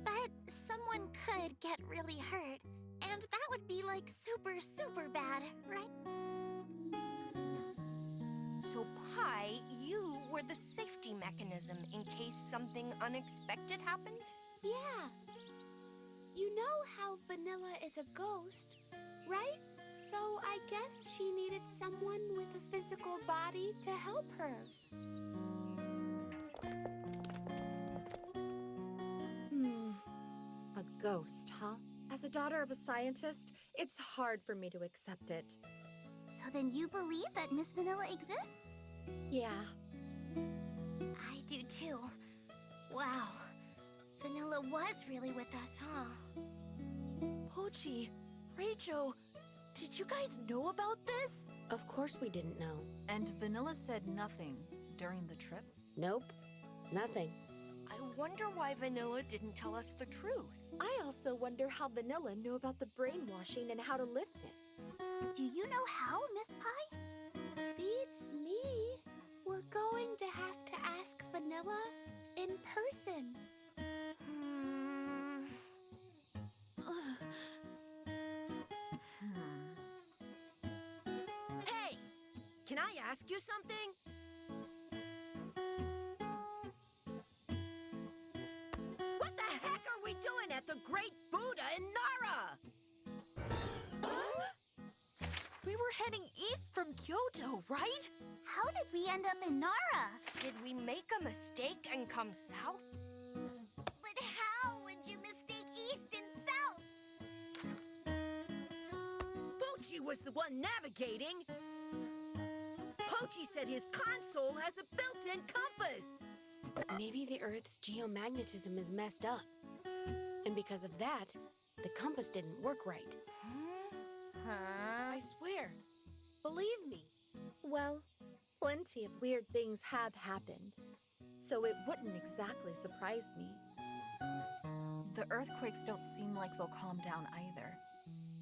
I: But someone could get really hurt, and that would be like super, super bad, right?
F: So, Pi, you were the safety mechanism in case something unexpected happened?
N: Yeah. You know how Vanilla is a ghost, right? So I guess she needed someone with a physical body to help her.
C: A ghost, huh? As a daughter of a scientist, it's hard for me to accept it.
I: So then you believe that Miss Vanilla exists?
C: Yeah.
I: I do too. Wow. Vanilla was really with us, huh?
B: Pochi, Rachel, did you guys know about this?
E: Of course we didn't know.
P: And Vanilla said nothing during the trip?
E: Nope, nothing.
F: I wonder why Vanilla didn't tell us the truth.
C: I also wonder how Vanilla knew about the brainwashing and how to lift it.
I: Do you know how, Miss Pi?
N: Beats me. We're going to have to ask Vanilla in person.
F: Hey, can I ask you something? What the heck are we doing at the Great Buddha in Nara?
B: We were heading east from Kyoto, right?
I: How did we end up in Nara?
F: Did we make a mistake and come south?
I: But how would you mistake east and south?
F: Pochi was the one navigating. Pochi said his console has a built-in compass.
E: Maybe the Earth's geomagnetism is messed up. And because of that, the compass didn't work right. I swear. Believe me.
C: Well, plenty of weird things have happened, so it wouldn't exactly surprise me.
P: The earthquakes don't seem like they'll calm down either.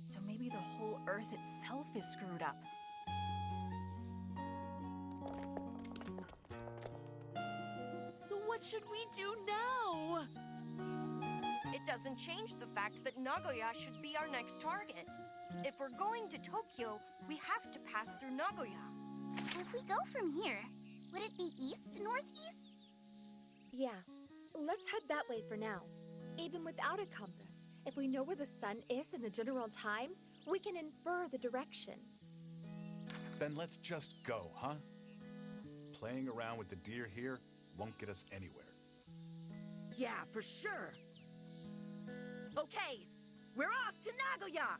P: So maybe the whole Earth itself is screwed up.
B: So what should we do now?
F: It doesn't change the fact that Nagoya should be our next target. If we're going to Tokyo, we have to pass through Nagoya.
I: If we go from here, would it be east-northeast?
C: Yeah, let's head that way for now. Even without a compass, if we know where the sun is in the general time, we can infer the direction.
K: Then let's just go, huh? Playing around with the deer here won't get us anywhere.
F: Yeah, for sure. Okay, we're off to Nagoya!